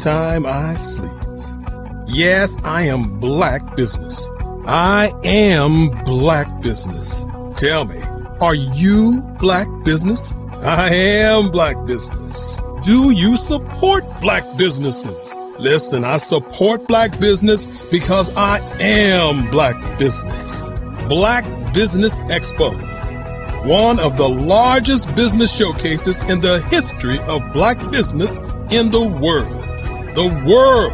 time I sleep. Yes, I am black business. I am black business. Tell me, are you black business? I am black business. Do you support black businesses? Listen, I support black business because I am black business. Black Business Expo, one of the largest business showcases in the history of black business in the world. The world!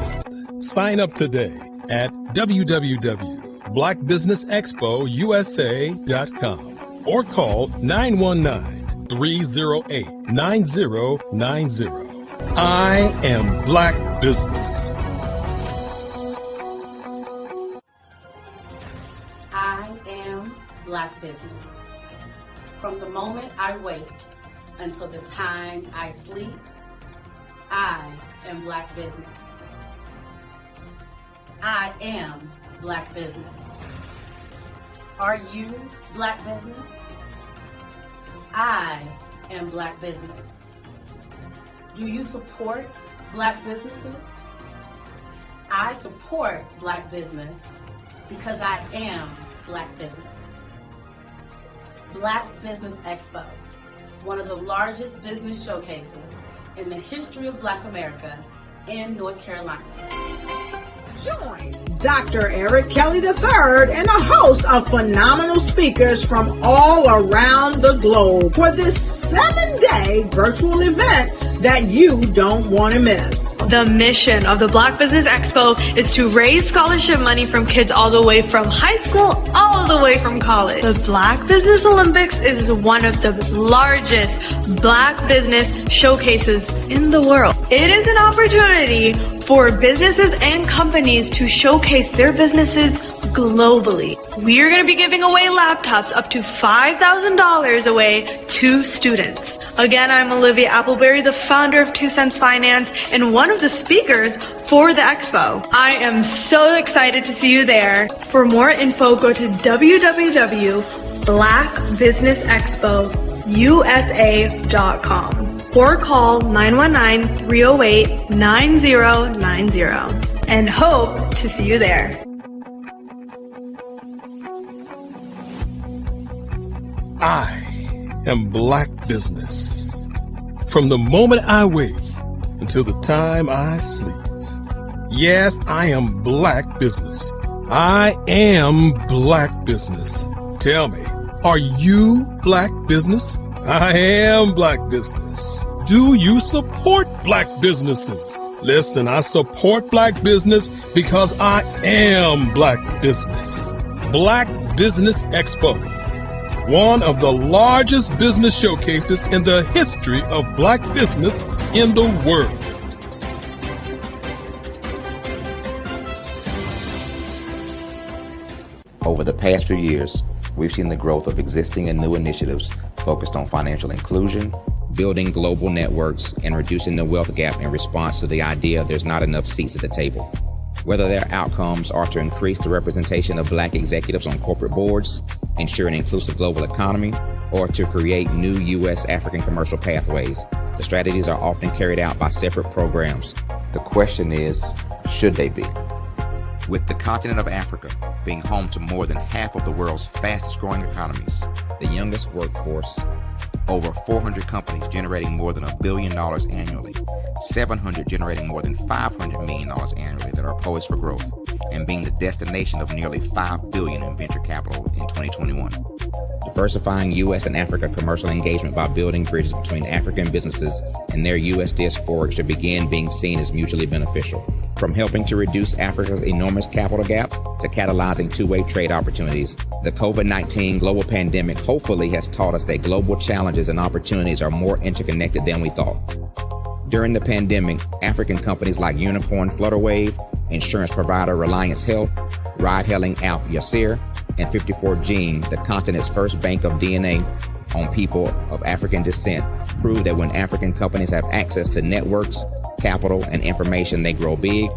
Sign up today at www.blackbusinessexpousa.com or call 919-308-9090. I am black business. I am black business. From the moment I wake until the time I sleep, I am black business. I am black business. Are you black business? I am black business. Do you support black businesses? I support black business because I am black business. Black Business Expo, one of the largest business showcases in the history of Black America in North Carolina. Join Dr. Eric Kelly III and a host of phenomenal speakers from all around the globe for this 7-day virtual event that you don't want to miss. The mission of the Black Business Expo is to raise scholarship money from kids all the way from high school all the way from college. The Black Business Olympics is one of the largest black business showcases in the world. It is an opportunity for businesses and companies to showcase their businesses globally. We are going to be giving away laptops up to $5,000 away to students. Again, I'm Olivia Appleberry, the founder of 2 Cents Finance and one of the speakers for the expo. I am so excited to see you there. For more info, go to www.blackbusinessexpousa.com or call 919-308-9090 and hope to see you there. I am black business. From the moment I wake until the time I sleep. Yes, I am black business. I am black business. Tell me, are you black business? I am black business. Do you support black businesses? Listen, I support black business because I am black business. Black Business Expo, one of the largest business showcases in the history of black business in the world. Over the past few years, we've seen the growth of existing and new initiatives focused on financial inclusion, building global networks, and reducing the wealth gap in response to the idea there's not enough seats at the table. Whether their outcomes are to increase the representation of black executives on corporate boards, ensure an inclusive global economy, or to create new U.S.-African commercial pathways, the strategies are often carried out by separate programs. The question is, should they be? With the continent of Africa being home to more than half of the world's fastest growing economies, the youngest workforce, over 400 companies generating more than $1 billion annually, 700 generating more than $500 million annually that are poised for growth, and being the destination of nearly $5 billion in venture capital in 2021. Diversifying U.S. and Africa commercial engagement by building bridges between African businesses and their U.S. diaspora should begin being seen as mutually beneficial. From helping to reduce Africa's enormous capital gap to catalyzing two-way trade opportunities, the COVID-19 global pandemic hopefully has taught us that global challenges and opportunities are more interconnected than we thought. During the pandemic, African companies like Unicorn Flutterwave, insurance provider Reliance Health, ride-hailing app Yasir, and 54Gene, the continent's first bank of DNA on people of African descent, proved that when African companies have access to networks, capital, and information, they grow big,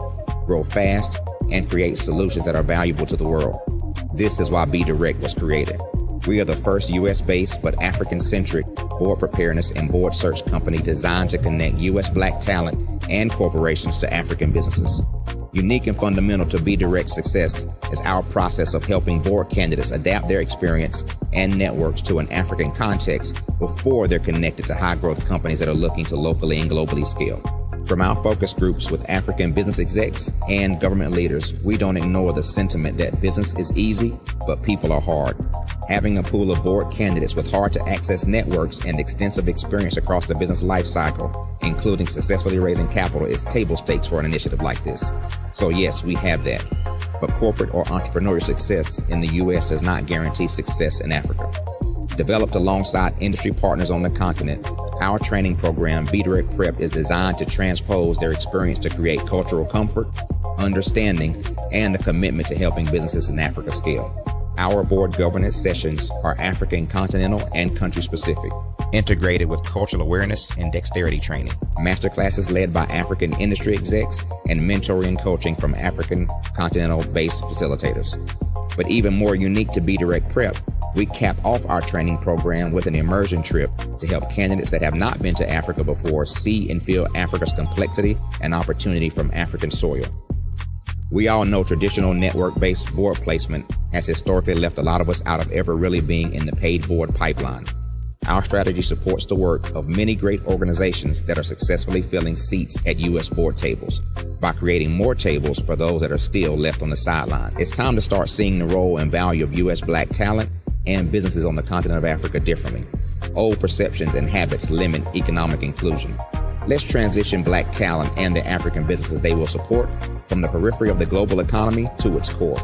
grow fast, and create solutions that are valuable to the world. This is why Be Direct was created. We are the first U.S.-based but African-centric board preparedness and board search company designed to connect U.S. black talent and corporations to African businesses. Unique and fundamental to Be Direct's success is our process of helping board candidates adapt their experience and networks to an African context before they're connected to high-growth companies that are looking to locally and globally scale. From our focus groups with African business execs and government leaders, we don't ignore the sentiment that business is easy, but people are hard. Having a pool of board candidates with hard-to-access networks and extensive experience across the business lifecycle, including successfully raising capital, is table stakes for an initiative like this. So yes, we have that. But corporate or entrepreneurial success in the U.S. does not guarantee success in Africa. Developed alongside industry partners on the continent, our training program, Be Direct Prep, is designed to transpose their experience to create cultural comfort, understanding, and a commitment to helping businesses in Africa scale. Our board governance sessions are African, continental, and country-specific, integrated with cultural awareness and dexterity training, masterclasses led by African industry execs, and mentoring and coaching from African continental-based facilitators. But even more unique to Be Direct Prep, we cap off our training program with an immersion trip to help candidates that have not been to Africa before see and feel Africa's complexity and opportunity from African soil. We all know traditional network-based board placement has historically left a lot of us out of ever really being in the paid board pipeline. Our strategy supports the work of many great organizations that are successfully filling seats at U.S. board tables by creating more tables for those that are still left on the sideline. It's time to start seeing the role and value of U.S. Black talent and businesses on the continent of Africa differently. Old perceptions and habits limit economic inclusion. Let's transition Black talent and the African businesses they will support from the periphery of the global economy to its core.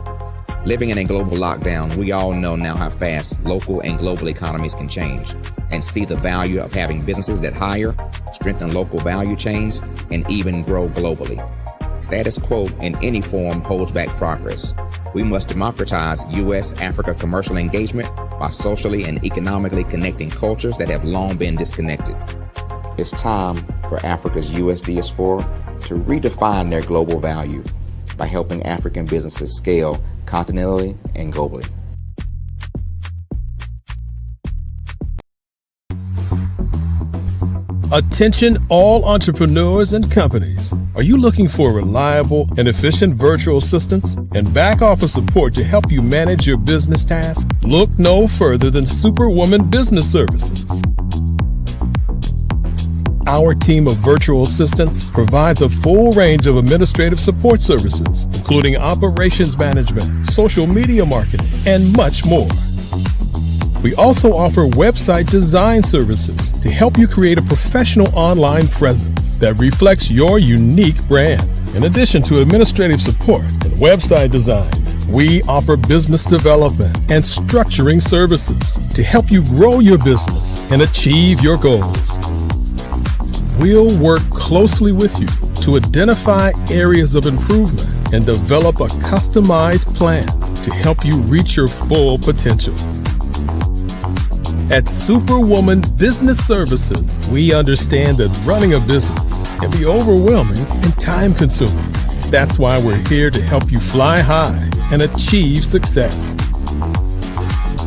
Living in a global lockdown, we all know now how fast local and global economies can change, and see the value of having businesses that hire, strengthen local value chains, and even grow globally. Status quo in any form holds back progress. We must democratize U.S.-Africa commercial engagement by socially and economically connecting cultures that have long been disconnected. It's time for Africa's U.S. diaspora to redefine their global value by helping African businesses scale continentally and globally. Attention all entrepreneurs and companies. Are you looking for reliable and efficient virtual assistants and back office support to help you manage your business tasks? Look no further than Superwoman Business Services. Our team of virtual assistants provides a full range of administrative support services, including operations management, social media marketing, and much more. We also offer website design services to help you create a professional online presence that reflects your unique brand. In addition to administrative support and website design, we offer business development and structuring services to help you grow your business and achieve your goals. We'll work closely with you to identify areas of improvement and develop a customized plan to help you reach your full potential. At Superwoman Business Services, we understand that running a business can be overwhelming and time-consuming. That's why we're here to help you fly high and achieve success.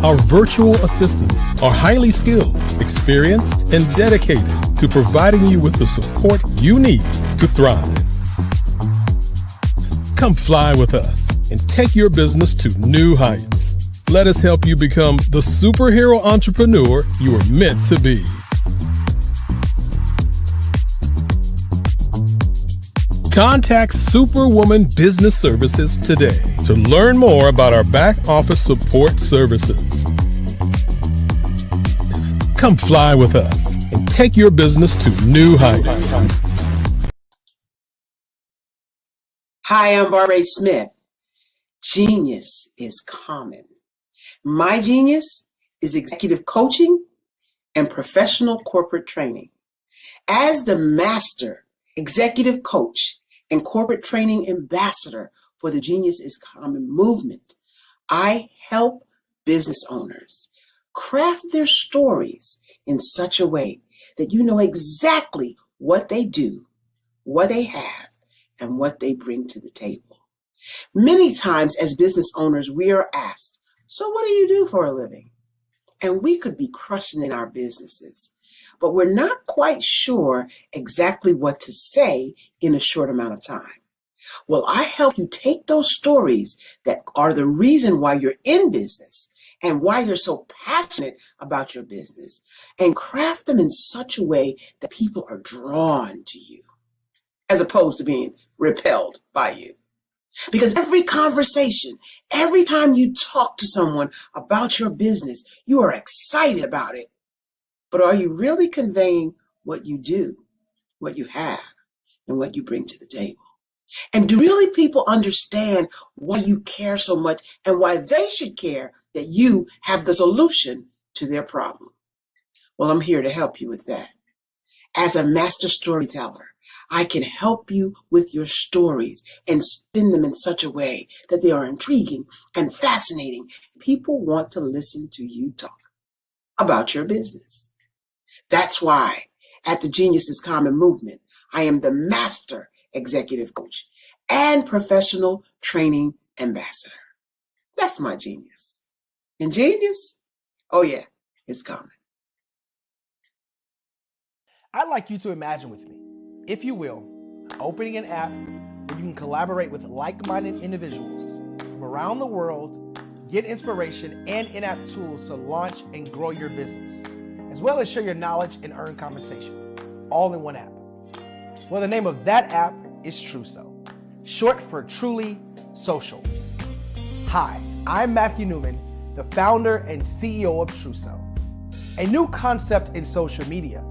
Our virtual assistants are highly skilled, experienced, and dedicated to providing you with the support you need to thrive. Come fly with us and take your business to new heights. Let us help you become the superhero entrepreneur you are meant to be. Contact Superwoman Business Services today to learn more about our back office support services. Come fly with us and take your business to new heights. Hi, I'm Barbara Smith. Genius is common. My genius is executive coaching and professional corporate training. As the master executive coach and corporate training ambassador for the Genius is Common movement, I help business owners craft their stories in such a way that you know exactly what they do, what they have, and what they bring to the table. Many times as business owners, we are asked, so what do you do for a living? And we could be crushing in our businesses, but we're not quite sure exactly what to say in a short amount of time. Well, I help you take those stories that are the reason why you're in business and why you're so passionate about your business and craft them in such a way that people are drawn to you as opposed to being repelled by you. Because every conversation, every time you talk to someone about your business, you are excited about it. But are you really conveying what you do, what you have, and what you bring to the table? And do really people understand why you care so much and why they should care that you have the solution to their problem? Well, I'm here to help you with that. As a master storyteller, I can help you with your stories and spin them in such a way that they are intriguing and fascinating. People want to listen to you talk about your business. That's why at the Genius is Common movement, I am the master executive coach and professional training ambassador. That's my genius. And genius? Oh yeah, it's common. I'd like you to imagine with me, if you will, opening an app where you can collaborate with like-minded individuals from around the world, get inspiration and in-app tools to launch and grow your business, as well as share your knowledge and earn compensation, all in one app. Well, the name of that app is Truso, short for Truly Social. Hi, I'm Matthew Newman, the founder and CEO of Truso. A new concept in social media,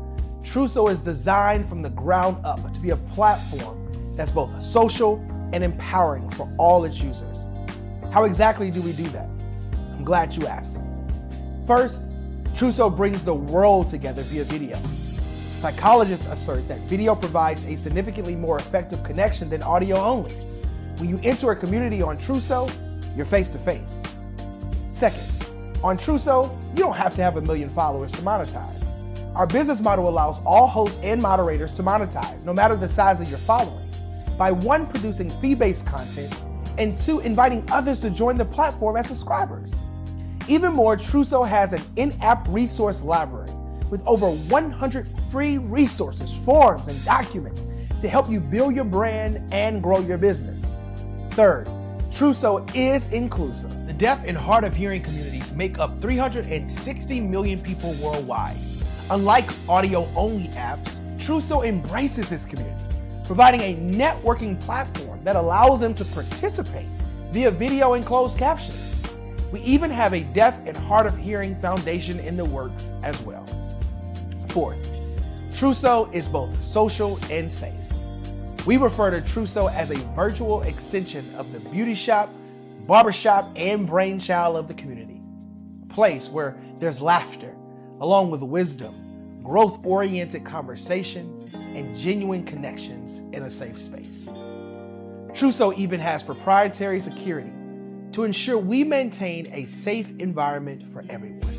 Truso is designed from the ground up to be a platform that's both social and empowering for all its users. How exactly do we do that? I'm glad you asked. First, Truso brings the world together via video. Psychologists assert that video provides a significantly more effective connection than audio only. When you enter a community on Truso, you're face to face. Second, on Truso, you don't have to have 1 million followers to monetize. Our business model allows all hosts and moderators to monetize, no matter the size of your following, by 1, producing fee-based content, and 2, inviting others to join the platform as subscribers. Even more, Truso has an in-app resource library with over 100 free resources, forms, and documents to help you build your brand and grow your business. Third, Truso is inclusive. The deaf and hard of hearing communities make up 360 million people worldwide. Unlike audio-only apps, Truso embraces this community, providing a networking platform that allows them to participate via video and closed captioning. We even have a deaf and hard of hearing foundation in the works as well. Fourth, Truso is both social and safe. We refer to Truso as a virtual extension of the beauty shop, barbershop, and brainchild of the community. A place where there's laughter, along with wisdom, growth-oriented conversation, and genuine connections in a safe space. Truso even has proprietary security to ensure we maintain a safe environment for everyone.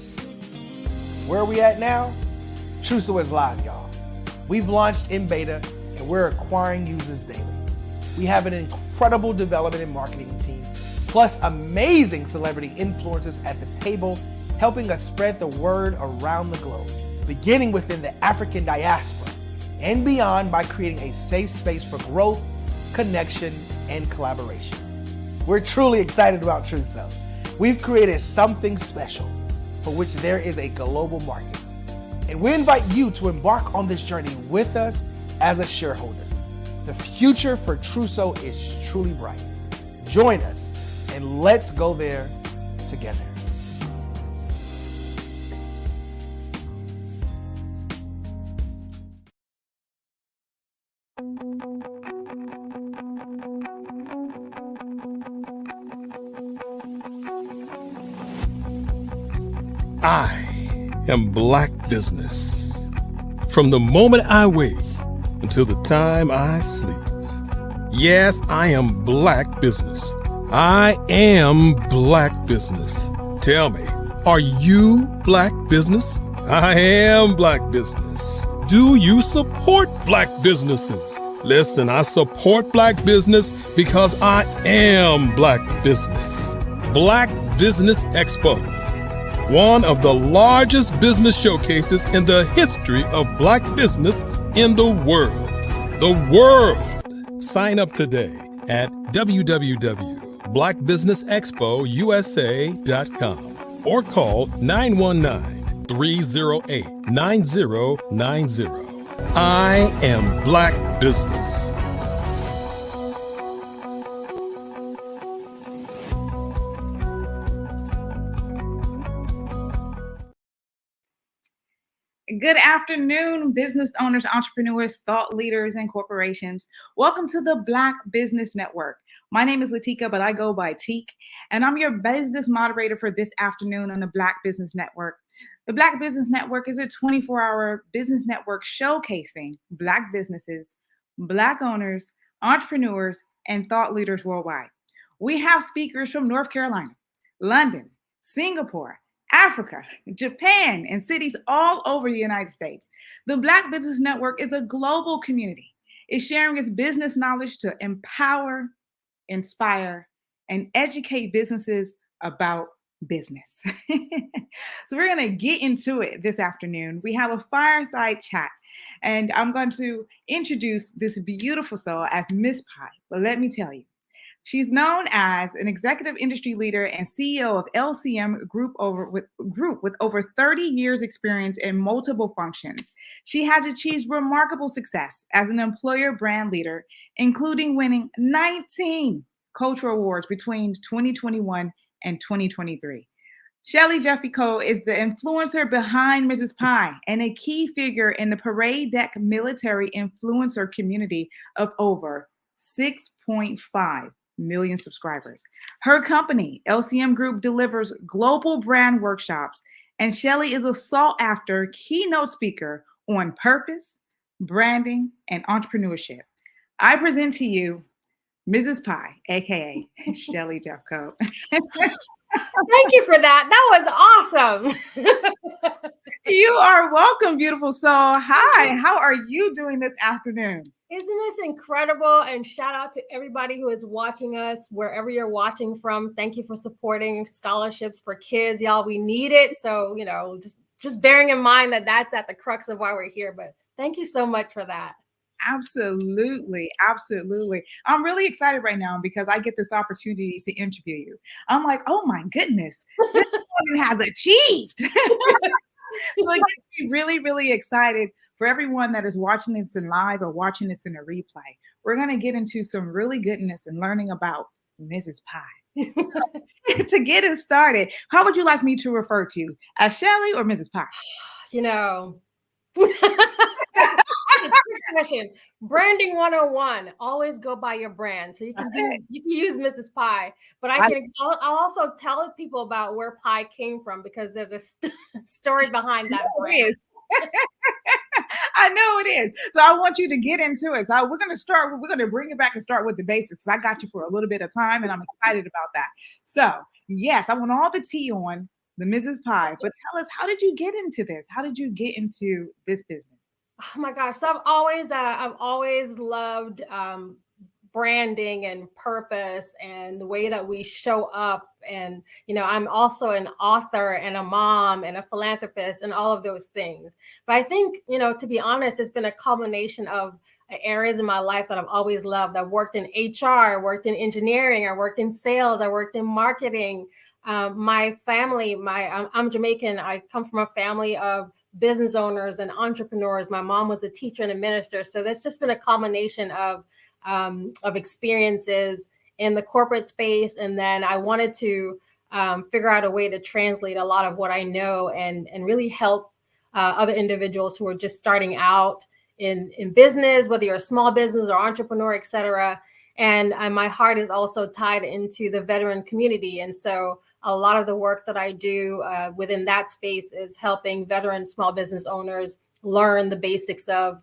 Where are we at now? Truso is live, y'all. We've launched in beta and we're acquiring users daily. We have an incredible development and marketing team, plus amazing celebrity influencers at the table, helping us spread the word around the globe, beginning within the African diaspora and beyond by creating a safe space for growth, connection, and collaboration. We're truly excited about Truso. We've created something special for which there is a global market. And we invite you to embark on this journey with us as a shareholder. The future for Truso is truly bright. Join us and let's go there together. I am Black business. From the moment I wake until the time I sleep. Yes, I am Black business. I am Black business. Tell me, are you Black business? I am Black business. Do you support Black businesses? Listen, I support Black business because I am Black business. Black Business Expo. one of the largest business showcases in the history of Black business in the world. The world! Sign up today at www.blackbusinessexpousa.com or call 919-308-9090. I am Black Business. Good afternoon, business owners, entrepreneurs, thought leaders, and corporations. Welcome to the Black Business Network. My name is Latika, but I go by Teek, and I'm your business moderator for this afternoon on the Black Business Network. The Black Business Network is a 24-hour business network showcasing Black businesses, Black owners, entrepreneurs, and thought leaders worldwide. We have speakers from North Carolina, London, Singapore, Africa, Japan, and cities all over the United States. The Black Business Network is a global community. It's sharing its business knowledge to empower, inspire, and educate businesses about business. So we're going to get into it this afternoon. We have a fireside chat, and I'm going to introduce this beautiful soul as Miss Pie. But let me tell you, she's known as an executive industry leader and CEO of LCM Group with over 30 years experience in multiple functions. She has achieved remarkable success as an employer brand leader, including winning 19 cultural awards between 2021 and 2023. Shelly Jeffrey Cole is the influencer behind Mrs. Pie and a key figure in the Parade Deck military influencer community of over 6.5 million subscribers. Her company, LCM Group, delivers global brand workshops, and Shelly is a sought-after keynote speaker on purpose, branding, and entrepreneurship. I present to you Mrs. Pie, aka Shelly Jeffco. Thank you for that. That was awesome. You are welcome, beautiful soul. Hi, how are you doing this afternoon? Isn't this incredible? And shout out to everybody who is watching us, wherever you're watching from. Thank you for supporting scholarships for kids. Y'all, we need it. So, just bearing in mind that that's at the crux of why we're here. But thank you so much for that. Absolutely. Absolutely. I'm really excited right now because I get this opportunity to interview you. I'm like, oh my goodness, this woman has achieved. So it gets me really, really excited for everyone that is watching this in live or watching this in a replay. We're going to get into some really goodness and learning about Mrs. Pie. To get it started, how would you like me to refer to you? As Shelly or Mrs. Pie? Question. Branding 101. Always go by your brand. So you can use Mrs. Pie, but I'll also tell people about where Pie came from because there's a story behind that. I know it is. So I want you to get into it. So we're going to bring it back and start with the basics. I got you for a little bit of time and I'm excited about that. So yes, I want all the tea on the Mrs. Pie, but tell us, how did you get into this? How did you get into this business? Oh my gosh. So I've always loved branding and purpose and the way that we show up. And, I'm also an author and a mom and a philanthropist and all of those things. But I think, to be honest, it's been a culmination of areas in my life that I've always loved. I've worked in HR, I worked in engineering, I worked in sales, I worked in marketing. My family, I'm Jamaican. I come from a family of business owners and entrepreneurs. My mom was a teacher and a minister. So that's just been a combination of experiences in the corporate space. And then I wanted to figure out a way to translate a lot of what I know and really help other individuals who are just starting out in business, whether you're a small business or entrepreneur, et cetera. And my heart is also tied into the veteran community. And so a lot of the work that I do within that space is helping veteran small business owners learn the basics of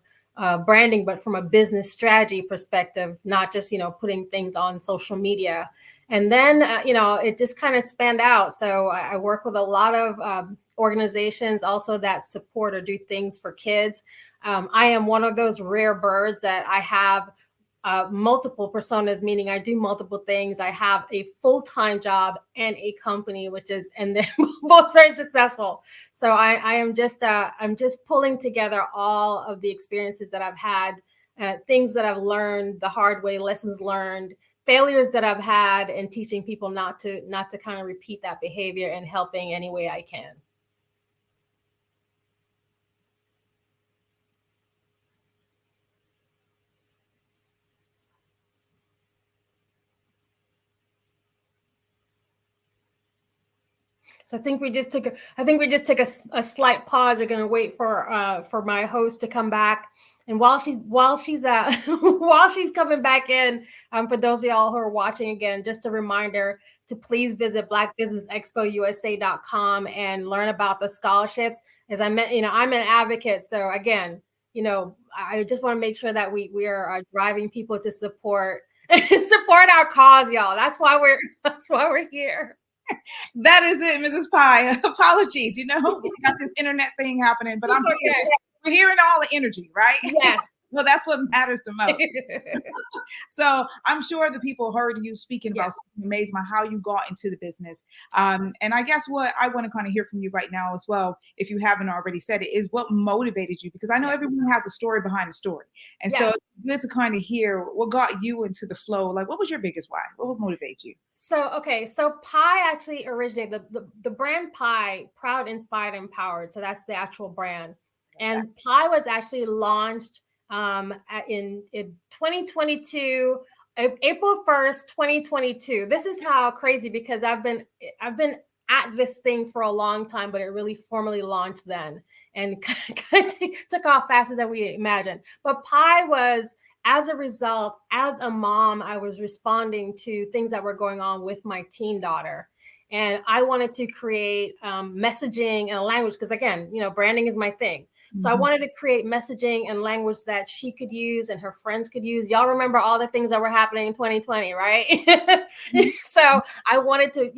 branding, but from a business strategy perspective, not just, putting things on social media. And then, it just kind of spanned out. So I work with a lot of organizations also that support or do things for kids. I am one of those rare birds that I have multiple personas, meaning I do multiple things. I have a full-time job and a company, and they're both very successful. So I'm just pulling together all of the experiences that I've had, things that I've learned the hard way, lessons learned, failures that I've had, and teaching people not to kind of repeat that behavior, and helping any way I can. So I think we just took a slight pause. We're going to wait for my host to come back. And while she's while she's coming back in, for those of y'all who are watching again, just a reminder to please visit blackbusinessexpousa.com and learn about the scholarships. As I meant, I'm an advocate, so again, I just want to make sure that we are driving people to support our cause, y'all. That's why we're here. That is it, Mrs. Pye. Apologies. We got this internet thing happening, but I'm okay. We're hearing all the energy, right? Yes. Well, that's what matters the most. So I'm sure the people heard you speaking about something amazing, about how you got into the business. And I guess what I want to kind of hear from you right now as well, if you haven't already said it, is what motivated you, because I know everyone has a story behind the story. And so it's good to kind of hear what got you into the flow. Like, what was your biggest why? What would motivate you? So Pye actually originated, the brand Pye, proud, inspired, empowered. So that's the actual brand. And Pye was actually launched in 2022, April 1st, 2022. This is how crazy, because I've been at this thing for a long time, but it really formally launched then, and kind of took off faster than we imagined. But Pye was, as a result, as a mom, I was responding to things that were going on with my teen daughter. And I wanted to create messaging and a language, because again, branding is my thing. So I wanted to create messaging and language that she could use and her friends could use. Y'all remember all the things that were happening in 2020, right? So I wanted to,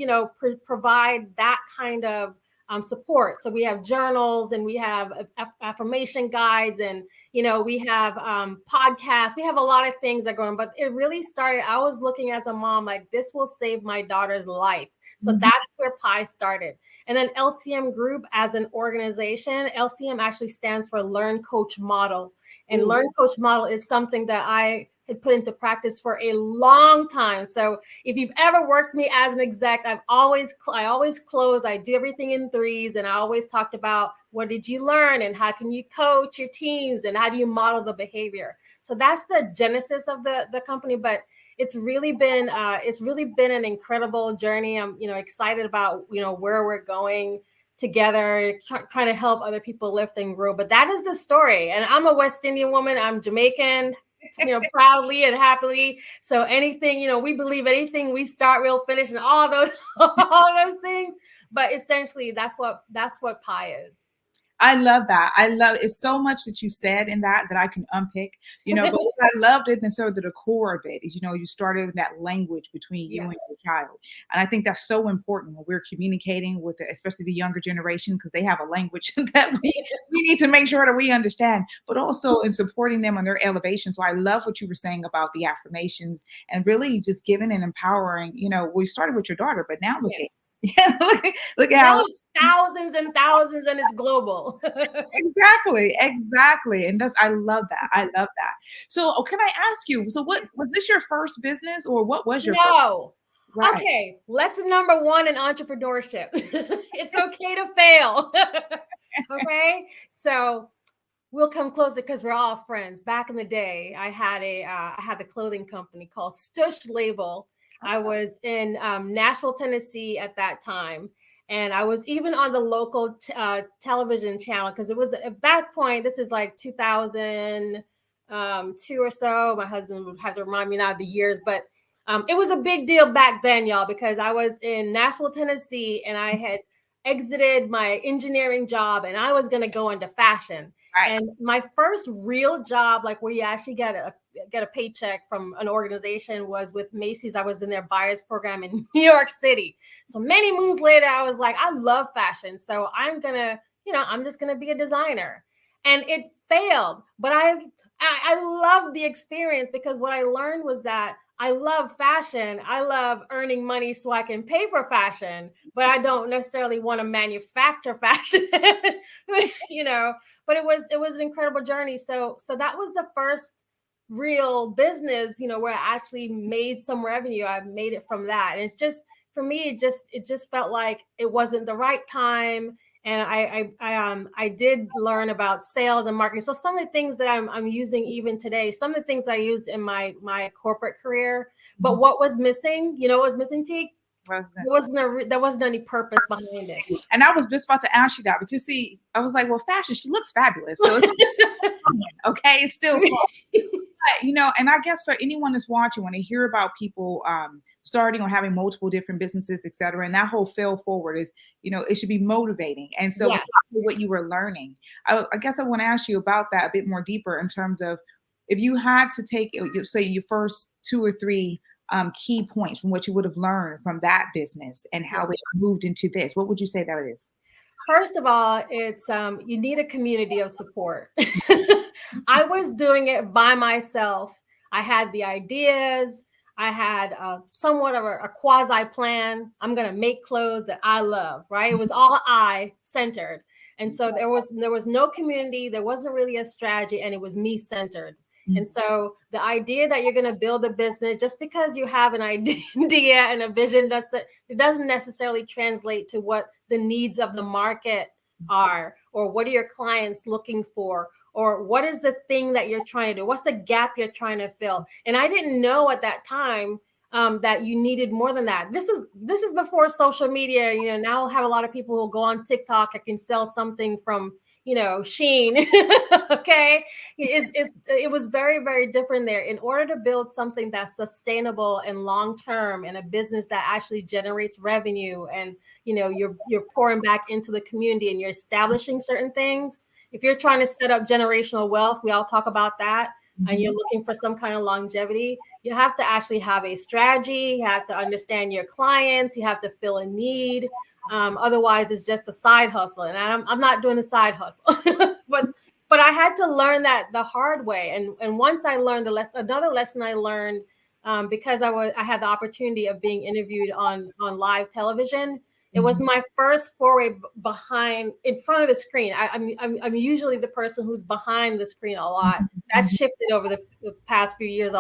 provide that kind of support. So we have journals, and we have affirmation guides, and, we have podcasts. We have a lot of things that are going, but it really started, I was looking as a mom, like, this will save my daughter's life. So that's where Pye started. And then LCM Group as an organization, LCM actually stands for Learn, Coach, Model. And Learn, Coach, Model is something that I had put into practice for a long time. So if you've ever worked me as an exec, I always close, I do everything in threes. And I always talked about, what did you learn, and how can you coach your teams, and how do you model the behavior? So that's the genesis of the company. But it's really been an incredible journey. I'm excited about where we're going together, trying to help other people lift and grow. But that is the story. And I'm a West Indian woman. I'm Jamaican, proudly and happily. So anything, we believe anything we start, we'll finish, and all those things. But essentially, that's what Pye is. I love that. I love it's so much that you said in that I can unpick, but what I loved it, and so the core of it is, you started with that language between you and your child. And I think that's so important when we're communicating with, especially the younger generation, because they have a language that we need to make sure that we understand, but also in supporting them on their elevation. So I love what you were saying about the affirmations, and really just giving and empowering, we started with your daughter, but now look at look at how it's thousands and thousands, and it's global. Exactly. And I love that. So can I ask you, so what was this, your first business, or what was your first? Right. Okay, lesson number 1 in entrepreneurship. It's okay to fail. Okay, so we'll come closer because we're all friends. Back in the day, I had the clothing company called Stush Label. I was in Nashville, Tennessee at that time. And I was even on the local television channel, because it was at that point, this is like 2002 or so. My husband would have to remind me now of the years, but it was a big deal back then, y'all, because I was in Nashville, Tennessee, and I had exited my engineering job, and I was going to go into fashion. Right. And my first real job, like where you actually get a paycheck from an organization, was with Macy's. I was in their buyers program in New York City. So many moons later, I was like, I love fashion. So I'm just going to be a designer. And it failed. But I loved the experience because what I learned was that I love fashion. I love earning money so I can pay for fashion, but I don't necessarily want to manufacture fashion, but it was an incredible journey. So that was the first real business, where I actually made some revenue. I made it from that. And it's just, for me, it just felt like it wasn't the right time. And I did learn about sales and marketing. So some of the things that I'm using even today, some of the things I used in my corporate career, but what was missing, what was missing, Teak? There wasn't any purpose behind it. And I was just about to ask you that, because see, I was like, well, fashion, she looks fabulous. So it's okay, it's still fun. But, and I guess for anyone that's watching, when they hear about people starting or having multiple different businesses, et cetera, and that whole fail forward is, it should be motivating. And so Yes. what you were learning, I guess I want to ask you about that a bit more deeper in terms of, if you had to take, say, your first 2 or 3 key points from what you would have learned from that business and how it moved into this, what would you say that is? First of all, it's you need a community of support. I was doing it by myself. I had the ideas. I had somewhat of a quasi plan. I'm going to make clothes that I love, right? It was all I centered. And so there was no community. There wasn't really a strategy, and it was me centered. And so the idea that you're going to build a business just because you have an idea and a vision, it doesn't necessarily translate to what the needs of the market are, or what are your clients looking for, or what is the thing that you're trying to do? What's the gap you're trying to fill? And I didn't know at that time that you needed more than that. This is before social media. Now I'll have a lot of people who go on TikTok. I can sell something from Sheen. Okay. It was very, very different there. In order to build something that's sustainable and long-term, and a business that actually generates revenue, and, you're pouring back into the community and you're establishing certain things. If you're trying to set up generational wealth, we all talk about that, and you're looking for some kind of longevity, you have to actually have a strategy. You have to understand your clients. You have to fill a need. Otherwise, it's just a side hustle, and I'm not doing a side hustle. but I had to learn that the hard way. And once I learned another lesson I learned, because I had the opportunity of being interviewed on live television. It was my first foray in front of the screen. I'm usually the person who's behind the screen a lot. That's shifted over the past few years,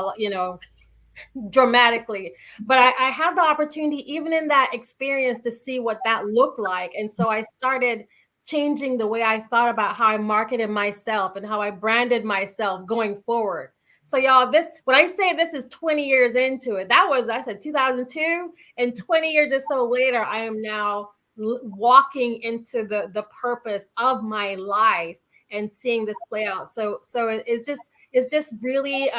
dramatically. But I had the opportunity, even in that experience, to see what that looked like. And so I started changing the way I thought about how I marketed myself and how I branded myself going forward. So y'all, when I say this is 20 years into it, I said 2002, and 20 years or so later, I am now walking into the purpose of my life and seeing this play out. So it's just really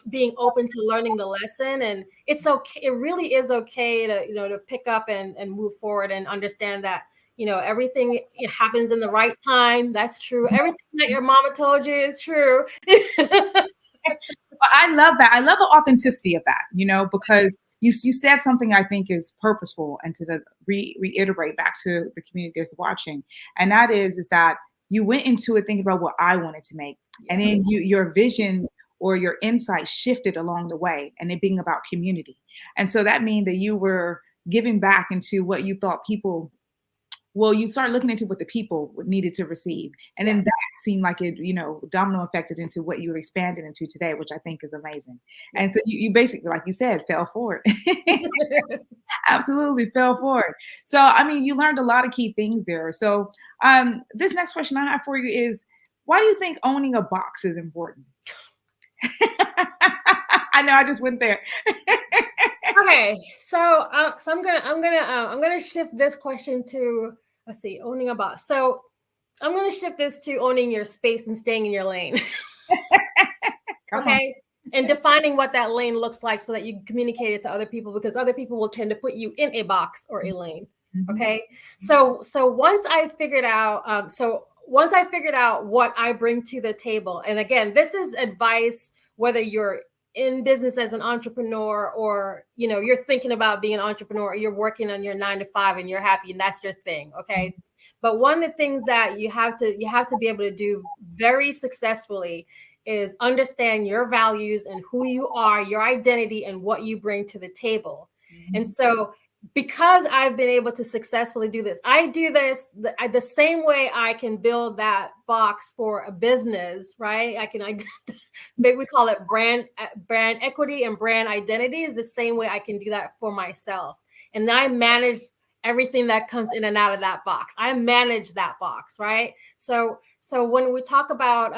being open to learning the lesson, and it's okay. It really is okay to pick up and move forward and understand that everything happens in the right time. That's true. Everything that your mama told you is true. I love that. I love the authenticity of that, because you said something I think is purposeful, and to reiterate back to the community that's watching, and that is that you went into it thinking about what I wanted to make, and then your vision or your insight shifted along the way, and it being about community. And so that means that you were giving back into what you thought people. Well, you start looking into what the people needed to receive. And then that seemed like it, domino affected into what you expanded into today, which I think is amazing. And so you basically, like you said, fell forward. Absolutely fell forward. So, you learned a lot of key things there. So this next question I have for you is, why do you think owning a box is important? I know I just went there. Okay, so I'm gonna shift this question to, let's see, owning a box. So I'm gonna shift this to owning your space and staying in your lane. Okay, and defining what that lane looks like so that you can communicate it to other people, because other people will tend to put you in a box or a lane. Okay, so once I figured out, what I bring to the table, and again, this is advice whether you're in business as an entrepreneur, or you're thinking about being an entrepreneur, or you're working on your 9 to 5 and you're happy and that's your thing. Okay, but one of the things that you have to be able to do very successfully is understand your values and who you are, your identity, and what you bring to the table. And so because I've been able to successfully do this, I do this the same way I can build that box for a business, right? Maybe we call it brand equity and brand identity, is the same way I can do that for myself. And then I manage everything that comes in and out of that box. I manage that box, right? So when we talk about,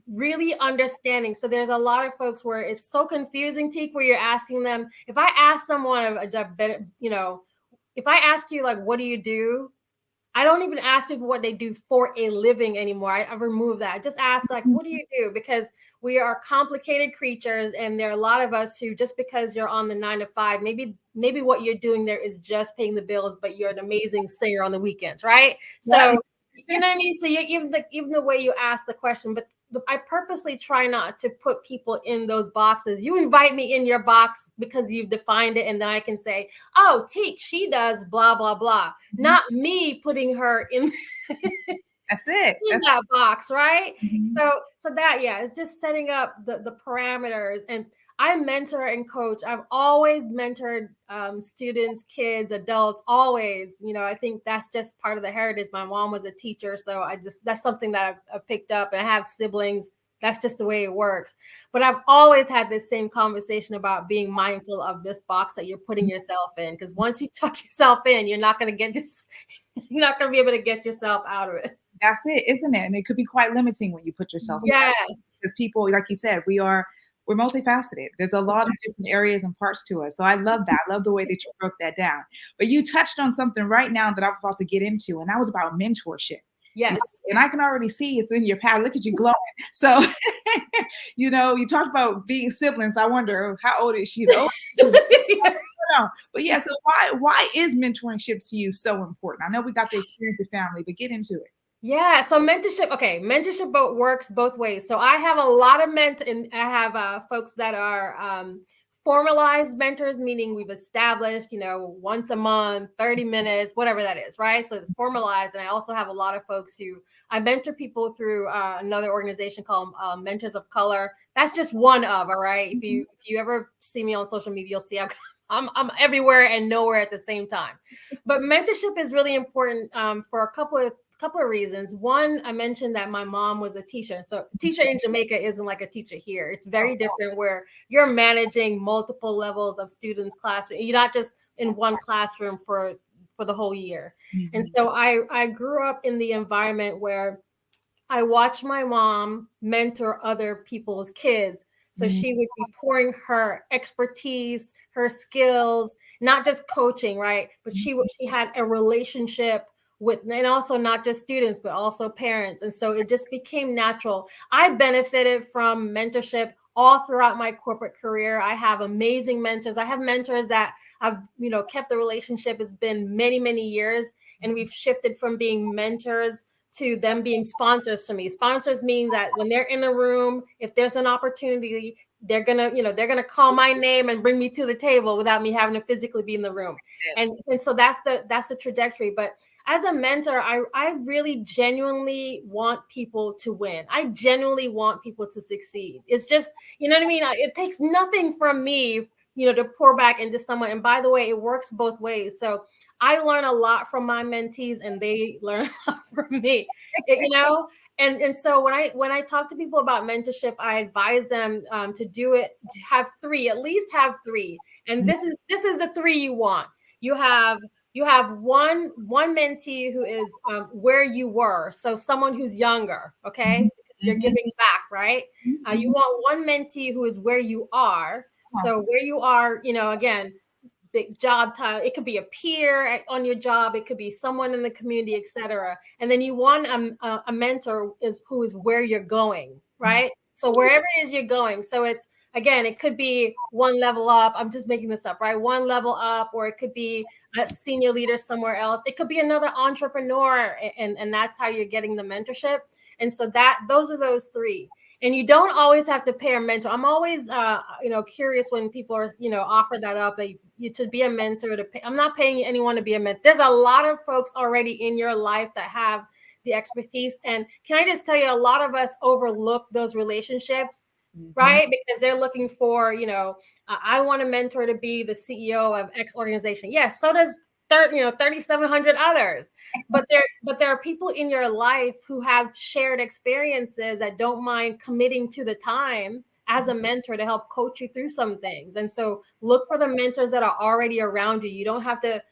really understanding. So there's a lot of folks where it's so confusing, Teak, where you're asking them, if I ask someone, if I ask you, like, what do you do? I don't even ask people what they do for a living anymore. I remove that. I just ask, like, what do you do? Because we are complicated creatures. And there are a lot of us who, just because you're on the 9 to 5, maybe what you're doing there is just paying the bills, but you're an amazing singer on the weekends, right? So, you know what I mean? So even the way you ask the question, but I purposely try not to put people in those boxes. You invite me in your box because you've defined it, and then I can say, oh, Teak, she does blah, blah, blah. Not me putting her in That's it. in that box, right? So that, it's just setting up the parameters. And I mentor and coach. I've always mentored students, kids, adults, always. I think that's just part of the heritage. My mom was a teacher, so that's something that I've picked up, and I have siblings. That's just the way it works. But I've always had this same conversation about being mindful of this box that you're putting yourself in, because once you tuck yourself in, you're not going to be able to get yourself out of it. That's it, isn't it? And it could be quite limiting when you put yourself in. Yes. Because people, like you said, we're multifaceted. There's a lot of different areas and parts to us. So I love that. I love the way that you broke that down. But you touched on something right now that I'm about to get into, and that was about mentorship. Yes. And I can already see it's in your path. Look at you glowing. So, you talked about being siblings. I wonder, how old is she? But so why is mentorship to you so important? I know we got the experience of family, but get into it. Yeah. So mentorship works both ways. So I have a lot of I have folks that are formalized mentors, meaning we've established, once a month, 30 minutes, whatever that is, right? So it's formalized. And I also have a lot of folks who I mentor people through another organization called Mentors of Color. That's just one of, all right? If you ever see me on social media, you'll see I'm everywhere and nowhere at the same time. But mentorship is really important for a couple of reasons. One, I mentioned that my mom was a teacher. So a teacher in Jamaica isn't like a teacher here. It's very different, where you're managing multiple levels of students' classroom. You're not just in one classroom for the whole year. Mm-hmm. And so I grew up in the environment where I watched my mom mentor other people's kids. So she would be pouring her expertise, her skills, not just coaching, right? But she had a relationship with, and also not just students, but also parents. And so it just became natural. I benefited from mentorship all throughout my corporate career. I have amazing mentors. I have mentors that I've, kept the relationship. It's been many, many years. And we've shifted from being mentors to them being sponsors to me. Sponsors mean that when they're in a room, if there's an opportunity, they're gonna call my name and bring me to the table without me having to physically be in the room. And so that's the trajectory. But as a mentor, I really genuinely want people to win. I genuinely want people to succeed. It's just, you know what I mean? It takes nothing from me, to pour back into someone. And by the way, it works both ways. So I learn a lot from my mentees, and they learn a lot from me, And so when I talk to people about mentorship, I advise them to do it, to have three, at least have three. And this is the three you want. You have one mentee who is where you were. So someone who's younger, okay? Mm-hmm. You're giving back, right? Mm-hmm. You want one mentee who is where you are. So where you are, again, the job title, it could be a peer on your job, it could be someone in the community, etc. And then you want a mentor who is where you're going, right? So wherever it is you're going. So it's, again, it could be one level up. I'm just making this up, right? One level up, or it could be a senior leader somewhere else. It could be another entrepreneur, and that's how you're getting the mentorship. And so those are those three. And you don't always have to pay a mentor. I'm always, curious when people are, offer that up, to be a mentor. I'm not paying anyone to be a mentor. There's a lot of folks already in your life that have the expertise. And can I just tell you, a lot of us overlook those relationships, right? Because they're looking for, I want a mentor to be the CEO of X organization. Yes, so does 3,700 others. But there are people in your life who have shared experiences that don't mind committing to the time as a mentor to help coach you through some things. And so look for the mentors that are already around you. You don't have to,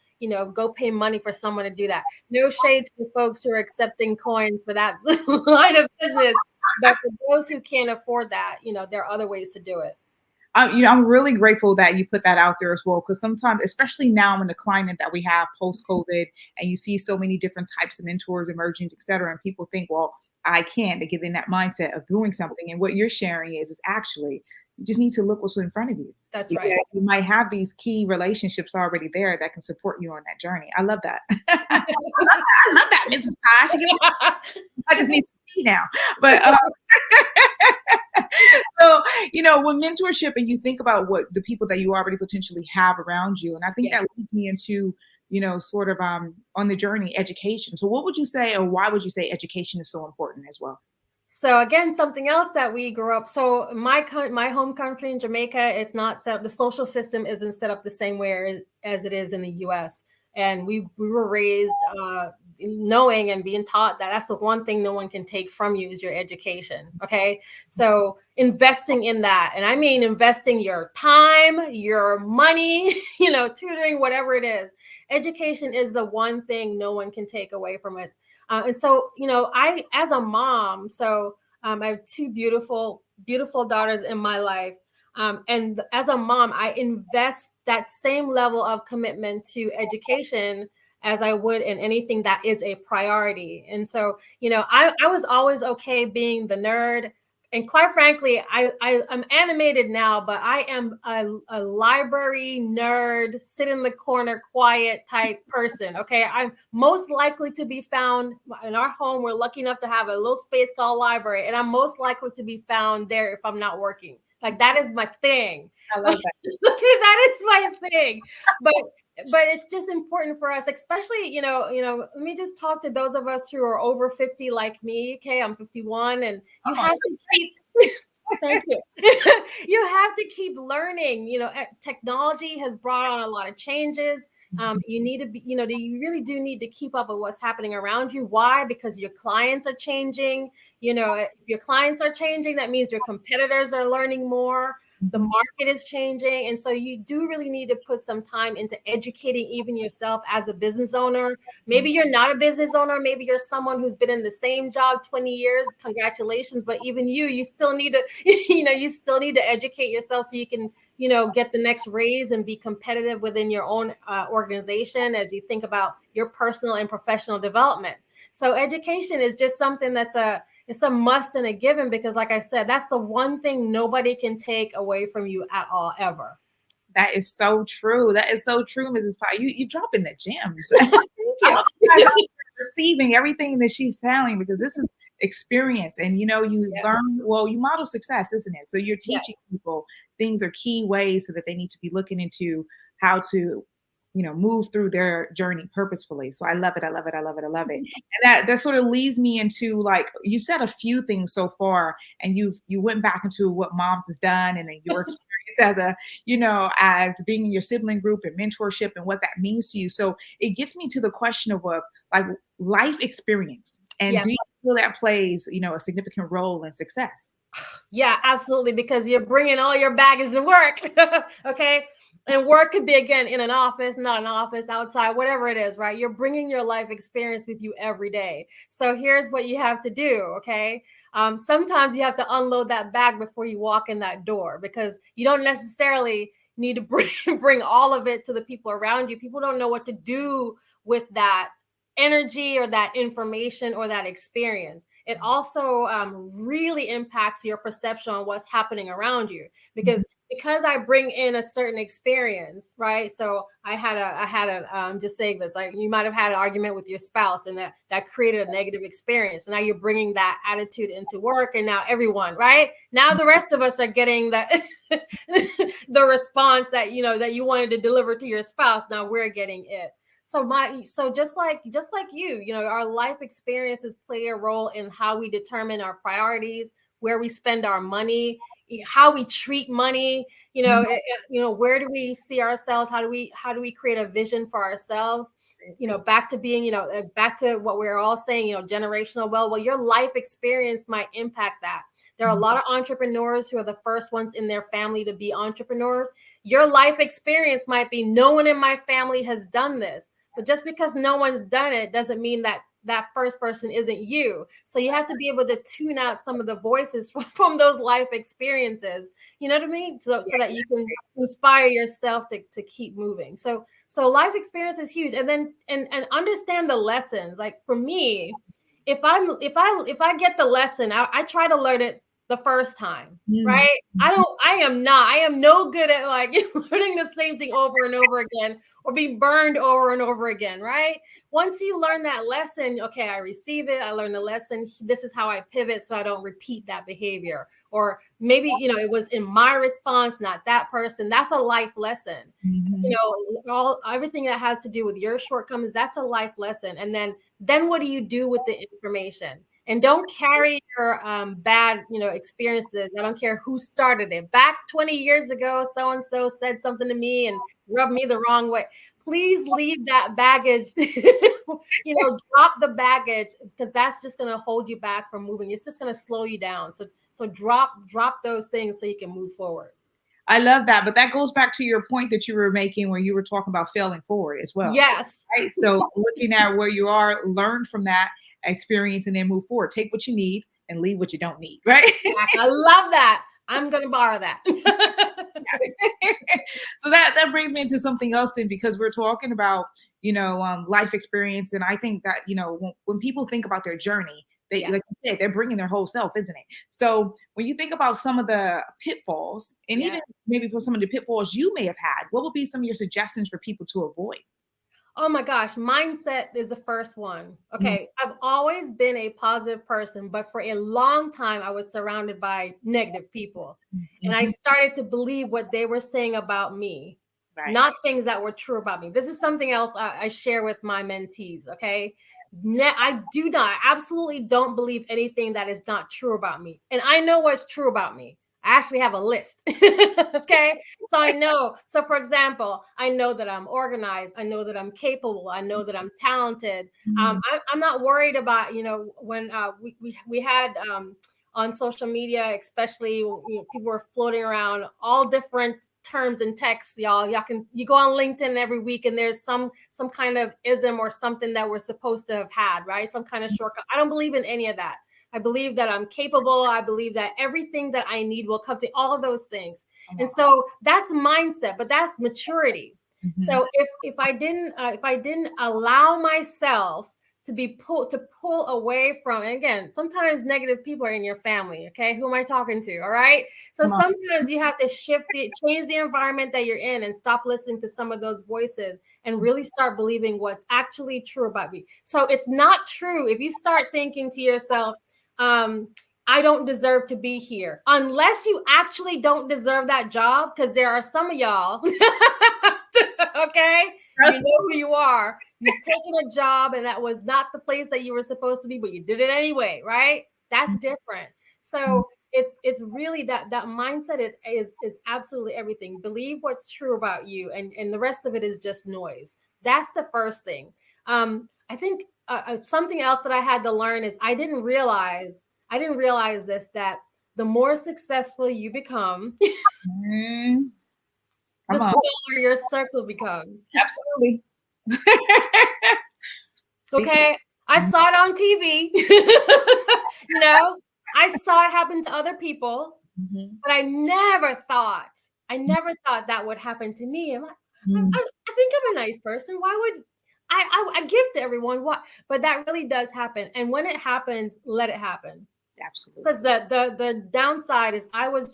go pay money for someone to do that. No shade to folks who are accepting coins for that line of business. But for those who can't afford that, there are other ways to do it. I'm really grateful that you put that out there as well, because sometimes, especially now in the climate that we have post-COVID, and you see so many different types of mentors emerging, et cetera, and people think, well, I can't. They get in that mindset of doing something. And what you're sharing is actually, you just need to look what's in front of you. That's right. You might have these key relationships already there that can support you on that journey. I love that. I love that, Mrs. Posh. I just need some tea now. But so, when mentorship, and you think about what the people that you already potentially have around you, and I think that leads me into, sort of on the journey, education. So what would you say, or why would you say education is so important as well? So again, something else that we grew up. So my home country in Jamaica is not set up. The social system isn't set up the same way as it is in the U.S. And we were raised knowing and being taught that that's the one thing no one can take from you is your education. Okay. So investing in that. And I mean, investing your time, your money, tutoring, whatever it is. Education is the one thing no one can take away from us. And so, I, as a mom, I have two beautiful, beautiful daughters in my life. And as a mom, I invest that same level of commitment to education as I would in anything that is a priority. And so, I was always okay being the nerd. And quite frankly, I'm animated now, but I am a library nerd, sit in the corner, quiet type person. Okay. I'm most likely to be found in our home. We're lucky enough to have a little space called library, and I'm most likely to be found there if I'm not working. Like, that is my thing. I love that. That is my thing. But it's just important for us, especially, let me just talk to those of us who are over 50 like me. Okay, I'm 51, and you have to keep thank you. You have to keep learning. Technology has brought on a lot of changes. You need to be, you really do need to keep up with what's happening around you. Why? Because your clients are changing. If your clients are changing, that means your competitors are learning more. The market is changing. And so you do really need to put some time into educating even yourself as a business owner. Maybe you're not a business owner. Maybe you're someone who's been in the same job 20 years. Congratulations. But even you still need to, you still need to educate yourself so you can, get the next raise and be competitive within your own organization as you think about your personal and professional development. So education is just something it's a must and a given, because like I said, that's the one thing nobody can take away from you at all, ever. That is so true. That is so true, Mrs. Pye. You dropping the gems. Thank you. Receiving everything that she's telling, because this is experience, and learn, you model success, isn't it? So you're teaching people things are key ways so that they need to be looking into how to move through their journey purposefully. So I love it. I love it. I love it. I love it. And that sort of leads me into, like, you've said a few things so far, and you went back into what moms has done, and then your experience as being in your sibling group and mentorship and what that means to you. So it gets me to the question of like life experience. And do you feel that plays, a significant role in success? Yeah, absolutely. Because you're bringing all your baggage to work. Okay. And work could be, again, in an office, not an office, outside, whatever it is, right? You're bringing your life experience with you every day. So here's what you have to do, okay? Sometimes you have to unload that bag before you walk in that door, because you don't necessarily need to bring all of it to the people around you. People don't know what to do with that energy or that information or that experience. It also really impacts your perception on what's happening around you, because I bring in a certain experience, right? So I had a just saying this, like, you might have had an argument with your spouse, and that created a negative experience. And now you're bringing that attitude into work, and now everyone, right? Now the rest of us are getting the response that you wanted to deliver to your spouse. Now we're getting it. So just like you know, our life experiences play a role in how we determine our priorities, where we spend our money, how we treat money. You know, where do we see ourselves? How do we create a vision for ourselves? You know, back to being, you know, back to what we're all saying, you know, generational wealth. Well, your life experience might impact that. There are a lot of entrepreneurs who are the first ones in their family to be entrepreneurs. Your life experience might be, no one in my family has done this. But just because no one's done it doesn't mean that that first person isn't you. So you have to be able to tune out some of the voices from those life experiences. You know what I mean? So that you can inspire yourself to keep moving. So life experience is huge. And then and understand the lessons. Like for me, if I get the lesson, I try to learn it the first time, right? I am no good at like learning the same thing over and over again, or be burned over and over again, right? Once you learn that lesson, okay, I receive it, I learned the lesson, this is how I pivot so I don't repeat that behavior. Or maybe, you know, it was in my response, not that person. That's a life lesson. You know, everything that has to do with your shortcomings, that's a life lesson. And then what do you do with the information? And don't carry your bad, you know, experiences. I don't care who started it. Back 20 years ago, so-and-so said something to me and rubbed me the wrong way. Please leave that baggage, you know, drop the baggage, because that's just going to hold you back from moving. It's just going to slow you down. So drop those things so you can move forward. I love that. But that goes back to your point that you were making where you were talking about failing forward as well. Yes. Right. So looking at where you are, learn from that experience and then move forward. Take what you need and leave what you don't need. Right. I love that. I'm going to borrow that. So that brings me into something else then, because we're talking about, you know, life experience. And I think that, you know, when people think about their journey, they, like you said, they're bringing their whole self, isn't it? So when you think about some of the pitfalls and even maybe for some of the pitfalls you may have had, what would be some of your suggestions for people to avoid? Oh my gosh, mindset is the first one. Okay, I've always been a positive person, but for a long time, I was surrounded by negative people. And I started to believe what they were saying about me, not things that were true about me. This is something else I share with my mentees, okay? I absolutely don't believe anything that is not true about me. And I know what's true about me. I actually have a list. Okay. So I know. So for example, I know that I'm organized. I know that I'm capable. I know that I'm talented. I'm not worried about, you know, when we had on social media, especially, you know, people were floating around all different terms and texts, y'all. You go on LinkedIn every week and there's some kind of ism or something that we're supposed to have had, right? Some kind of shortcut. I don't believe in any of that. I believe that I'm capable. I believe that everything that I need will come to all of those things. And so that's mindset, but that's maturity. So if I didn't allow myself to pull away from, and again, sometimes negative people are in your family. Okay. Who am I talking to? All right. So sometimes you have to change the environment that you're in and stop listening to some of those voices and really start believing what's actually true about me. So it's not true if you start thinking to yourself, I don't deserve to be here, unless you actually don't deserve that job. Because there are some of y'all, okay, you know who you are. You've taken a job and that was not the place that you were supposed to be, but you did it anyway, right? That's different. So it's really that mindset is absolutely everything. Believe what's true about you, and the rest of it is just noise. That's the first thing. I think something else that I had to learn is I didn't realize this, that the more successful you become, the smaller your circle becomes. Absolutely. Okay. I saw it on TV. You know, I saw it happen to other people, but I never thought that would happen to me. I think I'm a nice person. Why would I give to everyone? What? But that really does happen. And when it happens, let it happen. Absolutely. Because the downside is I was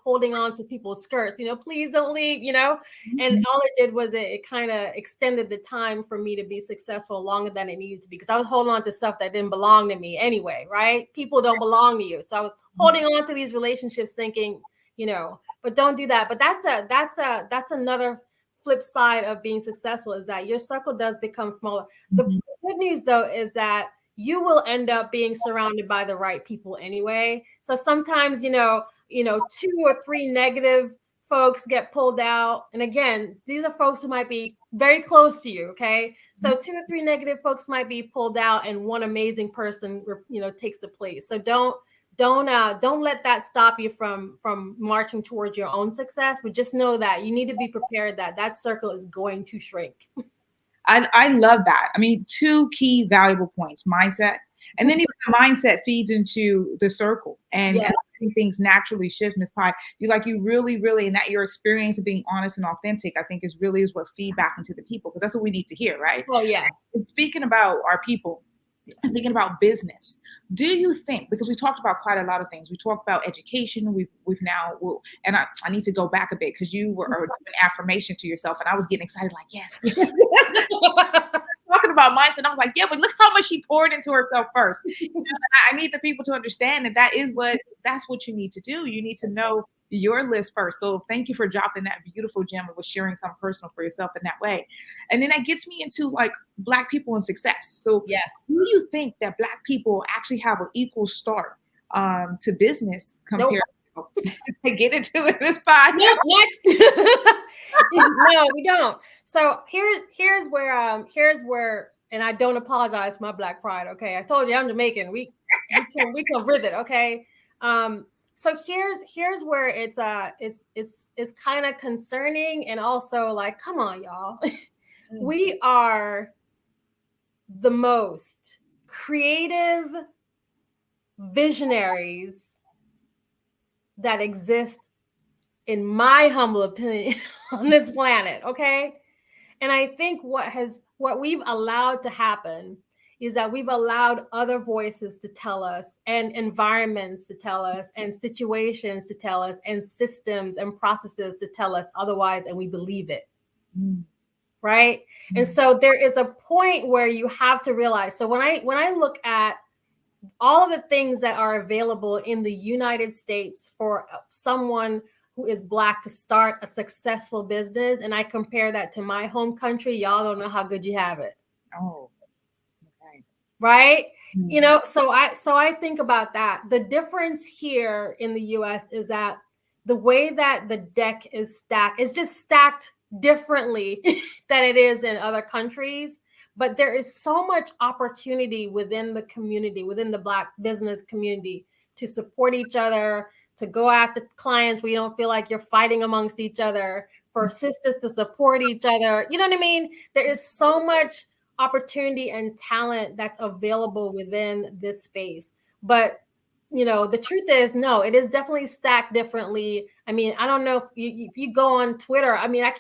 holding on to people's skirts, you know, please don't leave, you know, and all it did was it kind of extended the time for me to be successful longer than it needed to be, because I was holding on to stuff that didn't belong to me anyway, right? People don't belong to you. So I was holding on to these relationships thinking, you know, but don't do that. But that's another flip side of being successful is that your circle does become smaller. The good news though is that you will end up being surrounded by the right people anyway. So sometimes, 2 or 3 negative folks get pulled out. And again, these are folks who might be very close to you. Okay. So 2 or 3 negative folks might be pulled out and one amazing person, takes the place. So don't let that stop you from marching towards your own success, but just know that you need to be prepared that circle is going to shrink. I love that. I mean, 2 key valuable points: mindset, and then even the mindset feeds into the circle, and things naturally shift. Ms. Pye, you really, and that your experience of being honest and authentic, I think is what feedback into the people, because that's what we need to hear, right? Oh yes. And speaking about our people, and thinking about business, do you think, because we talked about quite a lot of things, we talked about education, we've now, and I need to go back a bit, because you were doing affirmation to yourself, and I was getting excited, like, yes. Talking about mindset, I was like, yeah, but look how much she poured into herself first. I need the people to understand that that's what you need to do. You need to know your list first. So thank you for dropping that beautiful gem of sharing something personal for yourself in that way. And then that gets me into Black people and success. So yes, do you think that Black people actually have an equal start to business compared to get into it, Ms. Pye? Nope, next. No, we don't. So here's where, and I don't apologize for my Black pride. Okay, I told you I'm Jamaican. We can with it. Okay. So here's where it's kind of concerning, and also come on, y'all. We are the most creative visionaries that exist, in my humble opinion, on this planet. Okay. And I think what we've allowed to happen is that we've allowed other voices to tell us, and environments to tell us, and situations to tell us, and systems and processes to tell us otherwise, and we believe it. Right? And so there is a point where you have to realize. So when I look at all of the things that are available in the United States for someone who is Black to start a successful business, and I compare that to my home country, y'all don't know how good you have it. Oh, okay. Right? So I think about that. The difference here in the US is that the way that the deck is stacked is just stacked differently than it is in other countries. But there is so much opportunity within the community, within the Black business community, to support each other, to go after clients where you don't feel like you're fighting amongst each other, for sisters to support each other. You know what I mean? There is so much opportunity and talent that's available within this space. But, the truth is, no, it is definitely stacked differently. I mean, I don't know if you go on Twitter. I mean, I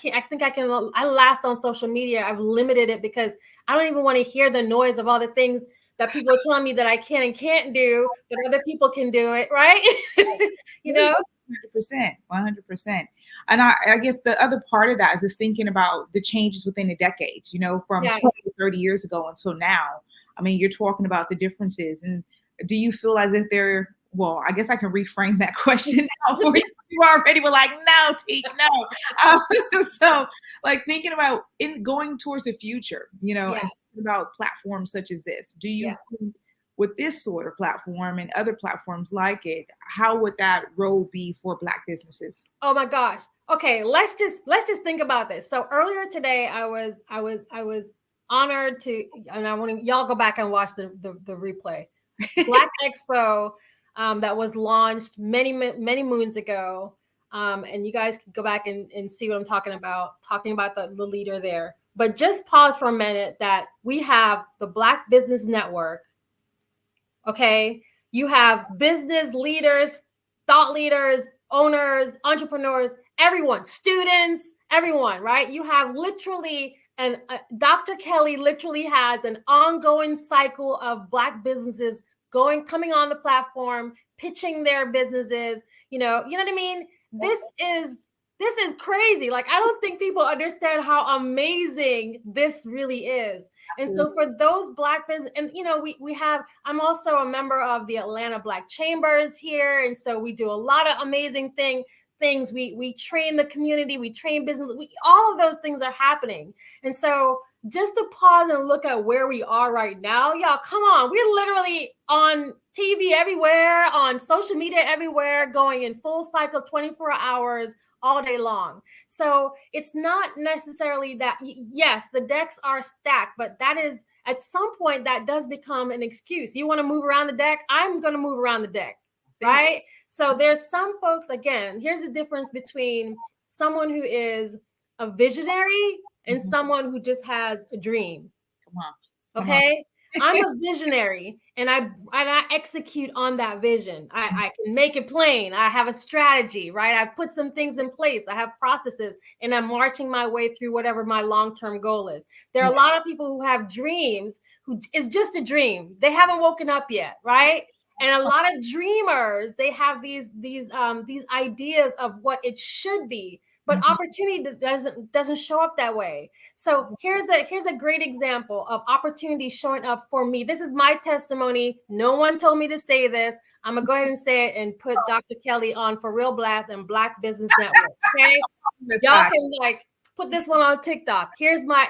last on social media. I've limited it because I don't even want to hear the noise of all the things that people are telling me that I can and can't do, but other people can do it, right? 100%. And I guess the other part of that is just thinking about the changes within the decades, from 20 to 30 years ago until now. I mean, you're talking about the differences. And do you feel as if well, I guess I can reframe that question now for you. You already were like, no, Teak, no. So thinking about going towards the future, and about platforms such as this, do you think with this sort of platform and other platforms like it, how would that role be for Black businesses? Oh my gosh. Okay, let's just think about this. So earlier today, I was honored to, and I want y'all go back and watch the replay. Black Expo that was launched many moons ago. And you guys can go back and see what I'm talking about the leader there. But just pause for a minute that we have the Black Business Network. Okay. You have business leaders, thought leaders, owners, entrepreneurs, everyone, students, everyone, right? You have literally, and Dr. Kelly literally has an ongoing cycle of Black businesses coming on the platform, pitching their businesses, you know what I mean? This is crazy. I don't think people understand how amazing this really is. And so for those Black business, and I'm also a member of the Atlanta Black Chambers here. And so we do a lot of amazing things things. We train the community, we train business, all of those things are happening. And so just to pause and look at where we are right now, y'all, come on. We're literally on TV everywhere, on social media everywhere, going in full cycle 24 hours all day long. So it's not necessarily that, yes, the decks are stacked, but that is, at some point, that does become an excuse. You want to move around the deck? I'm going to move around the deck, right? So there's some folks, again, here's the difference between someone who is a visionary and someone who just has a dream. Come on. Okay. I'm a visionary and I execute on that vision. I can make it plain. I have a strategy, right? I put some things in place. I have processes and I'm marching my way through whatever my long-term goal is. There are a lot of people who have dreams who is just a dream. They haven't woken up yet, right? And a lot of dreamers, they have these ideas of what it should be, but opportunity doesn't show up that way. So here's a great example of opportunity showing up for me. This is my testimony. No one told me to say this. I'm gonna go ahead and say it and put Dr. Kelly on For Real Blast and Black Business Network. Okay, y'all can like put this one on TikTok. Here's my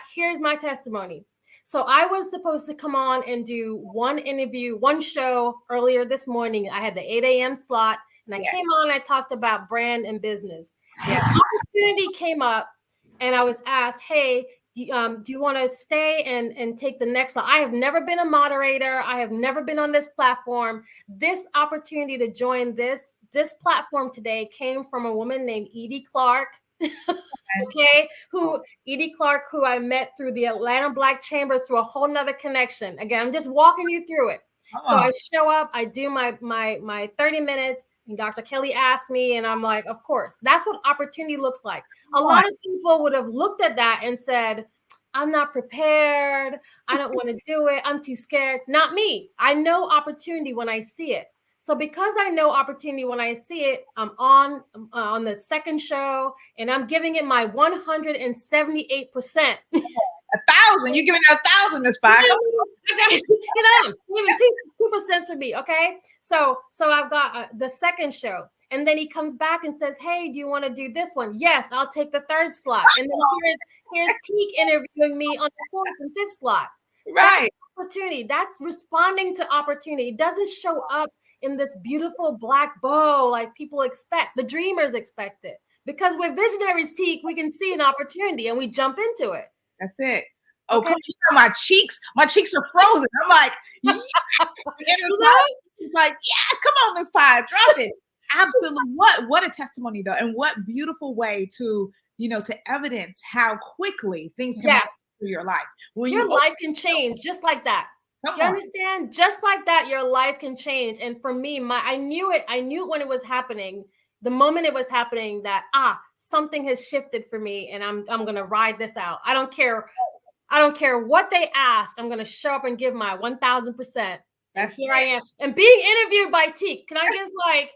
testimony. So I was supposed to come on and do one interview, one show earlier this morning. I had the 8 a.m. slot, and I came on. I talked about brand and business. The opportunity came up and I was asked, hey, do you want to stay and take the next slot? I have never been a moderator. I have never been on this platform. This opportunity to join this platform today came from a woman named Edie Clark. Okay, Edie Clark, who I met through the Atlanta Black Chambers through a whole nother connection. Again, I'm just walking you through it. So I show up, I do my 30 minutes. And Dr. Kelly asked me, and I'm like, of course, that's what opportunity looks like. A lot of people would have looked at that and said, I'm not prepared. I don't want to do it. I'm too scared. Not me. I know opportunity when I see it. So because I know opportunity when I see it, I'm on the second show and I'm giving it my 178%. 1,000. You're giving it 1,000, Miss Pye. Even 2% for me. Okay. So I've got the second show. And then he comes back and says, hey, do you want to do this one? Yes, I'll take the third slot. And then here's Teak interviewing me on the fourth and fifth slot. Right. That's opportunity. That's responding to opportunity. It doesn't show up in this beautiful black bow like people expect. The dreamers expect it. Because we're visionaries, Teak, we can see an opportunity and we jump into it. That's it. Oh, okay. Come on, my cheeks are frozen. I'm like, yes. It's like, yes, come on, Miss Pye, drop it. Absolutely. What a testimony though. And what beautiful way to evidence how quickly things can happen through your life. When your life can change just like that. Do you understand? Just like that, your life can change. And for me, I knew it when it was happening. The moment it was happening that something has shifted for me and I'm gonna ride this out. I don't care what they ask. I'm gonna show up and give my 1,000%. Here I am. And being interviewed by Teak. Can I just like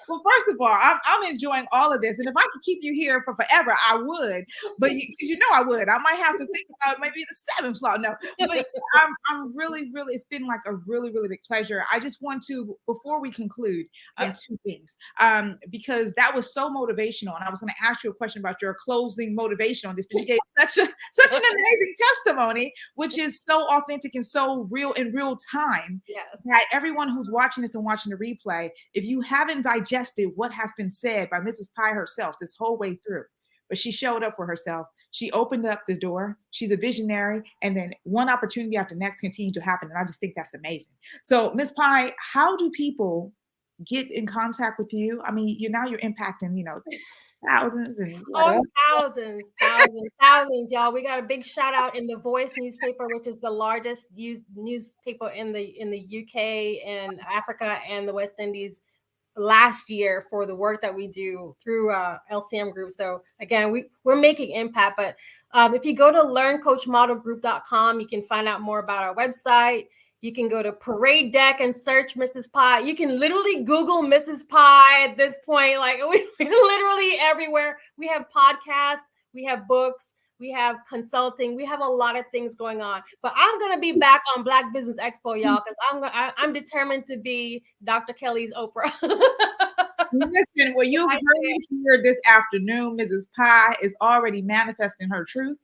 Well, first of all, I'm enjoying all of this. And if I could keep you here for forever, I would. But I would. I might have to think about maybe the seventh slot. No, but I'm really, it's been like a really, really big pleasure. I just want to, before we conclude, two things. Because that was so motivational. And I was going to ask you a question about your closing motivation on this, but you gave such an amazing testimony, which is so authentic and so real in real time. Yes. That everyone who's watching this and watching the replay, if you haven't digested what has been said by Mrs. Pye herself this whole way through, but she showed up for herself. She opened up the door. She's a visionary. And then one opportunity after next continue to happen. And I just think that's amazing. So Ms. Pye, how do people get in contact with you? I mean, you're impacting, thousands and thousands, y'all. We got a big shout out in the Voice newspaper, which is the largest used newspaper in the UK and Africa and the West Indies last year for the work that we do through LCM Group. So again, we're making impact. But if you go to learncoachmodelgroup.com, you can find out more about our website. You can go to Parade Deck and search Mrs. Pye. You can literally Google Mrs. Pye at this point. Like we're literally everywhere. We have podcasts, we have books, we have consulting, we have a lot of things going on. But I'm gonna be back on Black Business Expo, y'all, because I'm determined to be Dr. Kelly's Oprah. Listen, what you've heard here this afternoon, Mrs. Pie is already manifesting her truth.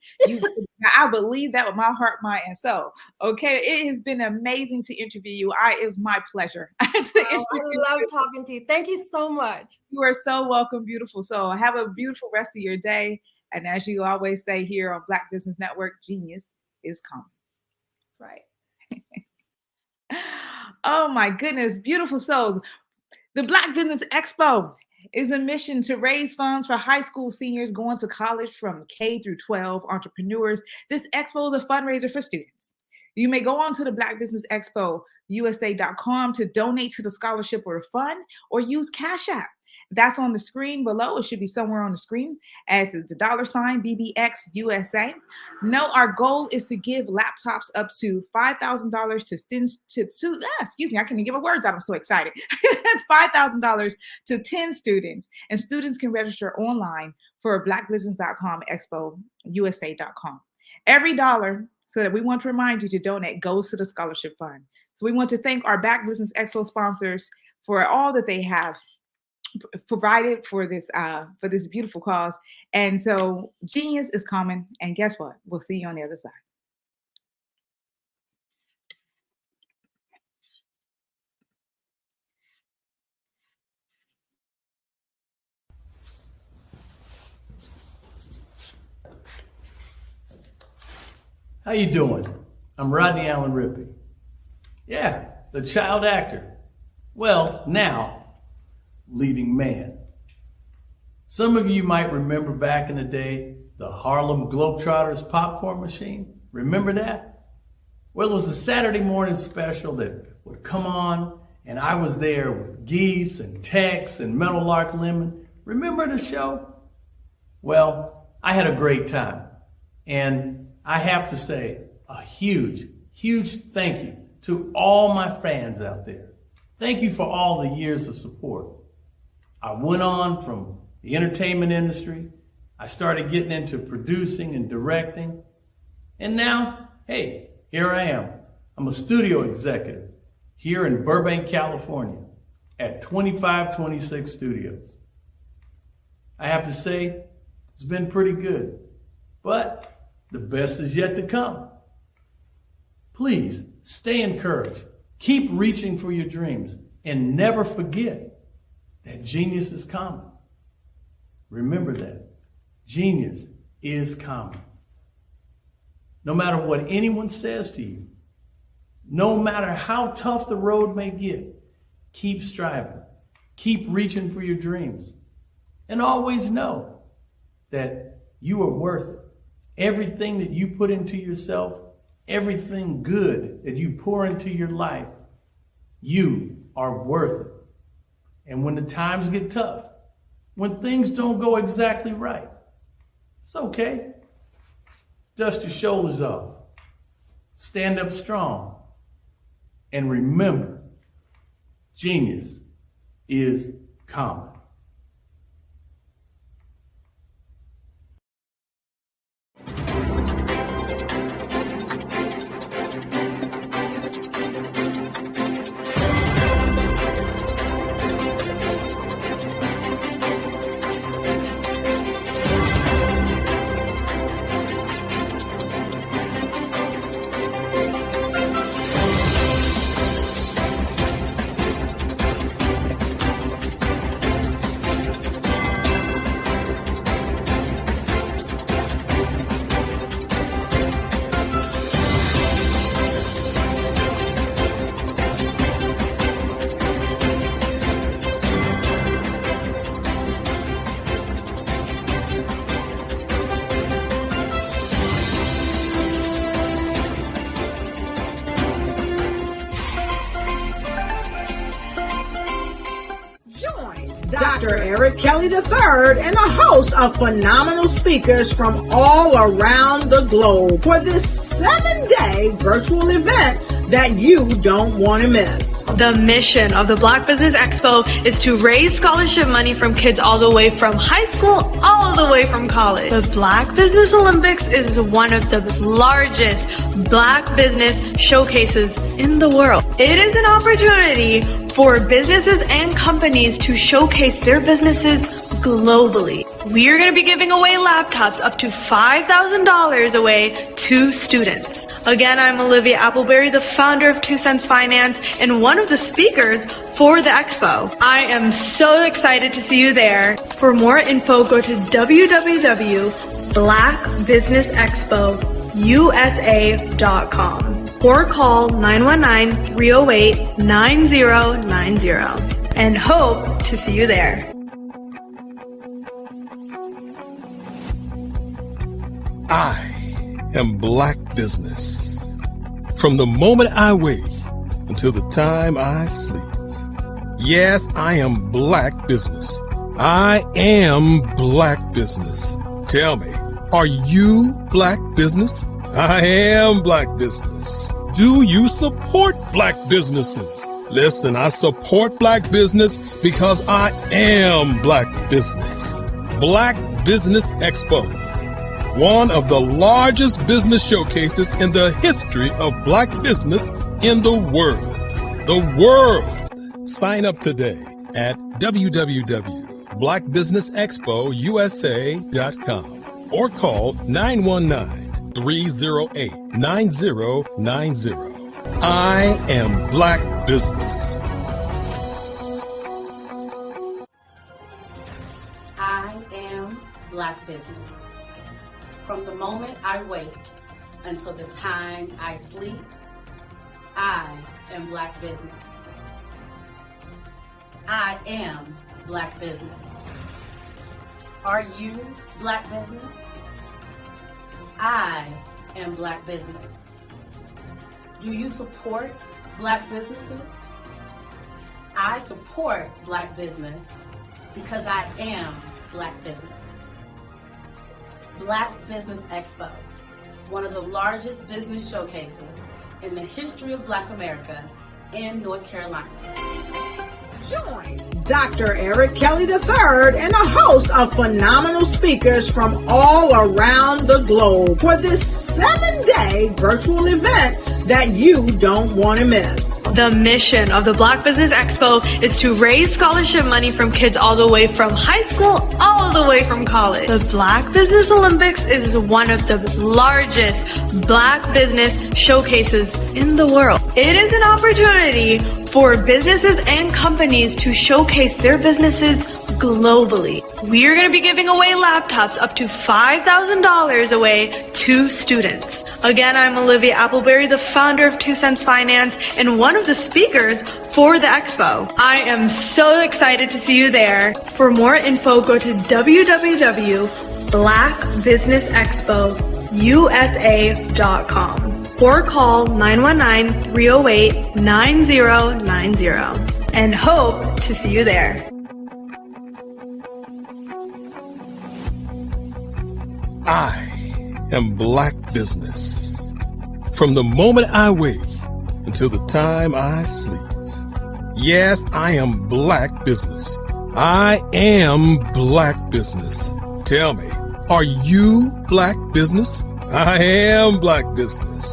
I believe that with my heart, mind, and soul. Okay, it has been amazing to interview you. It was my pleasure. I love talking to you. Thank you so much. You are so welcome, beautiful soul. Have a beautiful rest of your day. And as you always say here on Black Business Network, genius is coming. That's right. Oh my goodness, beautiful souls. The Black Business Expo is a mission to raise funds for high school seniors going to college from K through 12 entrepreneurs. This expo is a fundraiser for students. You may go on to the Black Business Expo USA.com to donate to the scholarship or fund, or use Cash App. That's on the screen below. It should be somewhere on the screen as the $ BBX USA. No, our goal is to give laptops up to $5,000 to students excuse me, I can't even get my words out. I'm so excited. That's $5,000 to 10 students, and students can register online for blackbusiness.com, expo USA.com. Every dollar, so that we want to remind you to donate, goes to the scholarship fund. So we want to thank our Black Business Expo sponsors for all that they have provided for this beautiful cause. And so genius is coming, and guess what? We'll see you on the other side. How you doing? I'm Rodney Allen Rippey. Yeah, the child actor. Well, now leading man. Some of you might remember back in the day, the Harlem Globetrotters popcorn machine. Remember that? Well, it was a Saturday morning special that would come on, and I was there with Geese and Tex and Meadowlark Lemon. Remember the show? Well, I had a great time. And I have to say a huge, huge thank you to all my fans out there. Thank you for all the years of support. I went on from the entertainment industry. I started getting into producing and directing. And now, hey, here I am. I'm a studio executive here in Burbank, California at 2526 Studios. I have to say, it's been pretty good, but the best is yet to come. Please stay encouraged. Keep reaching for your dreams, and never forget that genius is common. Remember that. Genius is common. No matter what anyone says to you, no matter how tough the road may get, keep striving. Keep reaching for your dreams. And always know that you are worth it. Everything that you put into yourself, everything good that you pour into your life, you are worth it. And when the times get tough, when things don't go exactly right, it's okay. Dust your shoulders off. Stand up strong. And remember, genius is common. Dr. Eric Kelly III and a host of phenomenal speakers from all around the globe for this 7-day virtual event that you don't want to miss. The mission of the Black Business Expo is to raise scholarship money from kids all the way from high school, all the way from college. The Black Business Olympics is one of the largest Black business showcases in the world. It is an opportunity for businesses and companies to showcase their businesses globally. We are going to be giving away laptops up to $5,000 away to students. Again, I'm Olivia Appleberry, the founder of 2 Cents Finance and one of the speakers for the expo. I am so excited to see you there. For more info, go to www.blackbusinessexpousa.com or call 919-308-9090 and hope to see you there. I am Black business. From the moment I wake until the time I sleep. Yes, I am Black business. I am Black business. Tell me, are you Black business? I am Black business. Do you support Black businesses? Listen, I support Black business because I am Black business. Black Business Expo, one of the largest business showcases in the history of Black business in the world. The world! Sign up today at www.blackbusinessexpousa.com or call 919-308-9090. I am Black business. I am Black business. From the moment I wake until the time I sleep, I am Black business. I am Black business. Are you Black business? I am Black business. Do you support Black businesses? I support Black business because I am Black business. Black Business Expo, one of the largest business showcases in the history of Black America in North Carolina. Join Dr. Eric Kelly III and a host of phenomenal speakers from all around the globe for this 7-day virtual event that you don't want to miss. The mission of the Black Business Expo is to raise scholarship money from kids all the way from high school, all the way from college. The Black Business Olympics is one of the largest Black business showcases in the world. It is an opportunity for businesses and companies to showcase their businesses globally. We are going to be giving away laptops up to $5,000 away to students. Again, I'm Olivia Appleberry, the founder of 2 Cents Finance and one of the speakers for the expo. I am so excited to see you there. For more info, go to www.blackbusinessexpousa.com or call 919-308-9090 and hope to see you there. I am Black business. From the moment I wake until the time I sleep. Yes, I am Black business. I am Black business. Tell me, are you Black business? I am Black business.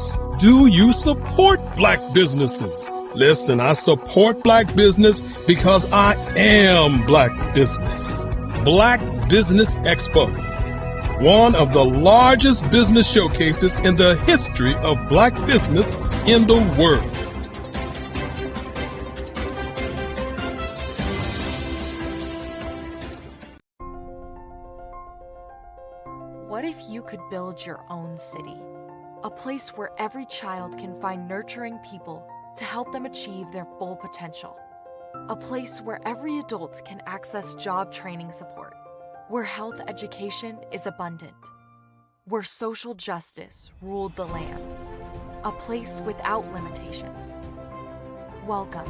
Do you support Black businesses? Listen, I support Black business because I am Black business. Black Business Expo, one of the largest business showcases in the history of Black business in the world. What if you could build your own city? A place where every child can find nurturing people to help them achieve their full potential. A place where every adult can access job training support. Where health education is abundant. Where social justice ruled the land. A place without limitations. Welcome.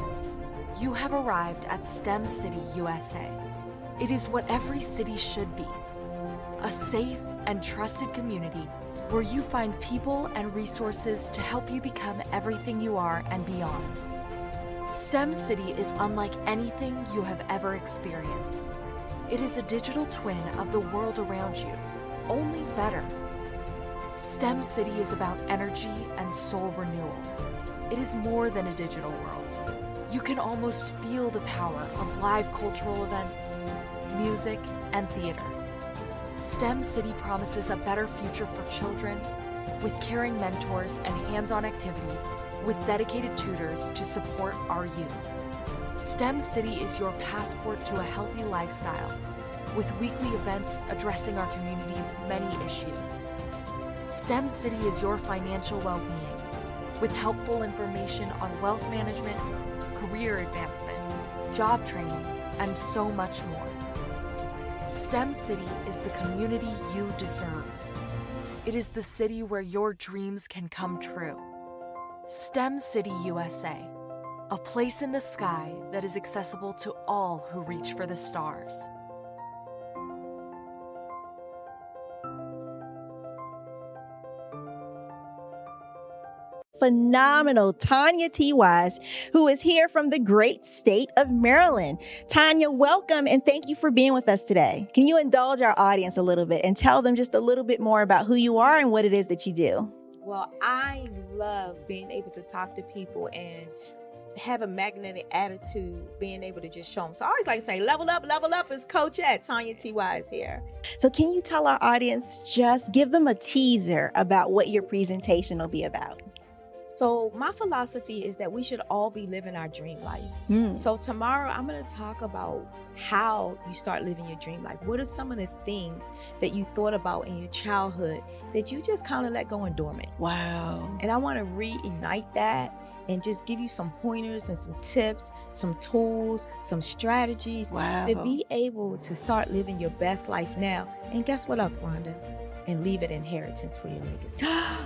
You have arrived at STEM City, USA. It is what every city should be. A safe and trusted community where you find people and resources to help you become everything you are and beyond. STEM City is unlike anything you have ever experienced. It is a digital twin of the world around you, only better. STEM City is about energy and soul renewal. It is more than a digital world. You can almost feel the power of live cultural events, music, and theater. STEM City promises a better future for children with caring mentors and hands-on activities with dedicated tutors to support our youth. STEM City is your passport to a healthy lifestyle with weekly events addressing our community's many issues. STEM City is your financial well-being with helpful information on wealth management, career advancement, job training, and so much more. STEM City is the community you deserve. It is the city where your dreams can come true. STEM City USA, a place in the sky that is accessible to all who reach for the stars. Phenomenal Tanya T. Wise, who is here from the great state of Maryland. Tanya, welcome and thank you for being with us today. Can you indulge our audience a little bit and tell them just a little bit more about who you are and what it is that you do? Well, I love being able to talk to people and have a magnetic attitude, being able to just show them. So I always like to say, level up is Coach at Tanya T. Wise here. So can you tell our audience, just give them a teaser about what your presentation will be about? So my philosophy is that we should all be living our dream life. So tomorrow I'm going to talk about how you start living your dream life. What are some of the things that you thought about in your childhood that you just kind of let go and dormant? Wow. And I want to reignite that and just give you some pointers and some tips, some tools, some strategies to be able to start living your best life now. And guess what, Rhonda? And leave it inheritance for your legacy.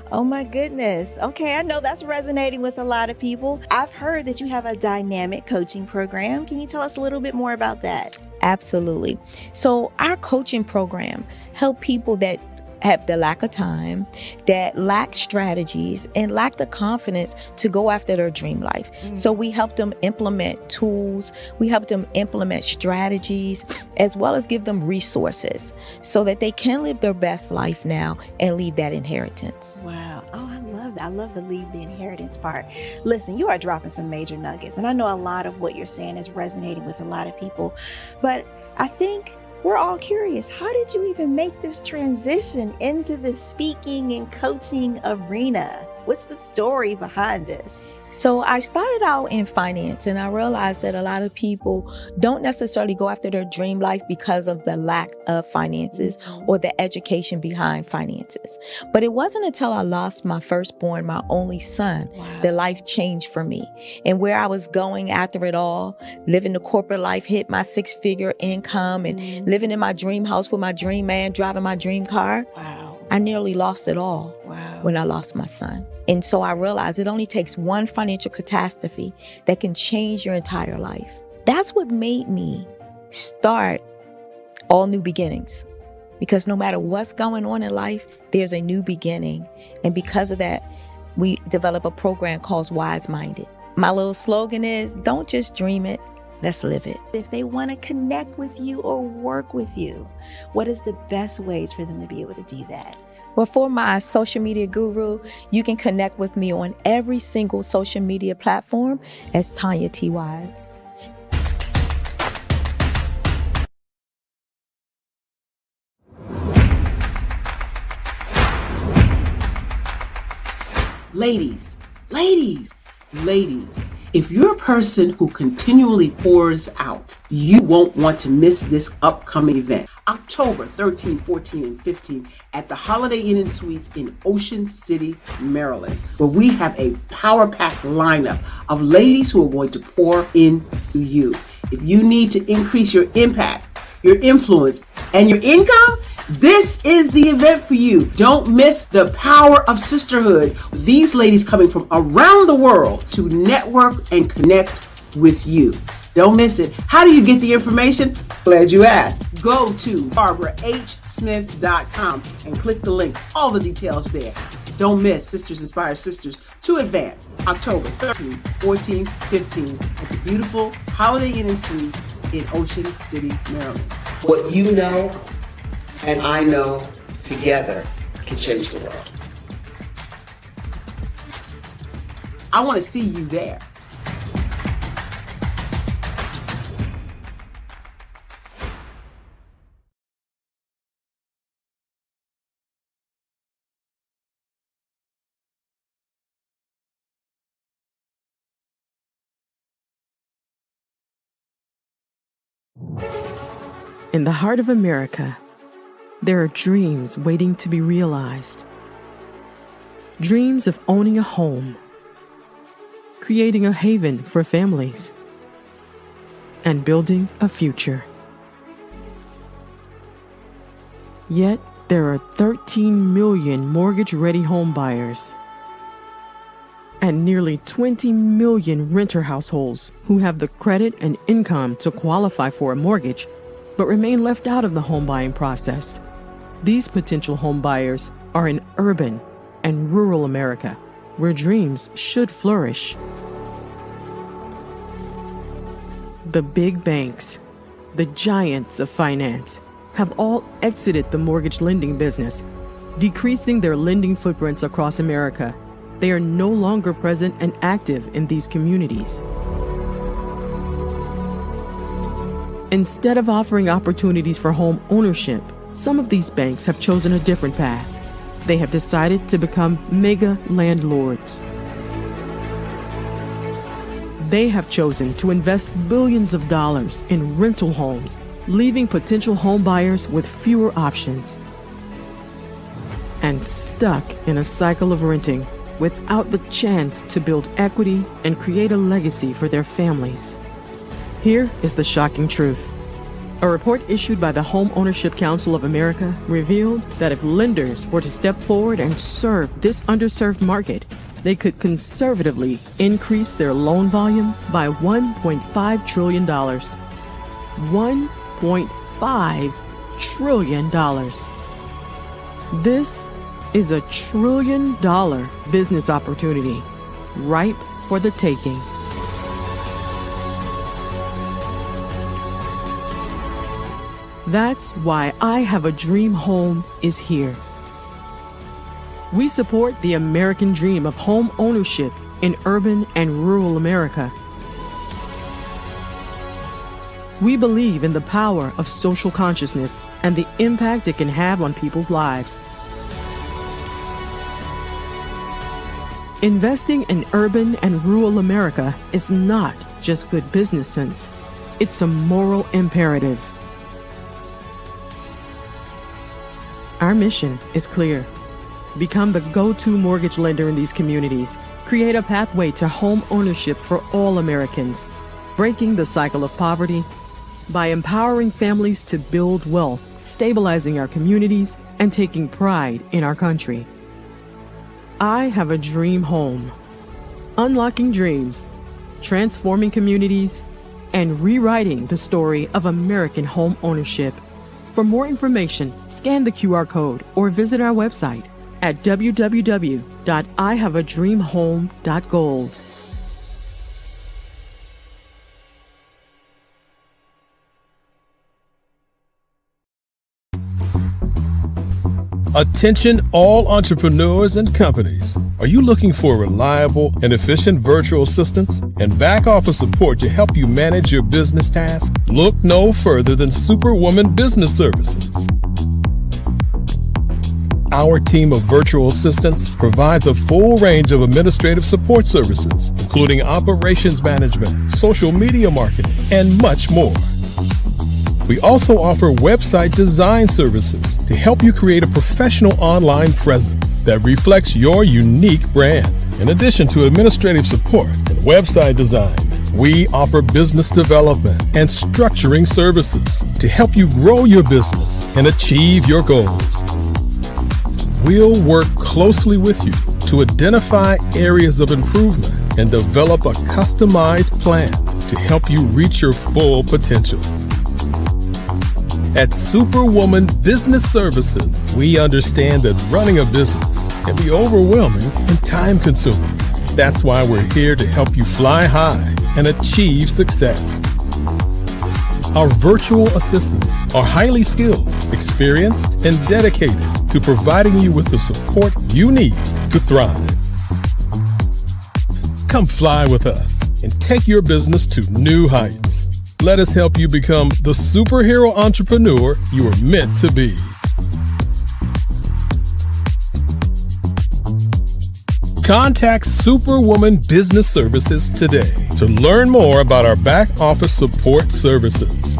Oh my goodness. Okay, I know that's resonating with a lot of people. I've heard that you have a dynamic coaching program. Can you tell us a little bit more about that? Absolutely. So our coaching program help people that have the lack of time, that lack strategies, and lack the confidence to go after their dream life. So we help them implement tools, we help them implement strategies, as well as give them resources so that they can live their best life now and leave that inheritance. Wow. Oh, I love that. I love the leave the inheritance part. Listen, you are dropping some major nuggets, and I know a lot of what you're saying is resonating with a lot of people, but I think we're all curious. How did you even make this transition into the speaking and coaching arena? What's the story behind this? So I started out in finance, and I realized that a lot of people don't necessarily go after their dream life because of the lack of finances or the education behind finances. But it wasn't until I lost my firstborn, my only son, that life changed for me. And where I was going after it all, living the corporate life, hit my 6-figure income and living in my dream house with my dream man, driving my dream car. I nearly lost it all when I lost my son. And so I realized it only takes one financial catastrophe that can change your entire life. That's what made me start All New Beginnings. Because no matter what's going on in life, there's a new beginning. And because of that, we develop a program called Wise Minded. My little slogan is, don't just dream it, let's live it. If they want to connect with you or work with you, what is the best ways for them to be able to do that? Well, for my social media guru, you can connect with me on every single social media platform as Tanya T. Wise. Ladies, if you're a person who continually pours out, you won't want to miss this upcoming event. October 13, 14, and 15 at the Holiday Inn and Suites in Ocean City, Maryland, where we have a power-packed lineup of ladies who are going to pour into you. If you need to increase your impact, your influence, and your income, this is the event for you. Don't miss the power of sisterhood. These ladies coming from around the world to network and connect with you. Don't miss it. How do you get the information? Glad you asked. Go to barbarahsmith.com and click the link. All the details there. Don't miss Sisters Inspire Sisters to Advance, October 13, 14, 15 at the beautiful Holiday Inn and Suites in Ocean City, Maryland. What you know and I know together can change the world. I want to see you there. In the heart of America, there are dreams waiting to be realized. Dreams of owning a home, creating a haven for families, and building a future. Yet, there are 13 million mortgage-ready home buyers and nearly 20 million renter households who have the credit and income to qualify for a mortgage but remain left out of the home buying process. These potential home buyers are in urban and rural America, where dreams should flourish. The big banks, the giants of finance, have all exited the mortgage lending business, decreasing their lending footprints across America. They are no longer present and active in these communities. Instead of offering opportunities for home ownership, some of these banks have chosen a different path. They have decided to become mega landlords. They have chosen to invest billions of dollars in rental homes, leaving potential home buyers with fewer options and stuck in a cycle of renting without the chance to build equity and create a legacy for their families. Here is the shocking truth. A report issued by the Home Ownership Council of America revealed that if lenders were to step forward and serve this underserved market, they could conservatively increase their loan volume by $1.5 trillion. $1.5 trillion. This is a $1 trillion business opportunity, ripe for the taking. That's why I Have a Dream Home is here. We support the American dream of home ownership in urban and rural America. We believe in the power of social consciousness and the impact it can have on people's lives. Investing in urban and rural America is not just good business sense. It's a moral imperative. Our mission is clear. Become the go-to mortgage lender in these communities. Create a pathway to home ownership for all Americans, breaking the cycle of poverty by empowering families to build wealth, stabilizing our communities, and taking pride in our country. I Have a Dream Home. Unlocking dreams, transforming communities, and rewriting the story of American home ownership. For more information, scan the QR code or visit our website at www.ihaveadreamhome.gold. Attention all entrepreneurs and companies. Are you looking for reliable and efficient virtual assistants and back office support to help you manage your business tasks? Look no further than Superwoman Business Services. Our team of virtual assistants provides a full range of administrative support services, including operations management, social media marketing, and much more. We also offer website design services to help you create a professional online presence that reflects your unique brand. In addition to administrative support and website design, we offer business development and structuring services to help you grow your business and achieve your goals. We'll work closely with you to identify areas of improvement and develop a customized plan to help you reach your full potential. At Superwoman Business Services, we understand that running a business can be overwhelming and time-consuming. That's why we're here to help you fly high and achieve success. Our virtual assistants are highly skilled, experienced, and dedicated to providing you with the support you need to thrive. Come fly with us and take your business to new heights. Let us help you become the superhero entrepreneur you are meant to be. Contact Superwoman Business Services today to learn more about our back office support services.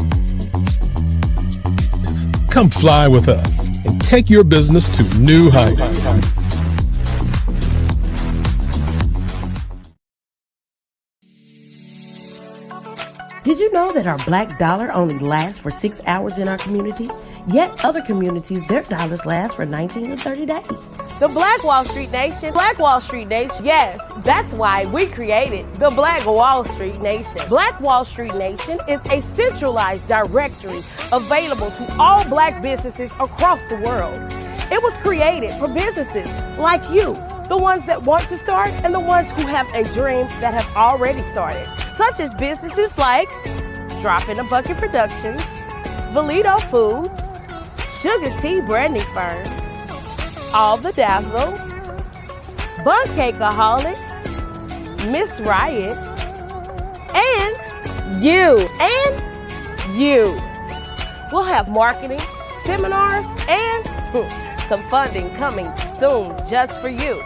Come fly with us and take your business to new heights. Did you know that our black dollar only lasts for 6 hours in our community? Yet other communities, their dollars last for 19 to 30 days. The Black Wall Street Nation. Black Wall Street Nation. Yes, that's why we created the Black Wall Street Nation. Black Wall Street Nation is a centralized directory available to all black businesses across the world. It was created for businesses like you, the ones that want to start and the ones who have a dream that have already started, such as businesses like Drop in a Bucket Productions, Valito Foods, Sugar Tea Branding Firm, All the Dazzle, Bun Cakeaholic, Miss Riot, and you. We'll have marketing, seminars, and some funding coming soon just for you.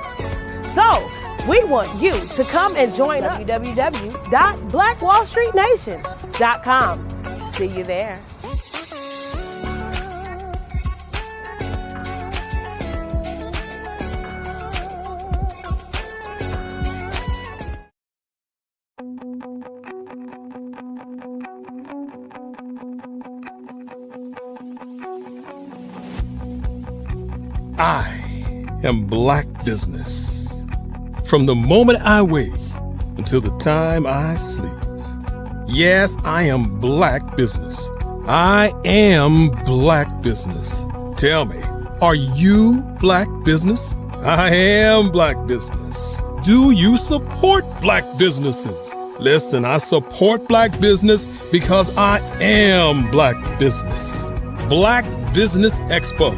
So, we want you to come and join us. www.blackwallstreetnation.com. See you there. I am Black business. From the moment I wake until the time I sleep. Yes, I am Black business. I am Black business. Tell me, are you Black business? I am Black business. Do you support Black businesses? Listen, I support Black business because I am Black business. Black Business Expo,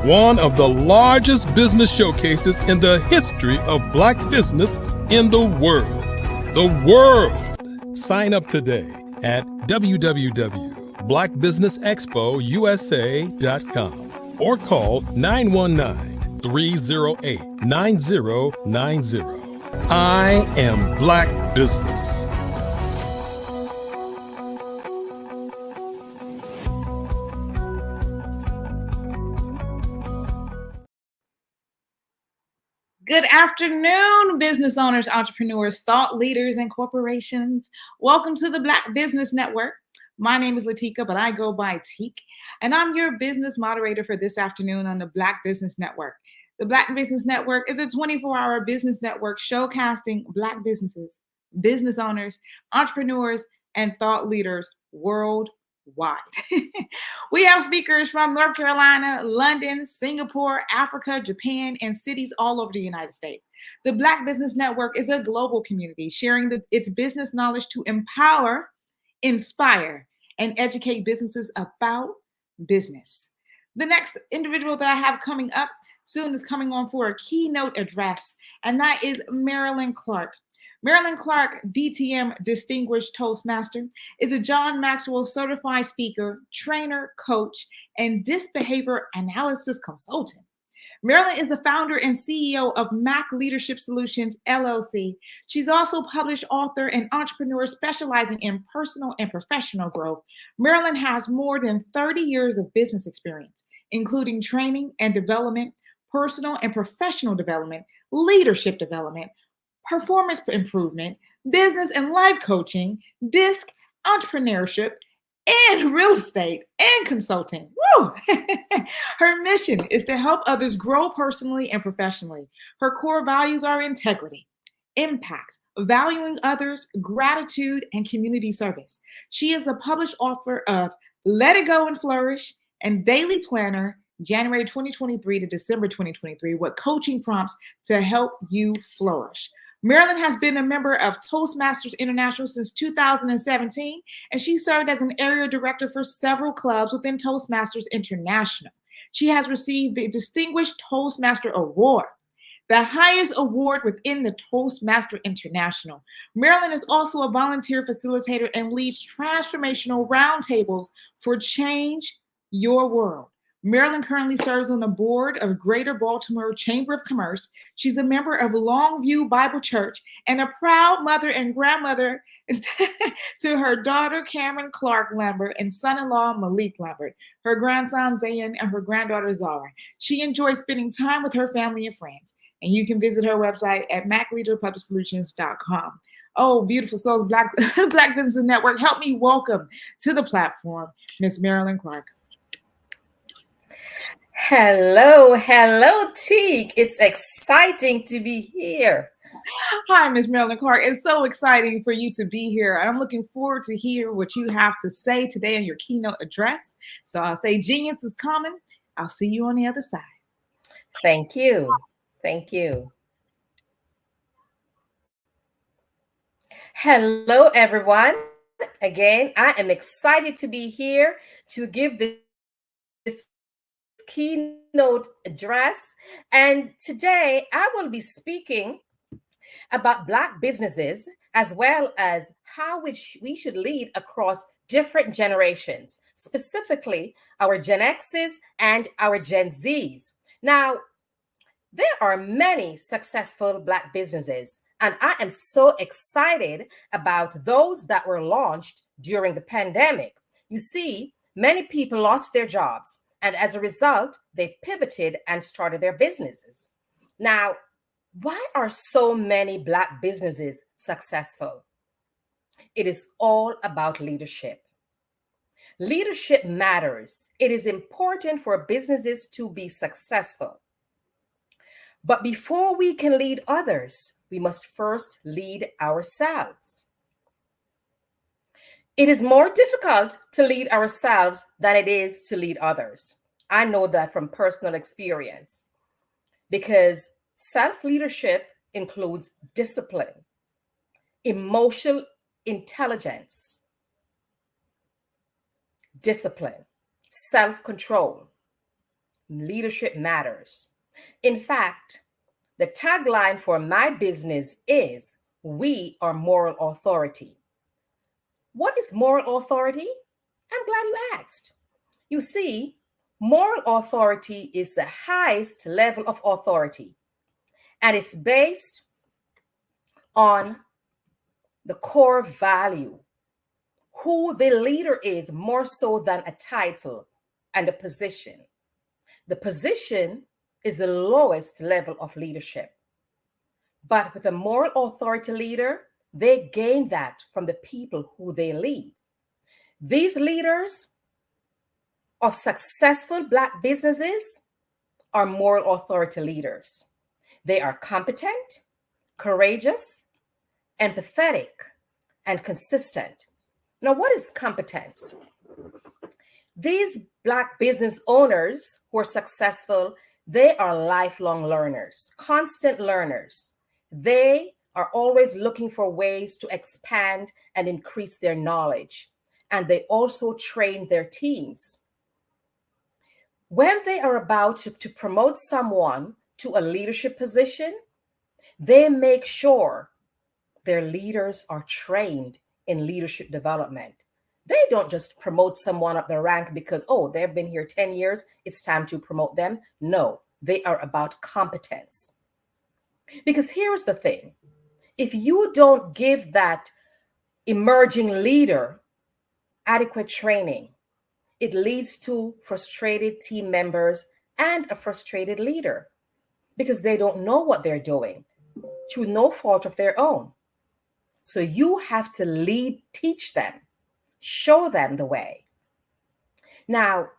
one of the largest business showcases in the history of black business in the world. The world! Sign up today at www.blackbusinessexpousa.com or call 919-308-9090. I am Black business. Good afternoon, business owners, entrepreneurs, thought leaders, and corporations. Welcome to the Black Business Network. My name is Latika, but I go by Teek, and I'm your business moderator for this afternoon on the Black Business Network. The Black Business Network is a 24-hour business network showcasing Black businesses, business owners, entrepreneurs, and thought leaders worldwide. We have speakers from North Carolina, London, Singapore, Africa, Japan, and cities all over the United States. The Black Business Network is a global community sharing its business knowledge to empower, inspire, and educate businesses about business. The next individual that I have coming up soon is coming on for a keynote address, and that is Marilyn Clark. Marilyn Clark, DTM Distinguished Toastmaster, is a John Maxwell certified speaker, trainer, coach, and disc behavior analysis consultant. Marilyn is the founder and CEO of Mac Leadership Solutions, LLC. She's also published author and entrepreneur specializing in personal and professional growth. Marilyn has more than 30 years of business experience, including training and development, personal and professional development, leadership development, performance improvement, business and life coaching, disc, entrepreneurship, and real estate and consulting. Woo! Her mission is to help others grow personally and professionally. Her core values are integrity, impact, valuing others, gratitude, and community service. She is a published author of Let It Go and Flourish and Daily Planner, January 2023 to December 2023, with coaching prompts to help you flourish. Marilyn has been a member of Toastmasters International since 2017, and she served as an area director for several clubs within Toastmasters International. She has received the Distinguished Toastmaster Award, the highest award within the Toastmaster International. Marilyn is also a volunteer facilitator and leads transformational roundtables for Change Your World, Marilyn currently serves on the board of Greater Baltimore Chamber of Commerce. She's a member of Longview Bible Church and a proud mother and grandmother to her daughter Cameron Clark Lambert and son-in-law Malik Lambert, her grandson Zayn, and her granddaughter Zara. She enjoys spending time with her family and friends. And you can visit her website at macleaderpublicsolutions.com. Oh, beautiful souls, Black Business Network. Help me welcome to the platform, Miss Marilyn Clark. Hello, Teak. It's exciting to be here. Hi, Miss Marilyn Clark. It's so exciting for you to be here. I'm looking forward to hear what you have to say today in your keynote address. So I'll say genius is coming. I'll see you on the other side. Thank you. Thank you. Hello, everyone. Again, I am excited to be here to give this keynote address. And today I will be speaking about Black businesses as well as how we should lead across different generations, specifically our Gen X's and our Gen Z's. Now, there are many successful Black businesses, and I am so excited about those that were launched during the pandemic. You see, many people lost their jobs, and as a result, they pivoted and started their businesses. Now, why are so many Black businesses successful? It is all about leadership. Leadership matters. It is important for businesses to be successful. But before we can lead others, we must first lead ourselves. It is more difficult to lead ourselves than it is to lead others. I know that from personal experience, because self-leadership includes discipline, emotional intelligence, discipline, self-control. Leadership matters. In fact, the tagline for my business is, "We are moral authority." What is moral authority? I'm glad you asked. You see, moral authority is the highest level of authority, and it's based on the core value, who the leader is more so than a title and a position. The position is the lowest level of leadership. But with a moral authority leader, they gain that from the people who they lead. These leaders of successful Black businesses are moral authority leaders. They are competent, courageous, empathetic, and consistent. Now, what is competence? These Black business owners who are successful, they are lifelong learners, constant learners. They are always looking for ways to expand and increase their knowledge. And they also train their teams. When they are about to promote someone to a leadership position, they make sure their leaders are trained in leadership development. They don't just promote someone up the rank because, oh, they've been here 10 years, it's time to promote them. No, they are about competence. Because here's the thing. If you don't give that emerging leader adequate training, it leads to frustrated team members and a frustrated leader because they don't know what they're doing through no fault of their own. So you have to lead, teach them, show them the way. Now,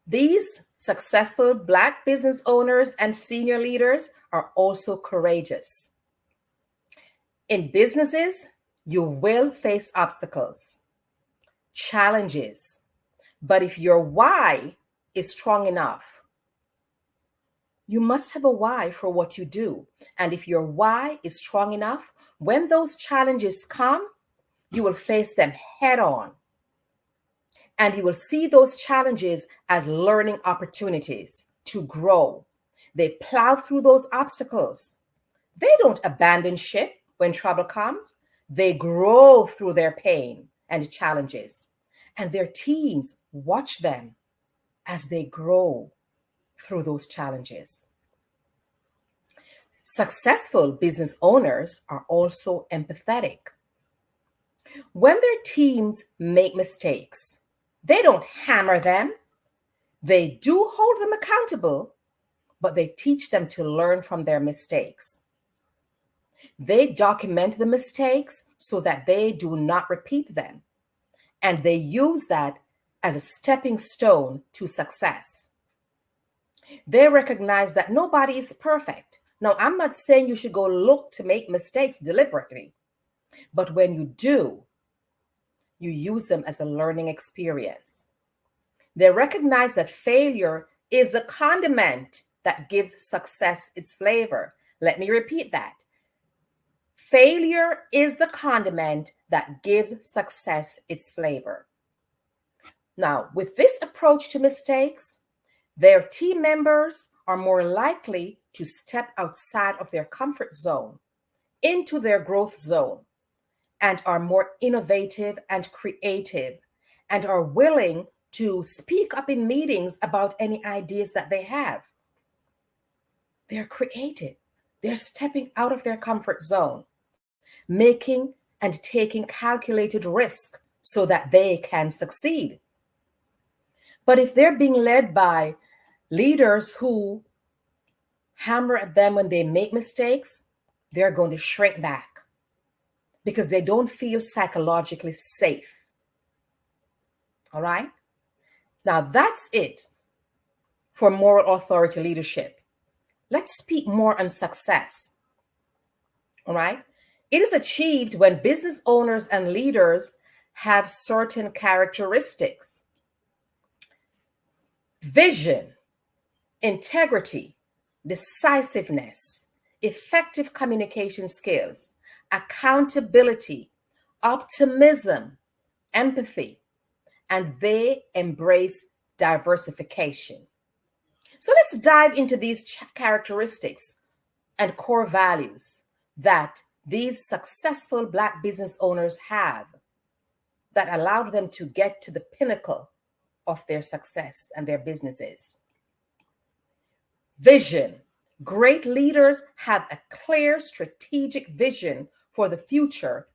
these successful Black business owners and senior leaders are also courageous. In businesses, you will face obstacles, challenges, but if your why is strong enough, you must have a why for what you do. And if your why is strong enough, when those challenges come, you will face them head on. And you will see those challenges as learning opportunities to grow. They plow through those obstacles. They don't abandon ship when trouble comes. They grow through their pain and challenges. And their teams watch them as they grow through those challenges. Successful business owners are also empathetic. When their teams make mistakes, they don't hammer them. They do hold them accountable, but they teach them to learn from their mistakes. They document the mistakes so that they do not repeat them, and they use that as a stepping stone to success. They recognize that nobody is perfect. Now, I'm not saying you should go look to make mistakes deliberately, but when you do, you use them as a learning experience. They recognize that failure is the condiment that gives success its flavor. Let me repeat that. Failure is the condiment that gives success its flavor. Now, with this approach to mistakes, their team members are more likely to step outside of their comfort zone into their growth zone and are more innovative and creative and are willing to speak up in meetings about any ideas that they have. They're creative. They're stepping out of their comfort zone, making and taking calculated risk so that they can succeed. But if they're being led by leaders who hammer at them when they make mistakes, they're going to shrink back because they don't feel psychologically safe. All right? Now, that's it for moral authority leadership. Let's speak more on success. All right? It is achieved when business owners and leaders have certain characteristics: vision, integrity, decisiveness, effective communication skills, accountability, optimism, empathy, and they embrace diversification. So let's dive into these characteristics and core values that these successful Black business owners have that allowed them to get to the pinnacle of their success and their businesses. Vision. Great leaders have a clear strategic vision for the future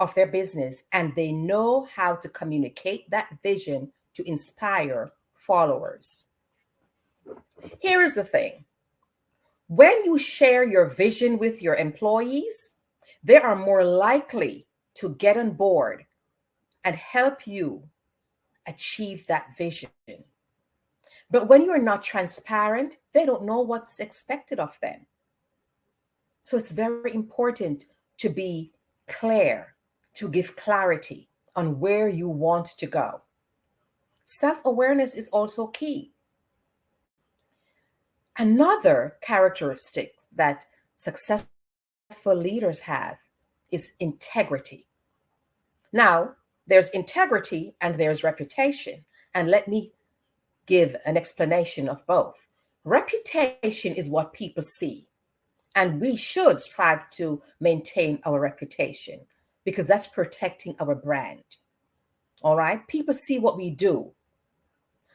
of their business, and they know how to communicate that vision to inspire followers. Here is the thing. When you share your vision with your employees, they are more likely to get on board and help you achieve that vision. But when you're not transparent, they don't know what's expected of them. So it's very important to be clear, to give clarity on where you want to go. Self-awareness is also key. Another characteristic that successful leaders have is integrity. Now, there's integrity and there's reputation. And let me give an explanation of both. Reputation is what people see, and we should strive to maintain our reputation because that's protecting our brand. All right? People see what we do,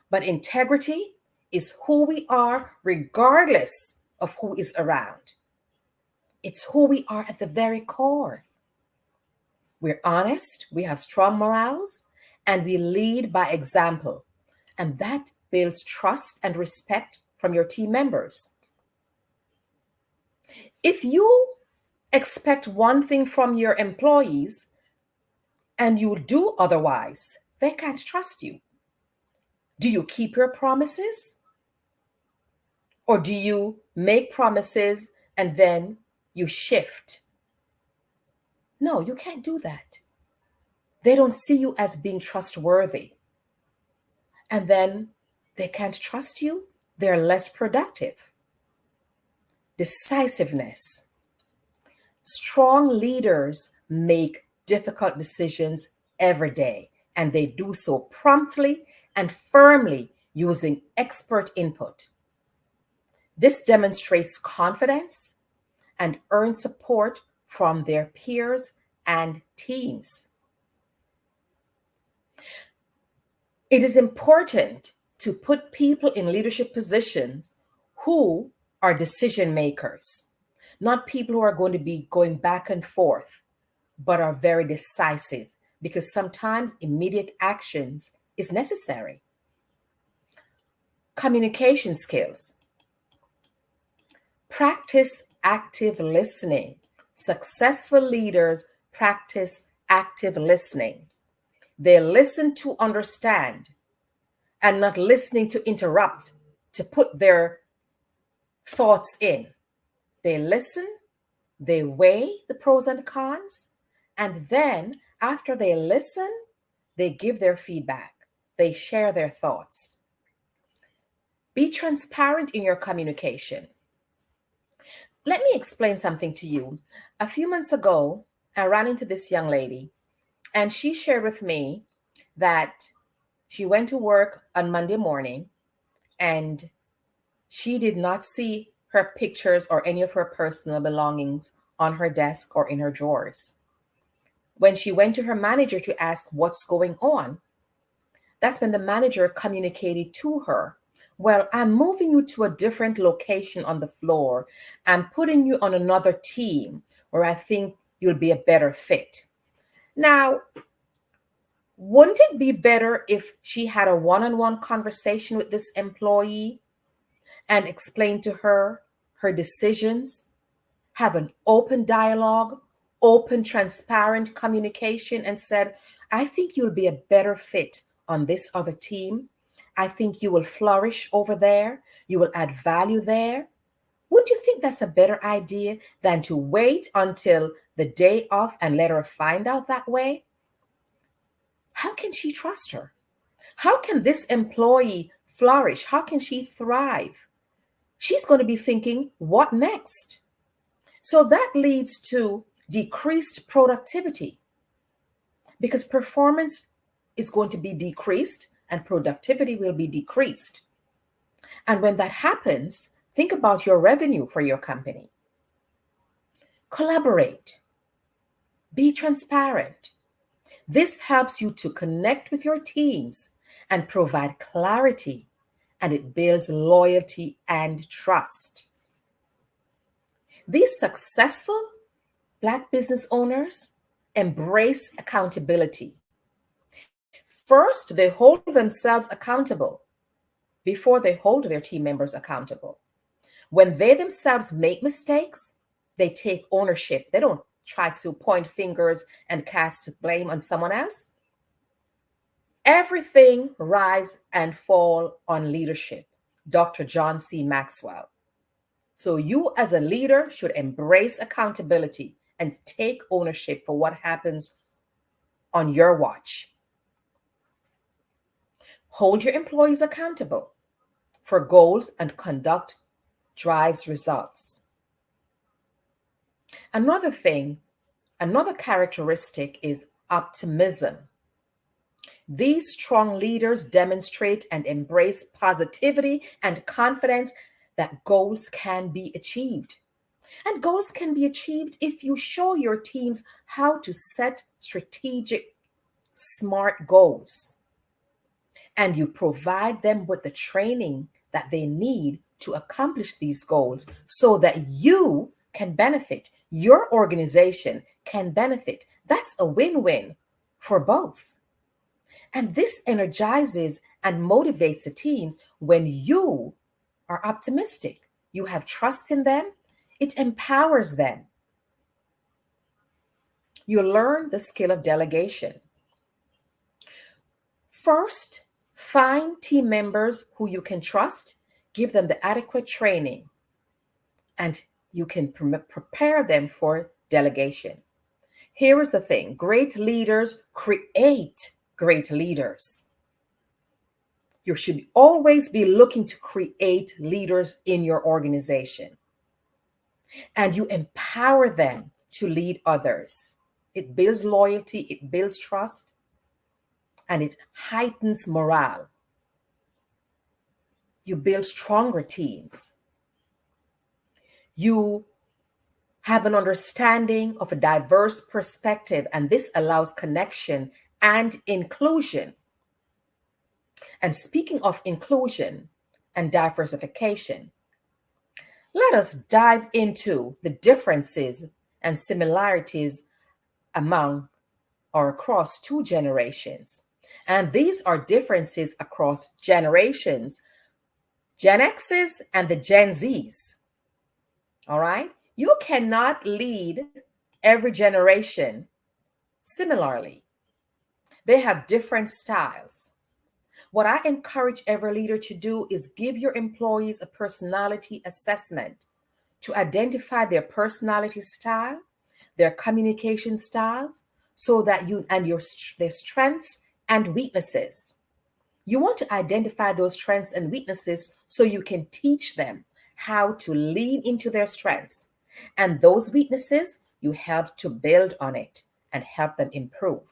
but integrity is who we are regardless of who is around. It's who we are at the very core. We're honest, we have strong morals, and we lead by example. And that builds trust and respect from your team members. If you expect one thing from your employees and you do otherwise, they can't trust you. Do you keep your promises? Or do you make promises and then you shift? No, you can't do that. They don't see you as being trustworthy. And then they can't trust you. They're less productive. Decisiveness. Strong leaders make difficult decisions every day, and they do so promptly and firmly using expert input. This demonstrates confidence and earns support from their peers and teams. It is important to put people in leadership positions who are decision makers, not people who are going to be going back and forth, but are very decisive, because sometimes immediate actions is necessary. Communication skills. Practice active listening. Successful leaders practice active listening. They listen to understand and not listening to interrupt, to put their thoughts in. They listen, they weigh the pros and cons, and then after they listen, they give their feedback. They share their thoughts. Be transparent in your communication. Let me explain something to you. A few months ago, I ran into this young lady, and she shared with me that she went to work on Monday morning and she did not see her pictures or any of her personal belongings on her desk or in her drawers. When she went to her manager to ask what's going on, that's when the manager communicated to her, well, I'm moving you to a different location on the floor. I'm putting you on another team where I think you'll be a better fit. Now, wouldn't it be better if she had a one-on-one conversation with this employee and explain to her her decisions, have an open dialogue, open, transparent communication, and said, I think you'll be a better fit on this other team. I think you will flourish over there. You will add value there. Wouldn't you think that's a better idea than to wait until the day off and let her find out that way? How can she trust her? How can this employee flourish? How can she thrive? She's going to be thinking, what next? So that leads to decreased productivity, because performance is going to be decreased and productivity will be decreased. And when that happens, think about your revenue for your company. Collaborate. Be transparent. This helps you to connect with your teams and provide clarity, and it builds loyalty and trust. These successful Black business owners embrace accountability. First, they hold themselves accountable before they hold their team members accountable. When they themselves make mistakes, they take ownership. They don't try to point fingers and cast blame on someone else. Everything rise and fall on leadership. Dr. John C. Maxwell. So you as a leader should embrace accountability and take ownership for what happens on your watch. Hold your employees accountable for goals, and conduct drives results. Another characteristic is optimism. These strong leaders demonstrate and embrace positivity and confidence that goals can be achieved. And goals can be achieved if you show your teams how to set strategic, smart goals. And you provide them with the training that they need to accomplish these goals so that you can benefit, your organization can benefit. That's a win-win for both. And this energizes and motivates the teams when you are optimistic. You have trust in them. It empowers them. You learn the skill of delegation. First, find team members who you can trust, give them the adequate training, and you can prepare them for delegation. Here is the thing: great leaders create great leaders. You should always be looking to create leaders in your organization. And you empower them to lead others. It builds loyalty, it builds trust, and it heightens morale. You build stronger teams. You have an understanding of a diverse perspective, and this allows connection and inclusion. And speaking of inclusion and diversification, let us dive into the differences and similarities among or across two generations. And these are differences across generations, Gen X's and the Gen Z's. All right? You cannot lead every generation similarly. They have different styles. What I encourage every leader to do is give your employees a personality assessment to identify their personality style, their communication styles, so that you and their strengths and weaknesses. You want to identify those strengths and weaknesses so you can teach them how to lean into their strengths. And those weaknesses, you help to build on it and help them improve.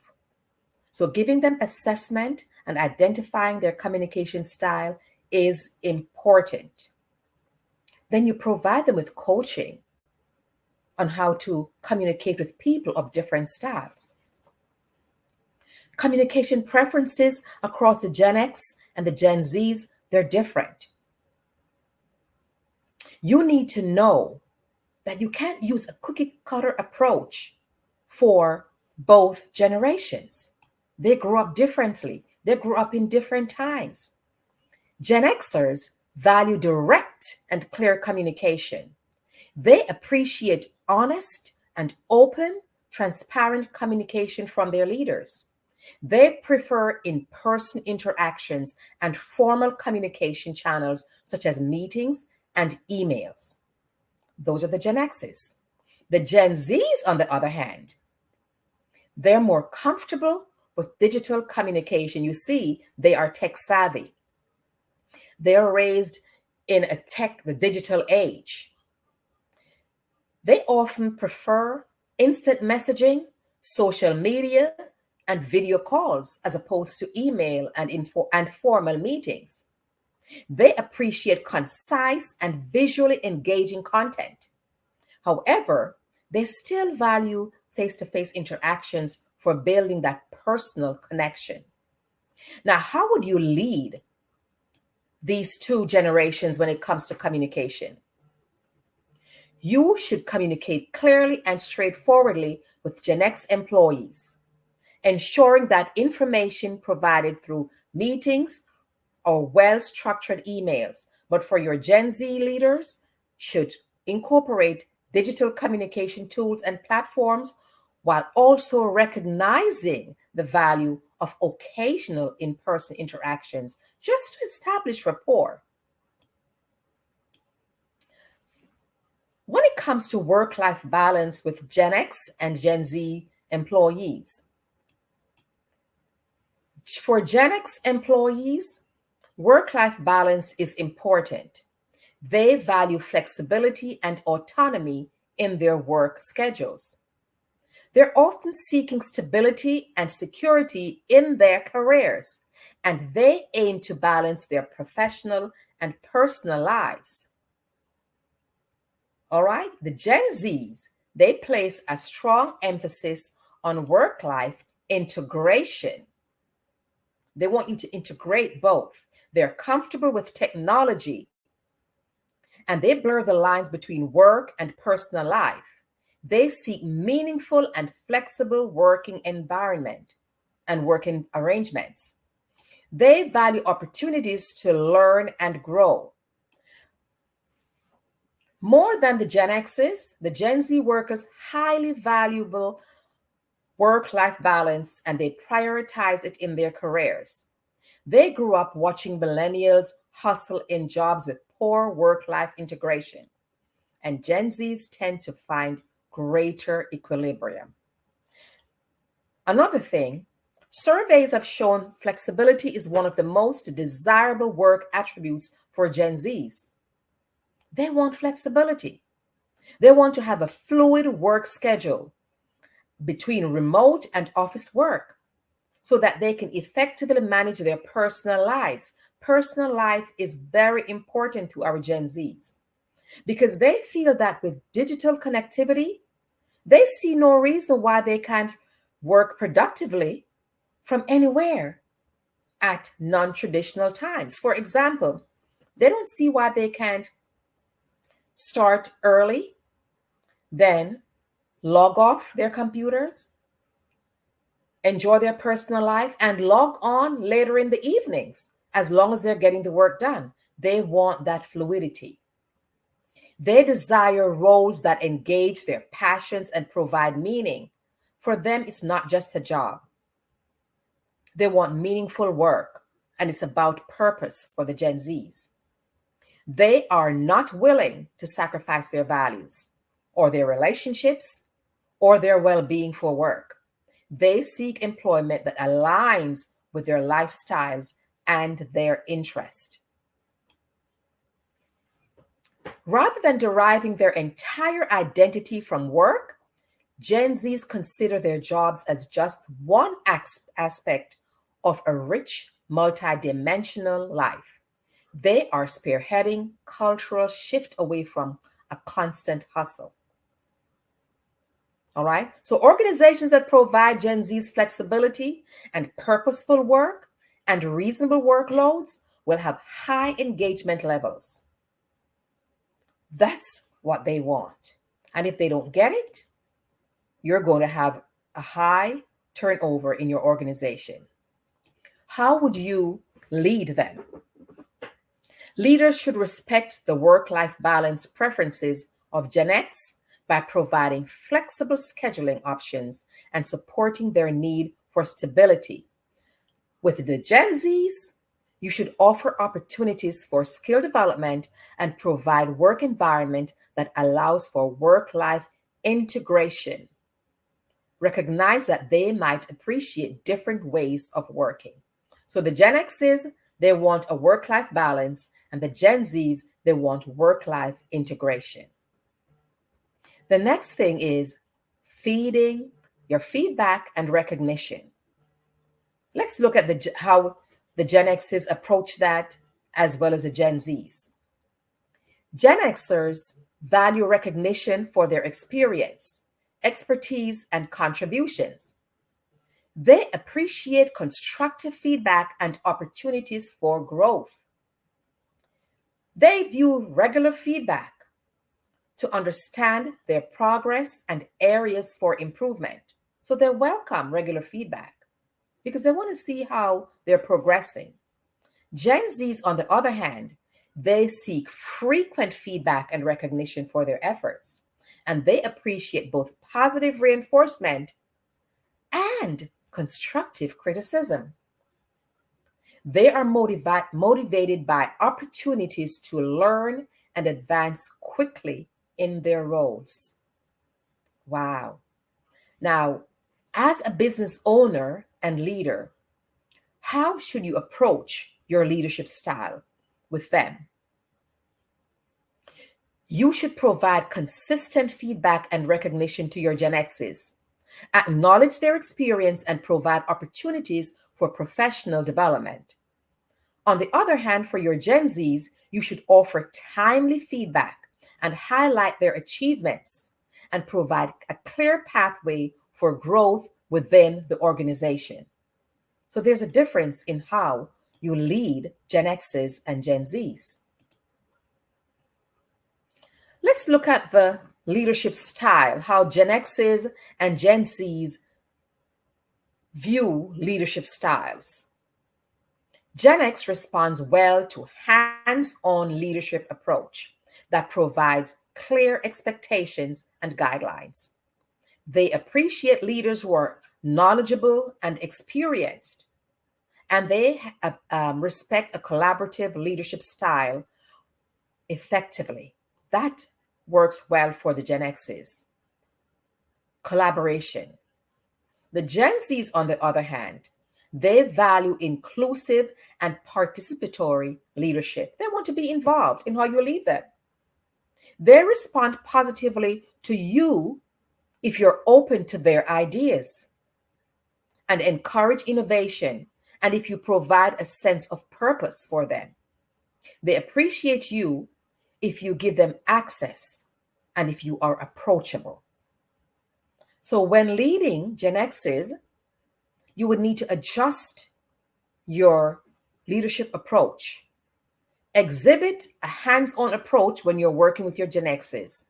So giving them assessment and identifying their communication style is important. Then you provide them with coaching on how to communicate with people of different styles. Communication preferences across the Gen X and the Gen Zs, they're different. You need to know that you can't use a cookie cutter approach for both generations. They grew up differently. They grew up in different times. Gen Xers value direct and clear communication. They appreciate honest and open, transparent communication from their leaders. They prefer in-person interactions and formal communication channels such as meetings and emails. Those are the Gen X's. The Gen Z's, on the other hand, they're more comfortable with digital communication. You see, they are tech savvy. They are raised in the digital age. They often prefer instant messaging, social media, and video calls as opposed to email and formal meetings. They appreciate concise and visually engaging content. However, they still value face-to-face interactions for building that personal connection. Now, how would you lead these two generations when it comes to communication? You should communicate clearly and straightforwardly with Gen X employees, ensuring that information provided through meetings or well-structured emails. But for your Gen Z leaders, should incorporate digital communication tools and platforms while also recognizing the value of occasional in-person interactions just to establish rapport. When it comes to work-life balance with Gen X and Gen Z employees, for Gen X employees, work-life balance is important. They value flexibility and autonomy in their work schedules. They're often seeking stability and security in their careers, and they aim to balance their professional and personal lives. All right, the Gen Zs, they place a strong emphasis on work-life integration. They want you to integrate both. They're comfortable with technology, and they blur the lines between work and personal life. They seek meaningful and flexible working environment and working arrangements. They value opportunities to learn and grow. More than the Gen X's, the Gen Z workers highly valuable work-life balance, and they prioritize it in their careers. They grew up watching millennials hustle in jobs with poor work-life integration, and Gen Zs tend to find greater equilibrium. Another thing, surveys have shown flexibility is one of the most desirable work attributes for Gen Zs. They want flexibility. They want to have a fluid work schedule between remote and office work so that they can effectively manage their personal lives. Personal life is very important to our Gen Zs because they feel that with digital connectivity, they see no reason why they can't work productively from anywhere at non-traditional times. For example, they don't see why they can't start early, then log off their computers, enjoy their personal life, and log on later in the evenings, as long as they're getting the work done. They want that fluidity. They desire roles that engage their passions and provide meaning. For them, it's not just a job. They want meaningful work, and it's about purpose for the Gen Zs. They are not willing to sacrifice their values or their relationships or their well-being for work. They seek employment that aligns with their lifestyles and their interest. Rather than deriving their entire identity from work, Gen Zs consider their jobs as just one aspect of a rich, multidimensional life. They are spearheading cultural shift away from a constant hustle. All right. So organizations that provide Gen Z's flexibility and purposeful work and reasonable workloads will have high engagement levels. That's what they want. And if they don't get it, you're going to have a high turnover in your organization. How would you lead them? Leaders should respect the work-life balance preferences of Gen X by providing flexible scheduling options and supporting their need for stability. With the Gen Zs, you should offer opportunities for skill development and provide work environment that allows for work-life integration. Recognize that they might appreciate different ways of working. So the Gen Xs, they want a work-life balance, and the Gen Zs, they want work-life integration. The next thing is feeding your feedback and recognition. Let's look at how the Gen Xs approach that, as well as the Gen Zs. Gen Xers value recognition for their experience, expertise, and contributions. They appreciate constructive feedback and opportunities for growth. They view regular feedback to understand their progress and areas for improvement. So they welcome regular feedback because they want to see how they're progressing. Gen Zs, on the other hand, they seek frequent feedback and recognition for their efforts, and they appreciate both positive reinforcement and constructive criticism. They are motivated by opportunities to learn and advance quickly in their roles. Wow. Now, as a business owner and leader, how should you approach your leadership style with them? You should provide consistent feedback and recognition to your Gen Xs. Acknowledge their experience and provide opportunities for professional development. On the other hand, for your Gen Zs, you should offer timely feedback and highlight their achievements and provide a clear pathway for growth within the organization. So there's a difference in how you lead Gen Xs and Gen Zs. Let's look at the leadership style, how Gen Xs and Gen Zs view leadership styles. Gen X responds well to hands-on leadership approach that provides clear expectations and guidelines. They appreciate leaders who are knowledgeable and experienced, and they respect a collaborative leadership style effectively. That works well for the Gen Xs. Collaboration. The Gen Zs, on the other hand, they value inclusive and participatory leadership. They want to be involved in how you lead them. They respond positively to you if you're open to their ideas and encourage innovation, and if you provide a sense of purpose for them. They appreciate you if you give them access and if you are approachable. So when leading Gen Xs, you would need to adjust your leadership approach. Exhibit a hands-on approach when you're working with your Gen Xs.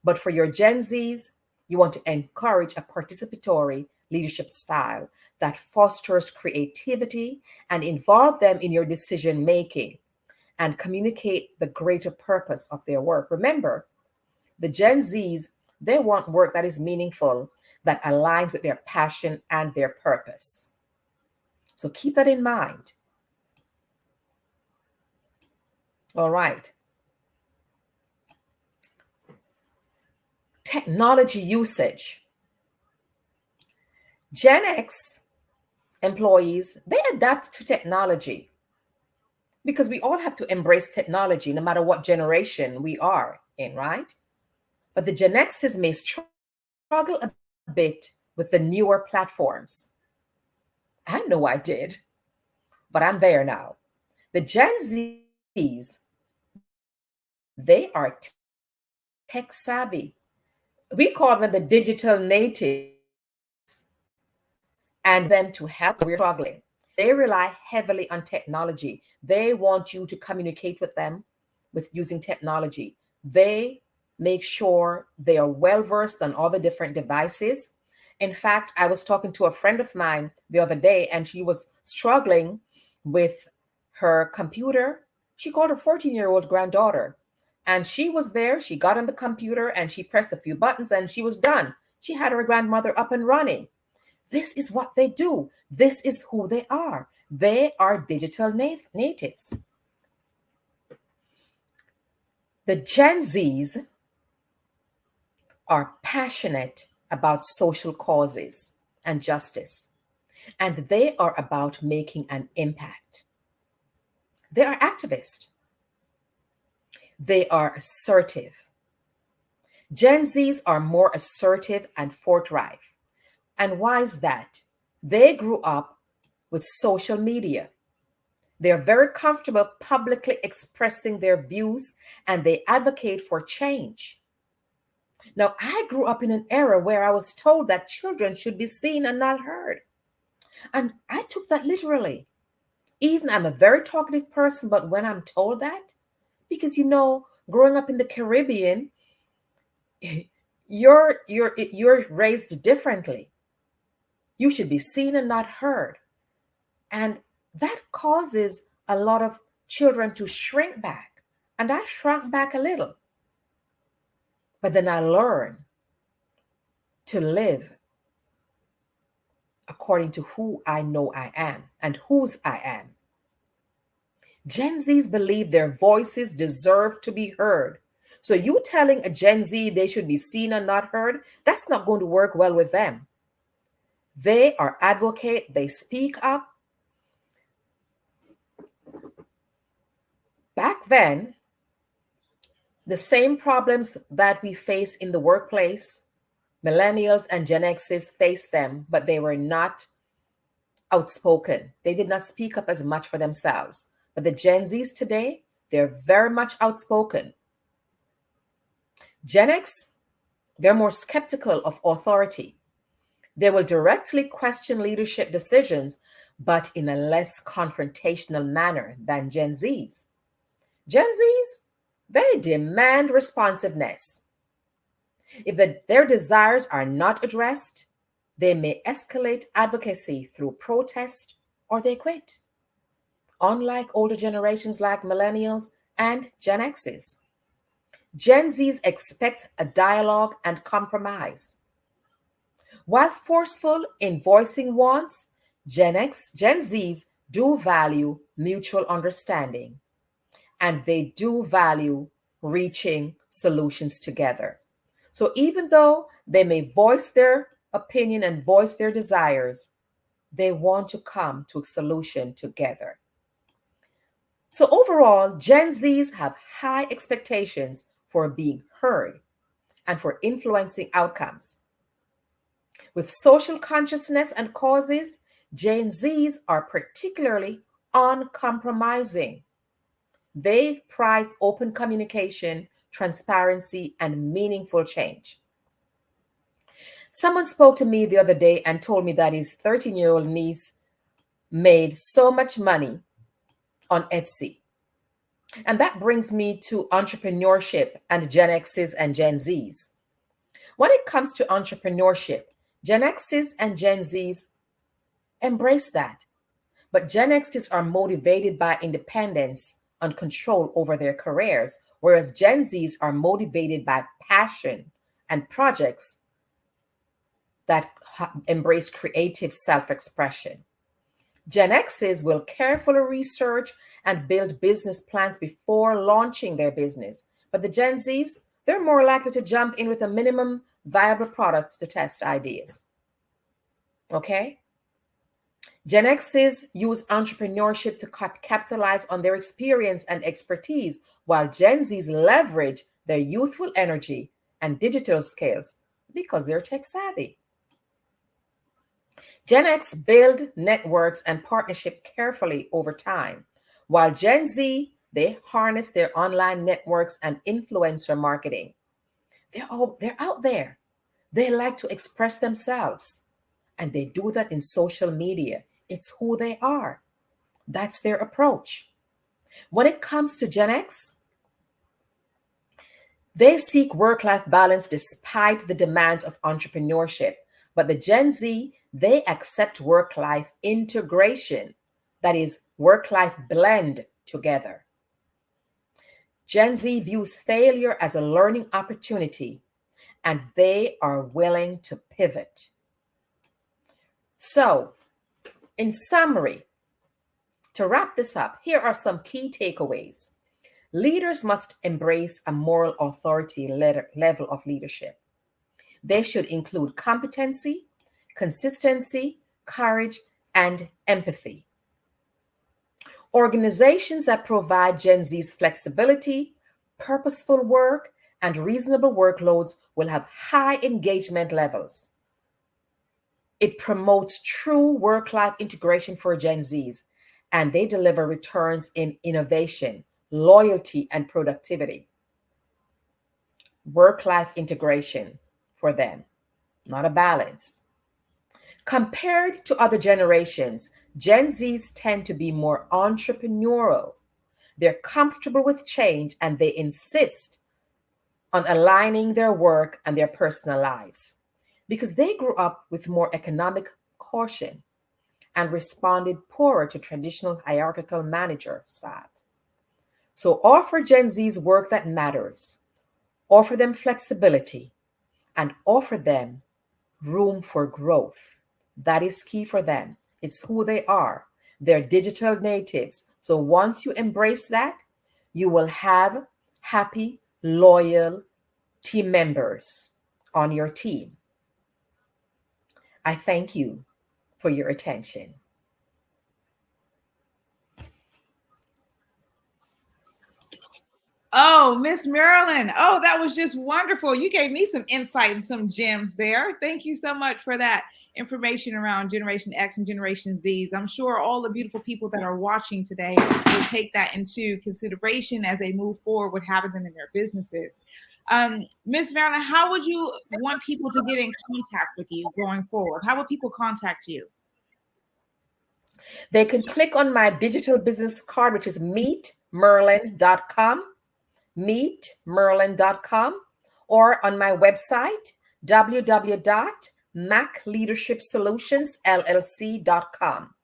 But for your Gen Zs, you want to encourage a participatory leadership style that fosters creativity and involve them in your decision making and communicate the greater purpose of their work. Remember, the Gen Zs, they want work that is meaningful, that aligns with their passion and their purpose. So keep that in mind. All right. Technology usage. Gen X employees, they adapt to technology because we all have to embrace technology no matter what generation we are in, right? But the Gen X's may struggle a bit with the newer platforms. I know I did, but I'm there now. The Gen Zs, they are tech savvy. We call them the digital natives, and them to help. We're struggling. They rely heavily on technology. They want you to communicate with them with using technology. They make sure they are well versed on all the different devices. In fact, I was talking to a friend of mine the other day, and she was struggling with her computer. She called her 14-year-old granddaughter, and she was there. She got on the computer and she pressed a few buttons and she was done. She had her grandmother up and running. This is what they do. This is who they are. They are digital natives. The Gen Zs are passionate about social causes and justice, and they are about making an impact. They are activists. They are assertive. Gen Zs are more assertive and forthright. And why is that? They grew up with social media. They're very comfortable publicly expressing their views, and they advocate for change. Now, I grew up in an era where I was told that children should be seen and not heard. And I took that literally. Even I'm a very talkative person, but when I'm told that, because growing up in the Caribbean, you're raised differently. You should be seen and not heard. And that causes a lot of children to shrink back. And I shrunk back a little. But then I learned to live according to who I know I am and whose I am. Gen Zs believe their voices deserve to be heard. So you telling a Gen Z they should be seen and not heard, that's not going to work well with them. They are advocate, they speak up. Back then, the same problems that we face in the workplace, millennials and Gen Xs faced them, but they were not outspoken. They did not speak up as much for themselves. But the Gen Zs today, they're very much outspoken. Gen X, they're more skeptical of authority. They will directly question leadership decisions, but in a less confrontational manner than Gen Zs. Gen Zs, they demand responsiveness. If their desires are not addressed, they may escalate advocacy through protest or they quit. Unlike older generations like millennials and Gen Xs, Gen Zs expect a dialogue and compromise. While forceful in voicing wants, Gen Zs do value mutual understanding, and they do value reaching solutions together. So even though they may voice their opinion and voice their desires, they want to come to a solution together. So overall, Gen Zs have high expectations for being heard and for influencing outcomes. With social consciousness and causes, Gen Zs are particularly uncompromising. They prize open communication, transparency, and meaningful change. Someone spoke to me the other day and told me that his 13-year-old niece made so much money on Etsy. And that brings me to entrepreneurship and Gen X's and Gen Z's. When it comes to entrepreneurship, Gen X's and Gen Z's embrace that. But Gen X's are motivated by independence and control over their careers, whereas Gen Z's are motivated by passion and projects that embrace creative self-expression. Gen X's will carefully research and build business plans before launching their business. But the Gen Z's, they're more likely to jump in with a minimum viable product to test ideas. Okay? Gen X's use entrepreneurship to capitalize on their experience and expertise, while Gen Z's leverage their youthful energy and digital skills because they're tech savvy. Gen X build networks and partnership carefully over time, while Gen Z, they harness their online networks and influencer marketing. They're out there. They like to express themselves, and they do that in social media. It's who they are. That's their approach. When it comes to Gen X, they seek work-life balance despite the demands of entrepreneurship. But the Gen Z, they accept work-life integration, that is, work-life blend together. Gen Z views failure as a learning opportunity, and they are willing to pivot. So, in summary, to wrap this up, here are some key takeaways. Leaders must embrace a moral authority level of leadership. They should include competency, consistency, courage, and empathy. Organizations that provide Gen Z's flexibility, purposeful work, and reasonable workloads will have high engagement levels. It promotes true work-life integration for Gen Zs, and they deliver returns in innovation, loyalty, and productivity. Work-life integration for them, not a balance. Compared to other generations, Gen Zs tend to be more entrepreneurial. They're comfortable with change, and they insist on aligning their work and their personal lives because they grew up with more economic caution and responded poorer to traditional hierarchical manager style. So offer Gen Z's work that matters, offer them flexibility, and offer them room for growth. That is key for them. It's who they are. They're digital natives. So once you embrace that, you will have happy, loyal team members on your team. I thank you for your attention. Oh, Miss Marilyn. Oh, that was just wonderful. You gave me some insight and some gems there. Thank you so much for that information around Generation X and Generation Zs. I'm sure all the beautiful people that are watching today will take that into consideration as they move forward with having them in their businesses. Miss Marilyn, how would you want people to get in contact with you going forward? How would people contact you? They can click on my digital business card, which is meetmerlin.com, meetmerlin.com, or on my website, www.macleadershipsolutionsllc.com,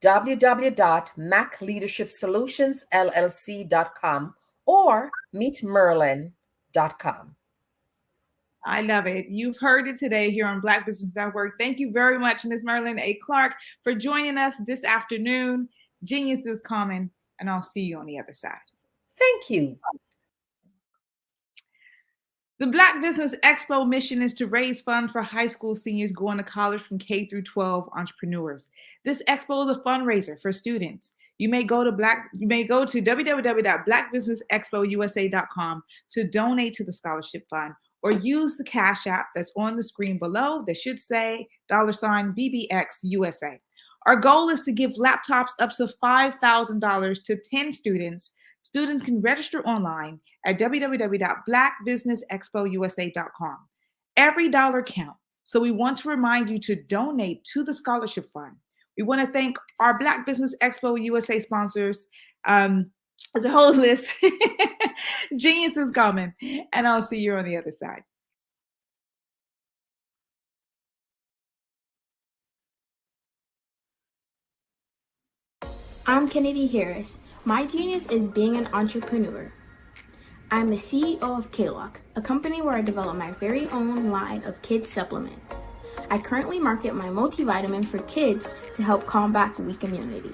www.macleadershipsolutionsllc.com, or meetmerlin.com. I love it. You've heard it today here on Black Business Network. Thank you very much, Ms. Marilyn A. Clark, for joining us this afternoon. Genius is common, and I'll see you on the other side. Thank you. The Black Business Expo mission is to raise funds for high school seniors going to college from K through 12 entrepreneurs. This expo is a fundraiser for students. You may go to www.blackbusinessexpousa.com to donate to the scholarship fund, or use the Cash App that's on the screen below that should say $BBXUSA. Our goal is to give laptops up to $5,000 to 10 students. Students can register online at www.blackbusinessexpousa.com. Every dollar counts, so we want to remind you to donate to the scholarship fund. We want to thank our Black Business Expo USA sponsors. As a whole list, Genius is coming, and I'll see you on the other side. I'm Kennedy Harris. My genius is being an entrepreneur. I'm the CEO of K-Lock, a company where I develop my very own line of kids supplements. I currently market my multivitamin for kids to help combat weak immunity.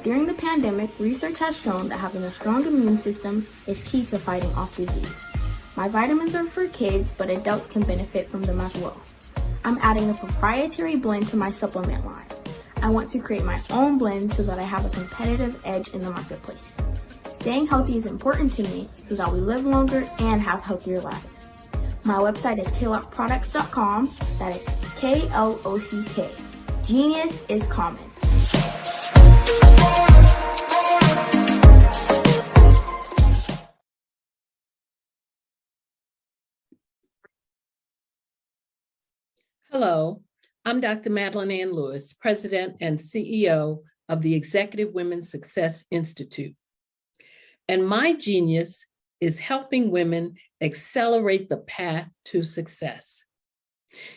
During the pandemic, research has shown that having a strong immune system is key to fighting off disease. My vitamins are for kids, but adults can benefit from them as well. I'm adding a proprietary blend to my supplement line. I want to create my own blend so that I have a competitive edge in the marketplace. Staying healthy is important to me so that we live longer and have healthier lives. My website is klockproducts.com. That is K-L-O-C-K. Genius is common. Hello, I'm Dr. Madeline Ann Lewis, President and CEO of the Executive Women's Success Institute. And my genius is helping women accelerate the path to success.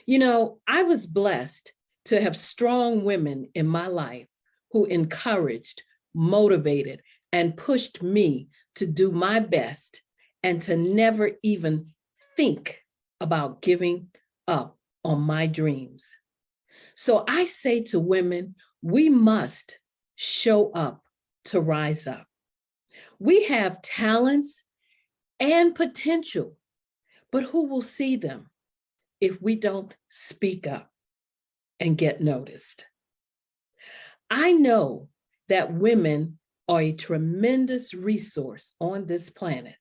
You know, I was blessed to have strong women in my life who encouraged, motivated, and pushed me to do my best and to never even think about giving up on my dreams. So I say to women, we must show up to rise up. We have talents and potential, but who will see them if we don't speak up and get noticed? I know that women are a tremendous resource on this planet,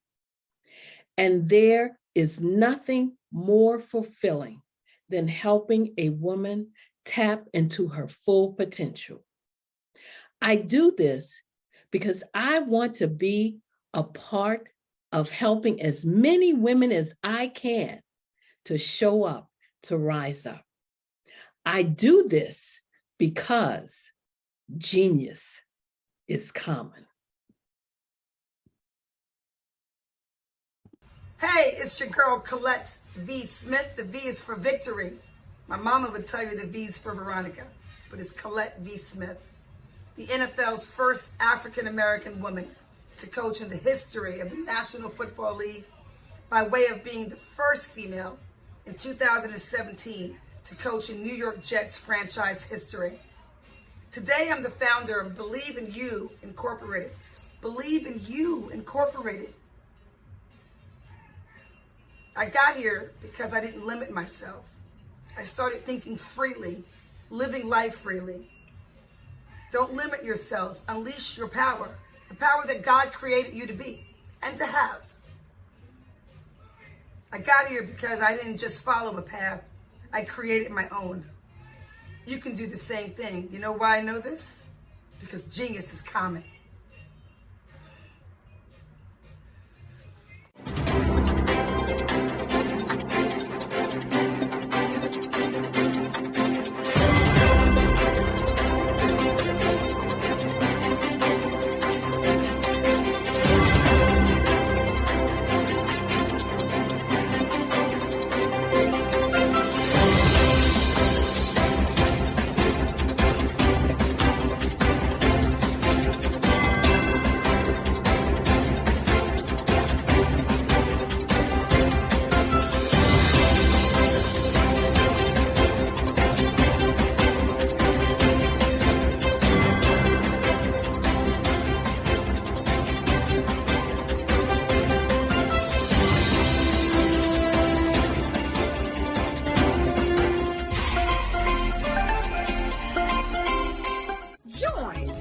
and there is nothing more fulfilling than helping a woman tap into her full potential. I do this because I want to be a part of helping as many women as I can to show up, to rise up. I do this because genius is common. Hey, it's your girl Colette V. Smith. The V is for victory. My mama would tell you the V is for Veronica, but it's Colette V. Smith, the NFL's first African-American woman to coach in the history of the National Football League, by way of being the first female in 2017 to coach in New York Jets franchise history. Today, I'm the founder of Believe in You Incorporated. Believe in You Incorporated. I got here because I didn't limit myself. I started thinking freely, living life freely. Don't limit yourself. Unleash your power, the power that God created you to be and to have. I got here because I didn't just follow a path. I created my own. You can do the same thing. You know why I know this? Because genius is common.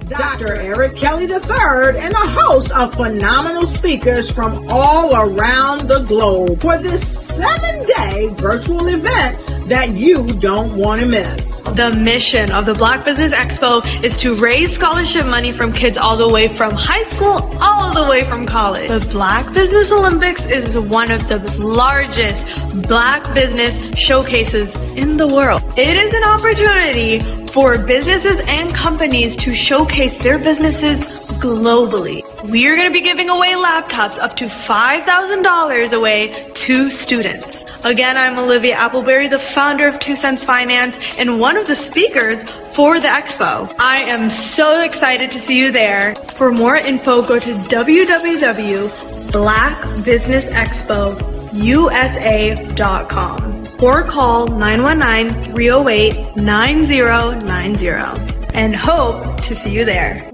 Dr. Eric Kelly III and a host of phenomenal speakers from all around the globe for this 7-day virtual event that you don't want to miss. The mission of the Black Business Expo is to raise scholarship money from kids all the way from high school, all the way from college. The Black Business Olympics is one of the largest Black business showcases in the world. It is an opportunity for businesses and companies to showcase their businesses globally. We are going to be giving away laptops up to $5,000 away to students. Again, I'm Olivia Appleberry, the founder of 2 Cents Finance and one of the speakers for the expo. I am so excited to see you there. For more info, go to www.blackbusinessexpousa.com or call 919-308-9090 and hope to see you there.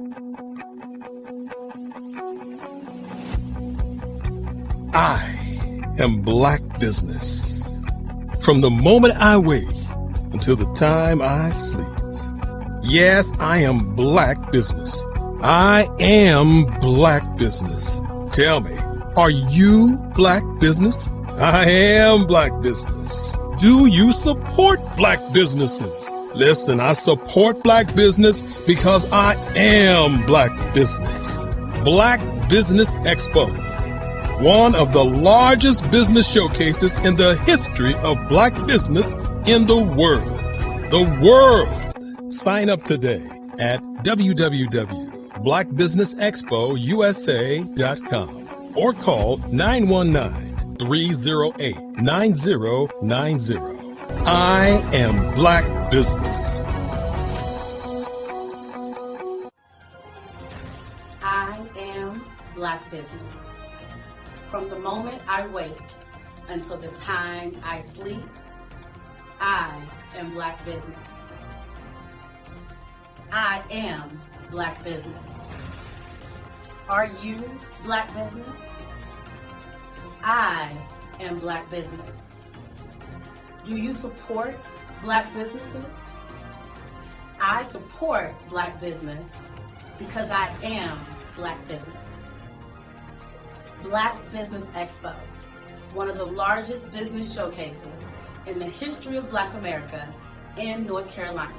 I am Black business. From the moment I wake until the time I sleep. Yes, I am Black business. I am Black business. Tell me, are you Black business? I am Black business. Do you support Black businesses? Listen, I support Black business because I am Black business. Black Business Expo, one of the largest business showcases in the history of Black business in the world. The world! Sign up today at www.blackbusinessexpousa.com or call 919-308-9090. I am Black business. I am Black business. From the moment I wake until the time I sleep, I am Black business. I am Black business. Are you Black business? I am Black business. Do you support Black businesses? I support Black business because I am Black business. Black Business Expo, one of the largest business showcases in the history of Black America in North Carolina.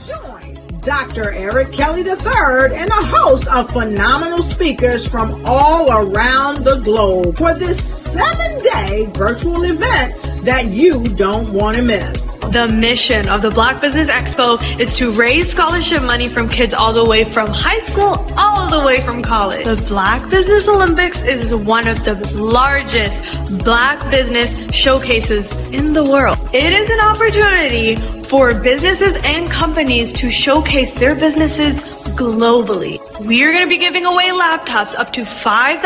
Join Dr. Eric Kelly III and a host of phenomenal speakers from all around the globe for this 7-day virtual event that you don't want to miss. The mission of the Black Business Expo is to raise scholarship money from kids all the way from high school all the way from college. The Black Business Olympics is one of the largest Black business showcases in the world. It is an opportunity for businesses and companies to showcase their businesses globally. We are going to be giving away laptops up to $5,000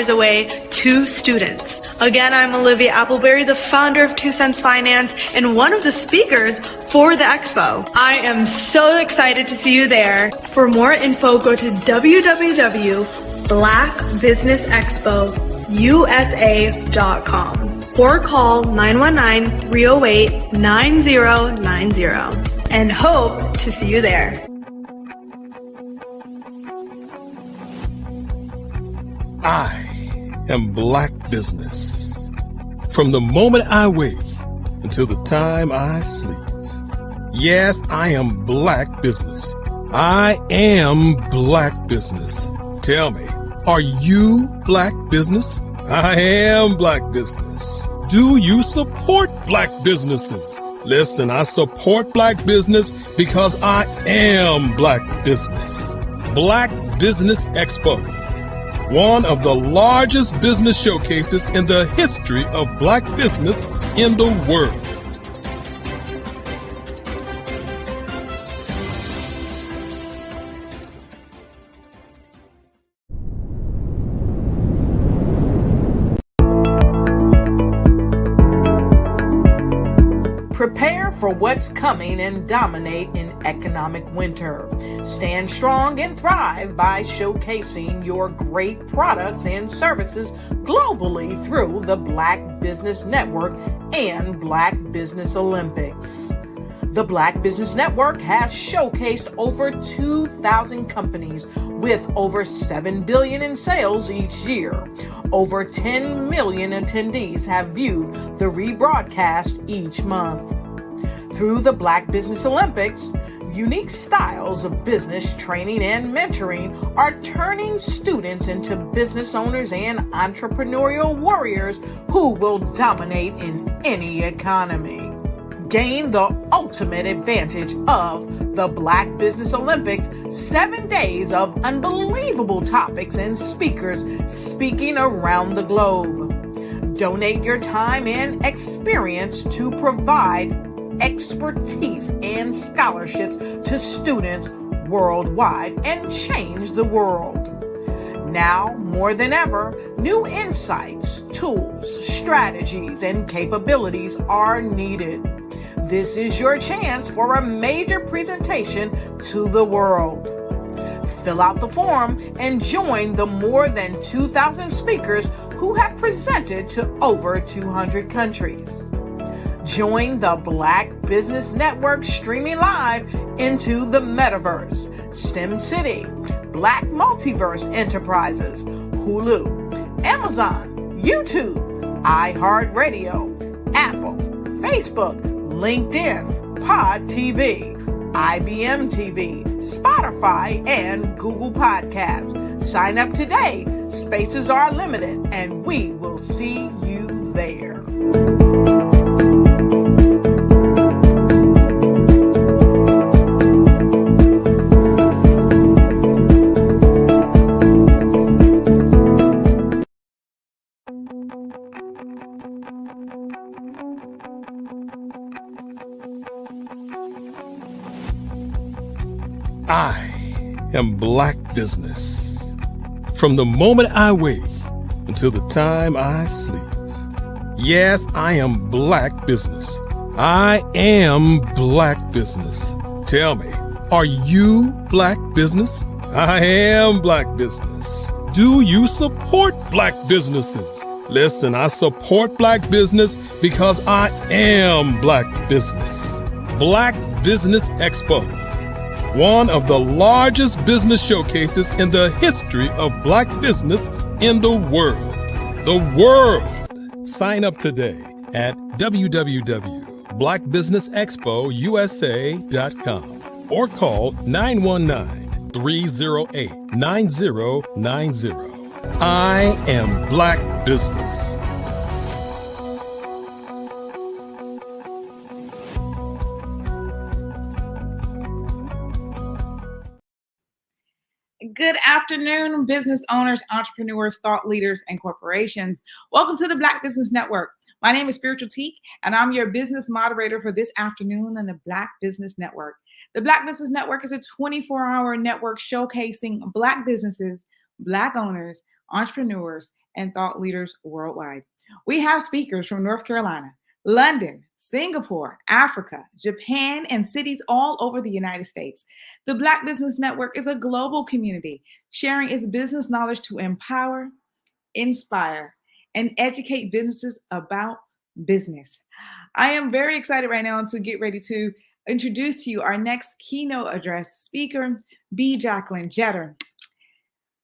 away to students. Again, I'm Olivia Appleberry, the founder of 2 Cents Finance and one of the speakers for the expo. I am so excited to see you there. For more info, go to www.blackbusinessexpousa.com or call 919-308-9090 and hope to see you there. I am Black business. From the moment I wake until the time I sleep. Yes, I am Black business. I am Black business. Tell me, are you Black business? I am Black business. Do you support Black businesses? Listen, I support Black business because I am Black business. Black Business Expo, one of the largest business showcases in the history of Black business in the world. Prepare for what's coming and dominate in economic winter. Stand strong and thrive by showcasing your great products and services globally through the Black Business Network and Black Business Olympics. The Black Business Network has showcased over 2,000 companies with over $7 billion in sales each year. Over 10 million attendees have viewed the rebroadcast each month. Through the Black Business Olympics, unique styles of business training and mentoring are turning students into business owners and entrepreneurial warriors who will dominate in any economy. Gain the ultimate advantage of the Black Business Olympics, 7 days of unbelievable topics and speakers speaking around the globe. Donate your time and experience to provide expertise and scholarships to students worldwide and change the world. Now, more than ever, new insights, tools, strategies, and capabilities are needed. This is your chance for a major presentation to the world. Fill out the form and join the more than 2,000 speakers who have presented to over 200 countries. Join the Black Business Network streaming live into the Metaverse, STEM City, Black Multiverse Enterprises, Hulu, Amazon, YouTube, iHeartRadio, Apple, Facebook, LinkedIn, Pod TV, IBM TV, Spotify, and Google Podcasts. Sign up today. Spaces are limited, and we will see you there. I am Black business. From the moment I wake until the time I sleep. Yes, I am Black business. I am Black business. Tell me, are you Black business? I am Black business. Do you support Black businesses? Listen, I support Black business because I am Black business. Black Business Expo, one of the largest business showcases in the history of Black business in the world. The world! Sign up today at www.blackbusinessexpousa.com or call 919-308-9090. I am Black business. Good afternoon, business owners, entrepreneurs, thought leaders, and corporations. Welcome to the Black Business Network. My name is Spiritual Teak, and I'm your business moderator for this afternoon on the Black Business Network. The Black Business Network is a 24-hour network showcasing Black businesses, Black owners, entrepreneurs, and thought leaders worldwide. We have speakers from North Carolina, London, Singapore, Africa, Japan, and cities all over the United States. The Black Business Network is a global community sharing its business knowledge to empower, inspire, and educate businesses about business. I am very excited right now to get ready to introduce to you our next keynote address speaker, B. Jacqueline Jeter,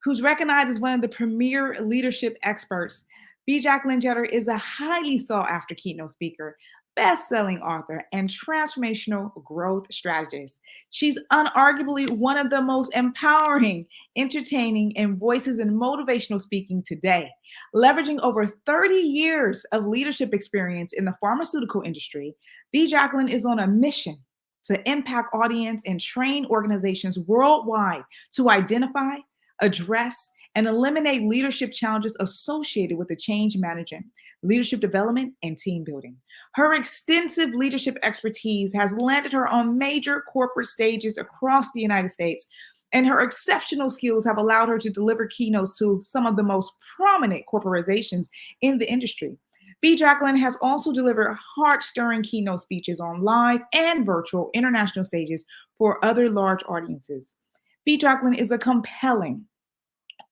who's recognized as one of the premier leadership experts. B. Jacqueline Jeter is a highly sought-after keynote speaker, best-selling author, and transformational growth strategist. She's unarguably one of the most empowering, entertaining, and voices in motivational speaking today. Leveraging over 30 years of leadership experience in the pharmaceutical industry, B. Jacqueline is on a mission to impact audience and train organizations worldwide to identify, address, and eliminate leadership challenges associated with the change management, leadership development, and team building. Her extensive leadership expertise has landed her on major corporate stages across the United States, and her exceptional skills have allowed her to deliver keynotes to some of the most prominent corporations in the industry. B. Jacqueline has also delivered heart-stirring keynote speeches on live and virtual international stages for other large audiences. B. Jacqueline is a compelling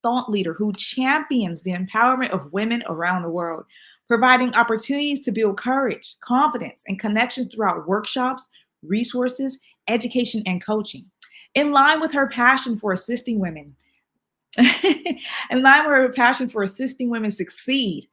thought leader who champions the empowerment of women around the world, providing opportunities to build courage, confidence, and connections throughout workshops, resources, education, and coaching. In line with her passion for assisting women, succeed,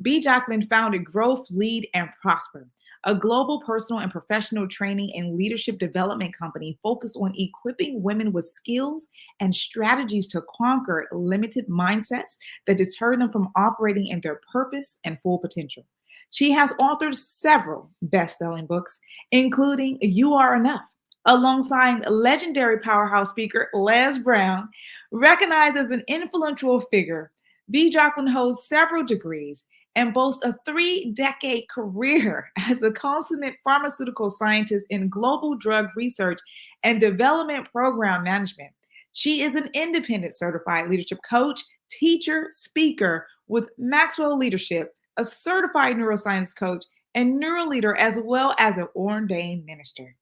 B. Jacqueline founded Growth, Lead, and Prosper, a global personal and professional training and leadership development company focused on equipping women with skills and strategies to conquer limited mindsets that deter them from operating in their purpose and full potential. She has authored several best-selling books, including You Are Enough, alongside legendary powerhouse speaker Les Brown. Recognized as an influential figure, B. Jacqueline holds several degrees and boasts a 3-decade career as a consummate pharmaceutical scientist in global drug research and development program management. She is an independent certified leadership coach, teacher, speaker with Maxwell Leadership, a certified neuroscience coach, and neural leader, as well as an ordained minister.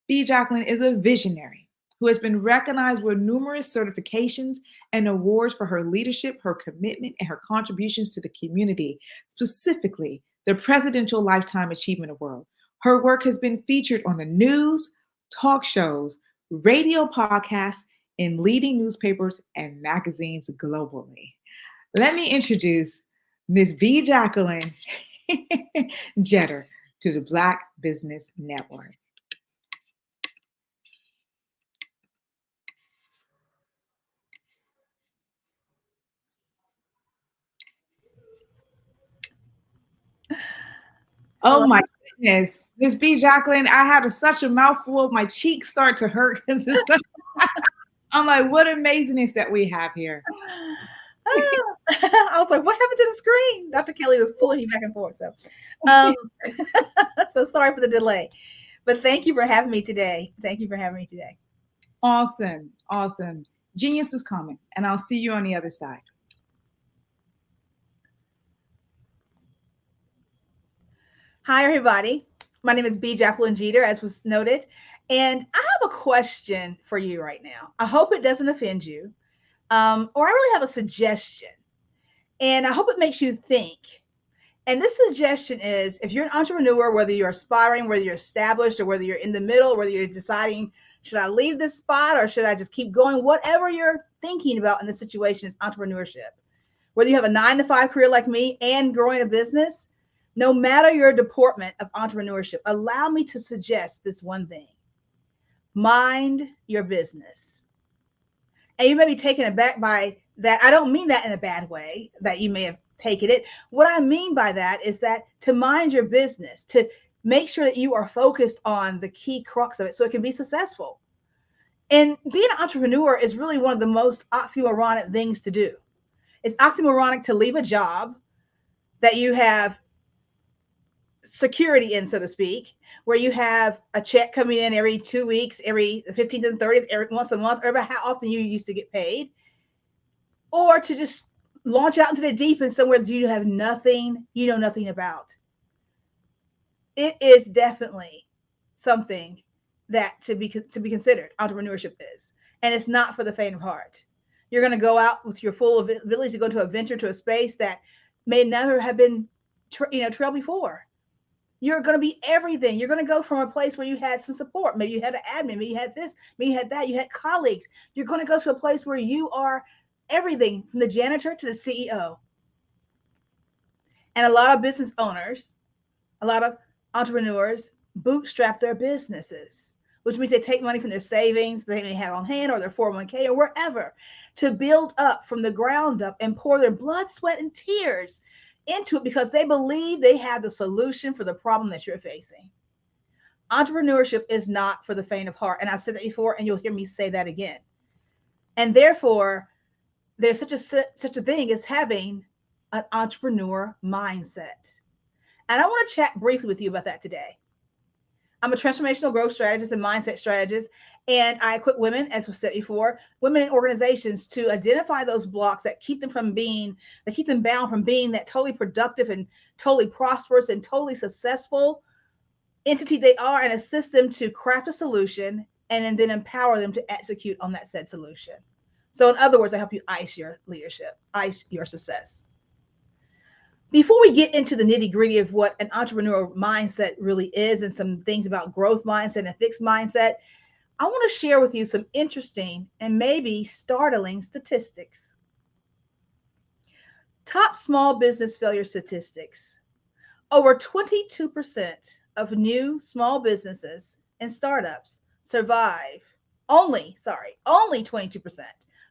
B. Jacqueline is a visionary who has been recognized with numerous certifications and awards for her leadership, her commitment, and her contributions to the community, specifically the Presidential Lifetime Achievement Award. Her work has been featured on the news, talk shows, radio podcasts, in leading newspapers and magazines globally. Let me introduce Ms. B. Jacqueline Jeter to the Black Business Network. Oh my goodness. Ms. B. Jacqueline, I had such a mouthful. My cheeks start to hurt because it's such I'm like, what amazingness that we have here. I was like, what happened to the screen? Dr. Kelly was pulling me back and forth. So, so sorry for the delay, but thank you for having me today. Thank you for having me today. Awesome. Awesome. Genius is coming, and I'll see you on the other side. Hi, everybody. My name is B. Jacqueline Jeter, as was noted. And I have a question for you right now. I hope it doesn't offend you. Or I really have a suggestion. And I hope it makes you think. And this suggestion is, if you're an entrepreneur, whether you're aspiring, whether you're established, or whether you're in the middle, whether you're deciding, should I leave this spot or should I just keep going? Whatever you're thinking about in this situation is entrepreneurship. Whether you have a 9-to-5 career like me and growing a business, no matter your department of entrepreneurship, allow me to suggest this one thing. Mind your business. And you may be taken aback by that. I don't mean that in a bad way, that you may have taken it. What I mean by that is that to mind your business, to make sure that you are focused on the key crux of it so it can be successful. And being an entrepreneur is really one of the most oxymoronic things to do. It's oxymoronic to leave a job that you have security in, so to speak, where you have a check coming in every 2 weeks, every 15th and 30th, every once a month, or how often you used to get paid, or to just launch out into the deep end somewhere that you have nothing, you know nothing about. It is definitely something that to be considered. Entrepreneurship is, and it's not for the faint of heart. You're going to go out with your full abilities to go to a venture, to a space that may never have been trailed before. You're going to be everything. You're going to go from a place where you had some support. Maybe you had an admin. Maybe you had this. Maybe you had that. You had colleagues. You're going to go to a place where you are everything, from the janitor to the CEO. And a lot of business owners, a lot of entrepreneurs bootstrap their businesses, which means they take money from their savings they may have on hand or their 401k or wherever to build up from the ground up and pour their blood, sweat, and tears into it because they believe they have the solution for the problem that you're facing. Entrepreneurship is not for the faint of heart. And I've said that before, and you'll hear me say that again. And therefore, there's such a thing as having an entrepreneur mindset. And I want to chat briefly with you about that today. I'm a transformational growth strategist and mindset strategist, and I equip women, as was said before, women in organizations to identify those blocks that keep them bound from being that totally productive and totally prosperous and totally successful entity they are, and assist them to craft a solution and then empower them to execute on that said solution. So in other words, I help you ice your leadership, ice your success. Before we get into the nitty-gritty of what an entrepreneurial mindset really is and some things about growth mindset and fixed mindset, I want to share with you some interesting and maybe startling statistics. Top small business failure statistics. Over 22% of new small businesses and startups survive. Only 22%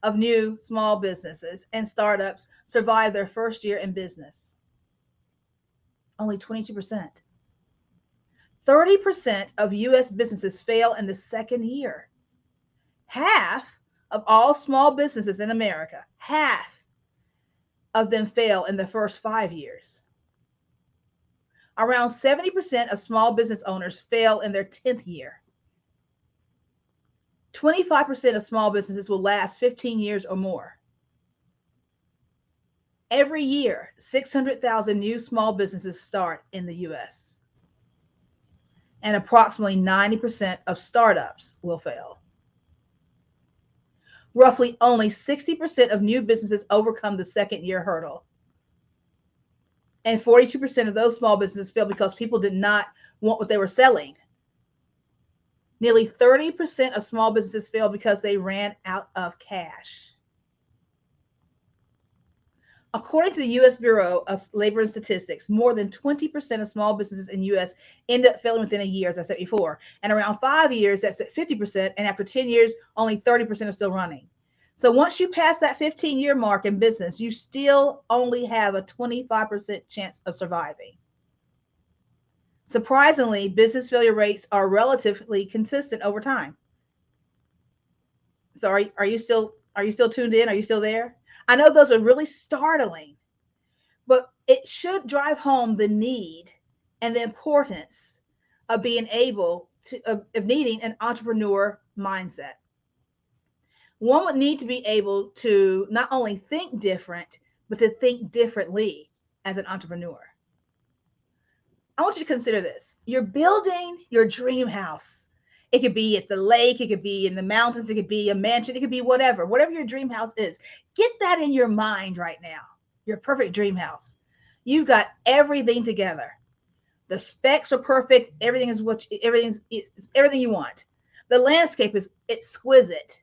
of new small businesses and startups survive their first year in business. only 22%. 30% of U.S. businesses fail in the second year. Half of all small businesses in America, half of them fail in the first 5 years. Around 70% of small business owners fail in their 10th year. 25% of small businesses will last 15 years or more. Every year, 600,000 new small businesses start in the U.S. And approximately 90% of startups will fail. Roughly only 60% of new businesses overcome the second year hurdle. And 42% of those small businesses fail because people did not want what they were selling. Nearly 30% of small businesses fail because they ran out of cash. According to the U.S. Bureau of Labor and Statistics, more than 20% of small businesses in the U.S. end up failing within a year, as I said before. And around 5 years, that's at 50%. And after 10 years, only 30% are still running. So once you pass that 15-year mark in business, you still only have a 25% chance of surviving. Surprisingly, business failure rates are relatively consistent over time. So are you still tuned in? Are you still there? I know those are really startling, but it should drive home the need and the importance of being able to, of needing an entrepreneur mindset. One would need to be able to not only think different, but to think differently as an entrepreneur. I want you to consider this. You're building your dream house. It could be at the lake. It could be in the mountains. It could be a mansion. It could be whatever your dream house is. Get that in your mind right now. Your perfect dream house. You've got everything together. The specs are perfect. Everything is everything you want. The landscape is exquisite.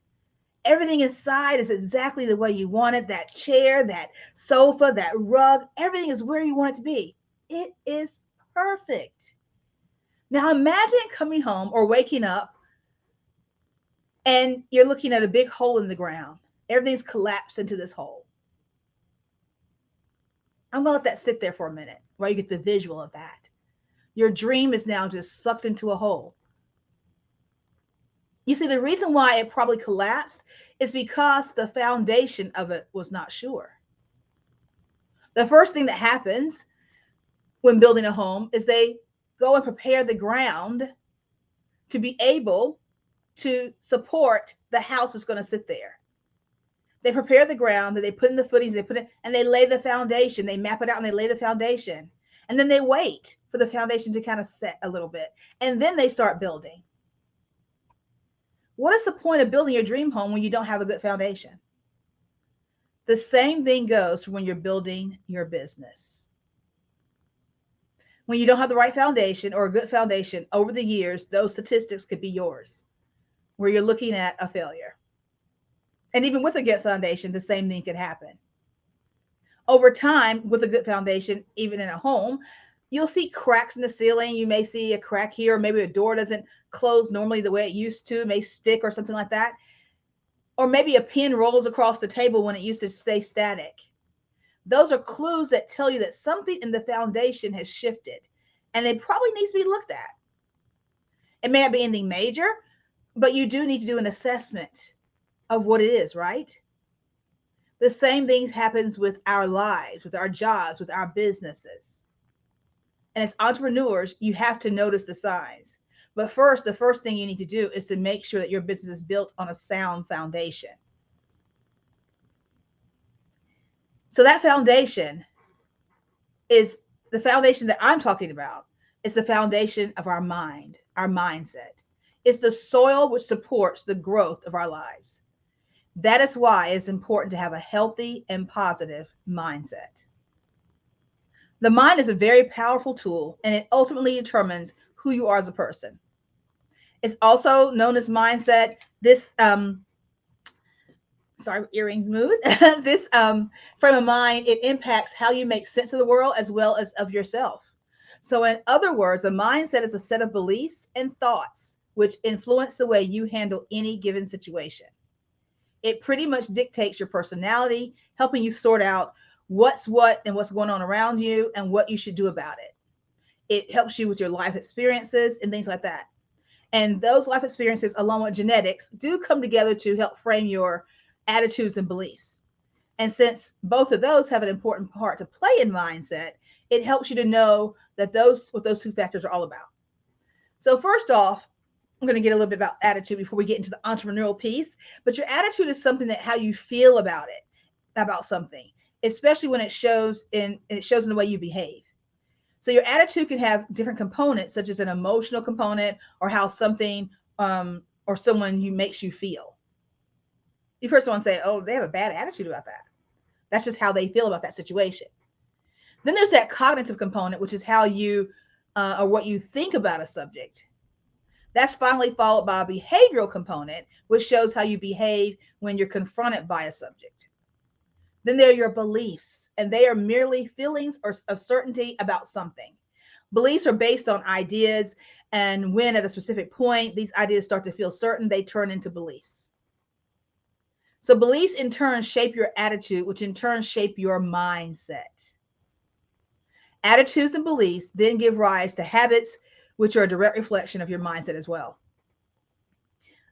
Everything inside is exactly the way you want it. That chair, that sofa, that rug, everything is where you want it to be. It is perfect. Now imagine coming home or waking up and you're looking at a big hole in the ground. Everything's collapsed into this hole. I'm going to let that sit there for a minute while you get the visual of that. Your dream is now just sucked into a hole. You see, the reason why it probably collapsed is because the foundation of it was not sure. The first thing that happens when building a home is they go and prepare the ground to be able to support the house that's going to sit there. They prepare the ground, that they put in the footings, they put it, and they lay the foundation. They map it out and they lay the foundation. And then they wait for the foundation to kind of set a little bit. And then they start building. What is the point of building your dream home when you don't have a good foundation? The same thing goes for when you're building your business. When you don't have the right foundation or a good foundation, over the years, those statistics could be yours, where you're looking at a failure. And even with a good foundation, the same thing could happen. Over time, with a good foundation, even in a home, you'll see cracks in the ceiling. You may see a crack here, or maybe a door doesn't close normally the way it used to, it may stick or something like that. Or maybe a pin rolls across the table when it used to stay static. Those are clues that tell you that something in the foundation has shifted, and it probably needs to be looked at. It may not be anything major, but you do need to do an assessment of what it is, right? The same thing happens with our lives, with our jobs, with our businesses. And as entrepreneurs, you have to notice the signs. But first, the first thing you need to do is to make sure that your business is built on a sound foundation. So that foundation is the foundation that I'm talking about. It's the foundation of our mind, our mindset. It's the soil which supports the growth of our lives. That is why it's important to have a healthy and positive mindset. The mind is a very powerful tool, and it ultimately determines who you are as a person. It's also known as mindset. This, sorry, earrings moved. This frame of mind, it impacts how you make sense of the world as well as of yourself. So in other words, a mindset is a set of beliefs and thoughts which influence the way you handle any given situation. It pretty much dictates your personality, helping you sort out what's what and what's going on around you and what you should do about it. It helps you with your life experiences and things like that. And those life experiences, along with genetics, do come together to help frame your attitudes and beliefs. And since both of those have an important part to play in mindset, it helps you to know that what those two factors are all about. So first off, I'm going to get a little bit about attitude before we get into the entrepreneurial piece. But your attitude is something that how you feel about it, about something, especially when it shows in the way you behave. So your attitude can have different components, such as an emotional component or how something or someone makes you feel. You first want to say, oh, they have a bad attitude about that. That's just how they feel about that situation. Then there's that cognitive component, which is how you or what you think about a subject. That's finally followed by a behavioral component, which shows how you behave when you're confronted by a subject. Then there are your beliefs, and they are merely feelings of certainty about something. Beliefs are based on ideas, and when at a specific point these ideas start to feel certain, they turn into beliefs. So beliefs in turn shape your attitude, which in turn shape your mindset. Attitudes and beliefs then give rise to habits, which are a direct reflection of your mindset as well.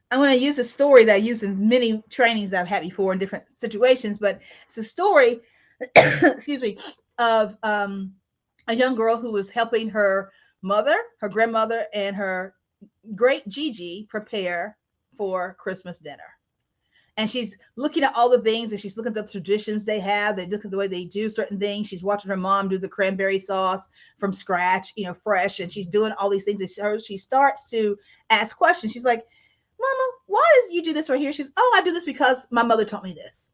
I'm going to use a story that I use in many trainings that I've had before in different situations, but it's a story, excuse me, of a young girl who was helping her mother, her grandmother, and her great Gigi prepare for Christmas dinner. And she's looking at all the things, and she's looking at the traditions they have. They look at the way they do certain things. She's watching her mom do the cranberry sauce from scratch, fresh, and she's doing all these things. And she starts to ask questions. She's like, Mama, why does you do this right here? She's, oh, I do this because my mother taught me this.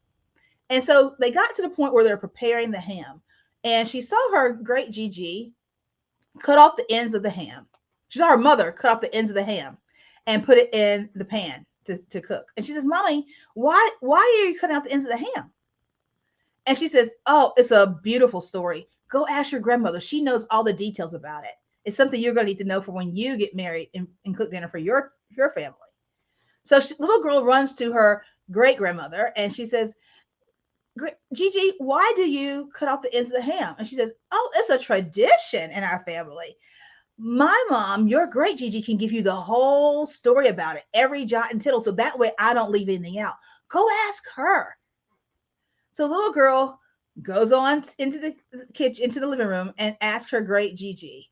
And so they got to the point where they're preparing the ham. And she saw her great Gigi cut off the ends of the ham. She saw her mother cut off the ends of the ham and put it in the pan to cook. And she says, Mommy, why are you cutting out the ends of the ham? And she says, oh, it's a beautiful story. Go ask your grandmother. She knows all the details about it. It's something you're going to need to know for when you get married and cook dinner for your family. So little girl runs to her great grandmother and she says, Gigi, why do you cut off the ends of the ham? And she says, oh, it's a tradition in our family. My mom, your great Gigi, can give you the whole story about it, every jot and tittle. So that way I don't leave anything out. Go ask her. So little girl goes on into the kitchen, into the living room, and asks her great Gigi,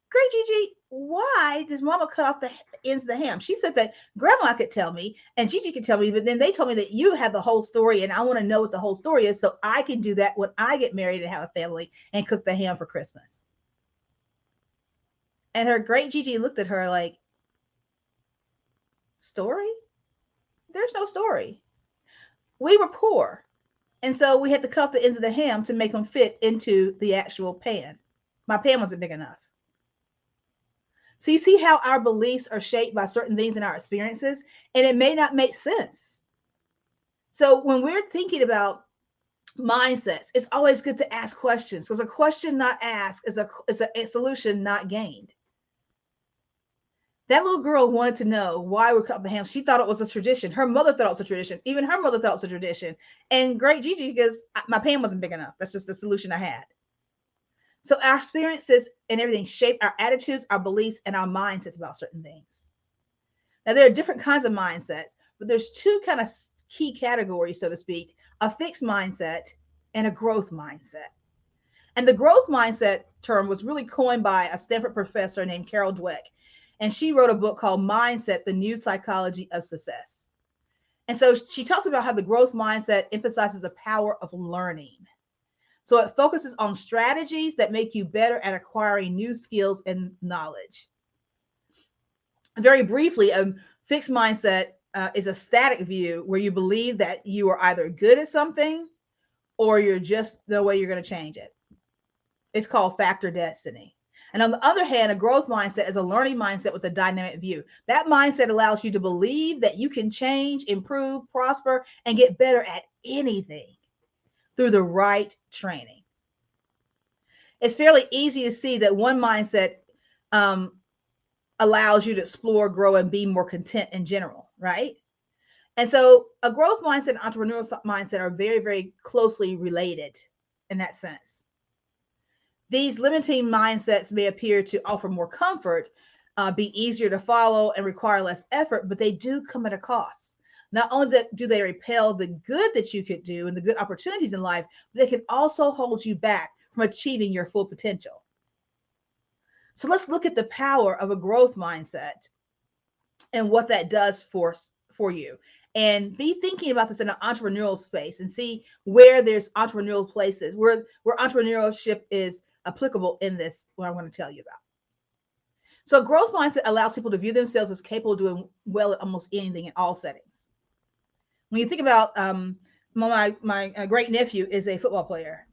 great Gigi, why does Mama cut off the ends of the ham? She said that Grandma could tell me and Gigi could tell me, but then they told me that you have the whole story, and I want to know what the whole story is so I can do that when I get married and have a family and cook the ham for Christmas. And her great Gigi looked at her like, story? There's no story. We were poor. And so we had to cut off the ends of the ham to make them fit into the actual pan. My pan wasn't big enough. So you see how our beliefs are shaped by certain things in our experiences, and it may not make sense. So when we're thinking about mindsets, it's always good to ask questions, because a question not asked is a solution not gained. That little girl wanted to know why we cut the ham. She thought it was a tradition. Her mother thought it was a tradition. Even her mother thought it was a tradition. And great Gigi goes, my pan wasn't big enough. That's just the solution I had. So our experiences and everything shape our attitudes, our beliefs, and our mindsets about certain things. Now, there are different kinds of mindsets, but there's two kind of key categories, so to speak, a fixed mindset and a growth mindset. And the growth mindset term was really coined by a Stanford professor named Carol Dweck. And she wrote a book called Mindset, The New Psychology of Success. And so she talks about how the growth mindset emphasizes the power of learning. So it focuses on strategies that make you better at acquiring new skills and knowledge. Very briefly, a fixed mindset is a static view where you believe that you are either good at something or you're just the way you're going to change it. It's called factor destiny. And on the other hand, a growth mindset is a learning mindset with a dynamic view. That mindset allows you to believe that you can change, improve, prosper, and get better at anything through the right training. It's fairly easy to see that one mindset allows you to explore, grow, and be more content in general, right? And so a growth mindset and entrepreneurial mindset are very, very closely related in that sense. These limiting mindsets may appear to offer more comfort, be easier to follow, and require less effort, but they do come at a cost. Not only do they repel the good that you could do and the good opportunities in life, but they can also hold you back from achieving your full potential. So let's look at the power of a growth mindset and what that does for you. And be thinking about this in an entrepreneurial space and see where there's entrepreneurial places, where entrepreneurship is applicable in this, what I'm going to tell you about. So a growth mindset allows people to view themselves as capable of doing well at almost anything in all settings. When you think about my great nephew is a football player.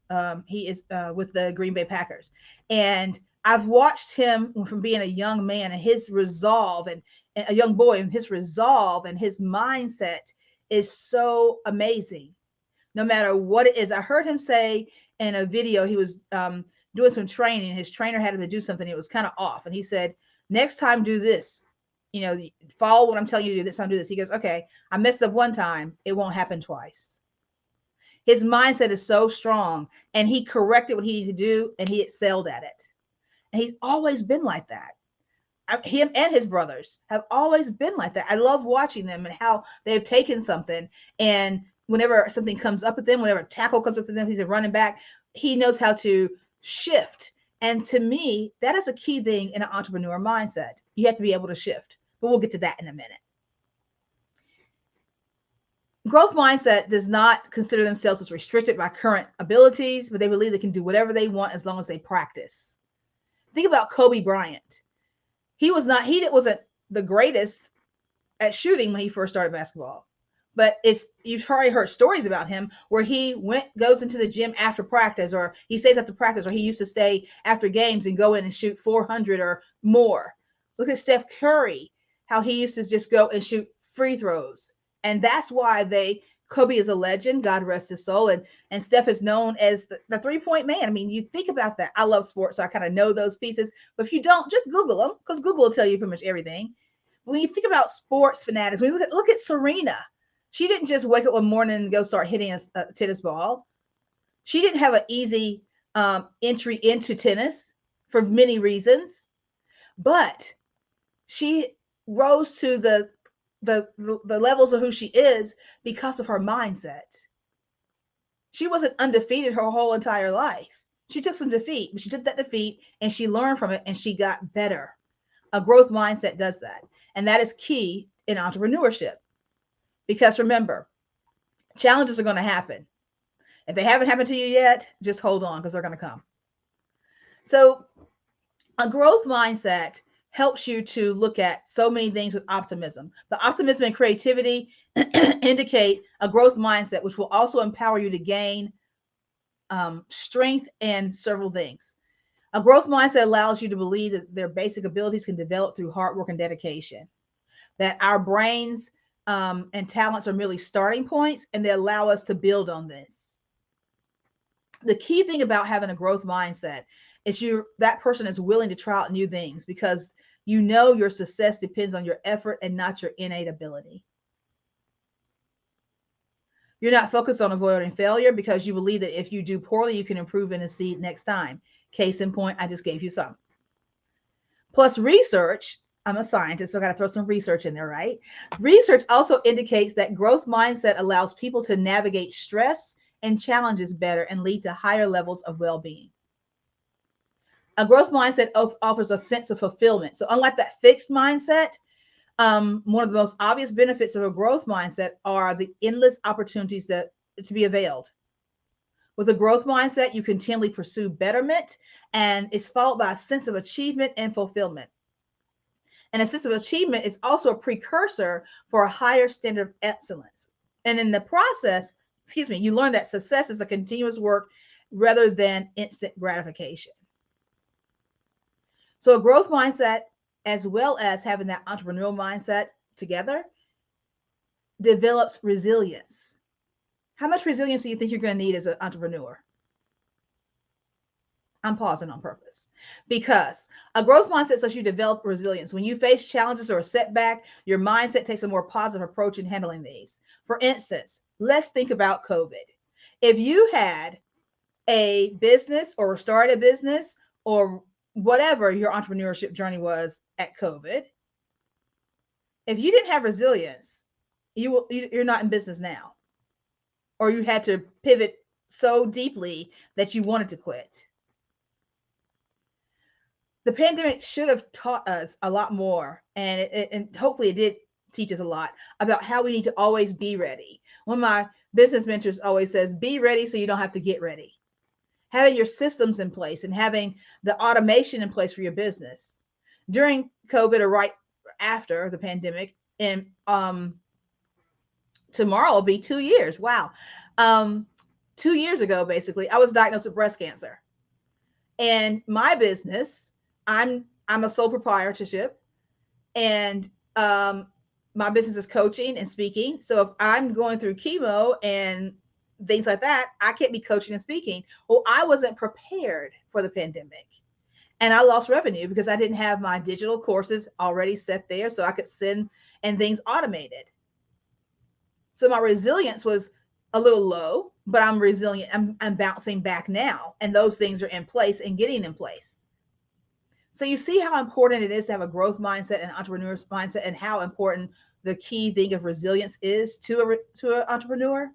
He is with the Green Bay Packers. And I've watched him from being a young man and his resolve, and a young boy, and his resolve and his mindset is so amazing. No matter what it is. I heard him say in a video, he was doing some training. His trainer had him to do something. It was kind of off. And he said, next time do this. You know, follow what I'm telling you to do. This time do this. He goes, okay, I messed up one time. It won't happen twice. His mindset is so strong, and he corrected what he needed to do, and he excelled at it. And he's always been like that. Him and his brothers have always been like that. I love watching them and how they've taken something, and whenever something comes up with them, whenever a tackle comes up with them, he's a running back, he knows how to shift. And to me, that is a key thing in an entrepreneur mindset. You have to be able to shift, but we'll get to that in a minute. Growth mindset does not consider themselves as restricted by current abilities, but they believe they can do whatever they want as long as they practice. Think about Kobe Bryant. He wasn't the greatest at shooting when he first started basketball, but you've already heard stories about him where he goes into the gym after practice, or he stays after practice, or he used to stay after games and go in and shoot 400 or more. Look at Steph Curry, how he used to just go and shoot free throws. And that's why Kobe is a legend, God rest his soul. And Steph is known as the three-point man. I mean, you think about that. I love sports, so I kind of know those pieces. But if you don't, just Google them, because Google will tell you pretty much everything. When you think about sports fanatics, when you look at Serena, she didn't just wake up one morning and go start hitting a tennis ball. She didn't have an easy entry into tennis for many reasons, but she rose to the levels of who she is because of her mindset. She wasn't undefeated her whole entire life. She took some defeat, but she took that defeat and she learned from it and she got better. A growth mindset does that. And that is key in entrepreneurship. Because remember, challenges are going to happen. If they haven't happened to you yet, just hold on, because they're going to come. So a growth mindset helps you to look at so many things with optimism. The optimism and creativity indicate a growth mindset, which will also empower you to gain strength and several things. A growth mindset allows you to believe that their basic abilities can develop through hard work and dedication, that our brains and talents are merely starting points, and they allow us to build on this. The key thing about having a growth mindset is that person is willing to try out new things, because you know your success depends on your effort and not your innate ability. You're not focused on avoiding failure because you believe that if you do poorly, you can improve and succeed next time. Case in point, I just gave you some. Plus research, I'm a scientist, so I got to throw some research in there, right? Research also indicates that growth mindset allows people to navigate stress and challenges better and lead to higher levels of well-being. A growth mindset offers a sense of fulfillment. So unlike that fixed mindset, one of the most obvious benefits of a growth mindset are the endless opportunities to be availed. With a growth mindset, you continually pursue betterment, and it's followed by a sense of achievement and fulfillment. And a sense of achievement is also a precursor for a higher standard of excellence. And in the process, you learn that success is a continuous work rather than instant gratification. So a growth mindset, as well as having that entrepreneurial mindset together, develops resilience. How much resilience do you think you're going to need as an entrepreneur? I'm pausing on purpose, because a growth mindset lets you develop resilience. When you face challenges or a setback, your mindset takes a more positive approach in handling these. For instance, let's think about COVID. If you had a business or start a business or whatever your entrepreneurship journey was at COVID, if you didn't have resilience, you're not in business now, or you had to pivot so deeply that you wanted to quit. The pandemic should have taught us a lot more, and hopefully it did teach us a lot about how we need to always be ready. One of my business mentors always says, be ready so you don't have to get ready. Having your systems in place and having the automation in place for your business. During COVID or right after the pandemic, and tomorrow will be 2 years. Wow. 2 years ago, basically, I was diagnosed with breast cancer. And my business, I'm a sole proprietorship, and my business is coaching and speaking. So if I'm going through chemo and things like that, I can't be coaching and speaking. Well, I wasn't prepared for the pandemic, and I lost revenue because I didn't have my digital courses already set there so I could send and things automated. So my resilience was a little low, but I'm resilient. I'm bouncing back now, and those things are in place and getting in place. So you see how important it is to have a growth mindset and entrepreneur's mindset, and how important the key thing of resilience is to an entrepreneur.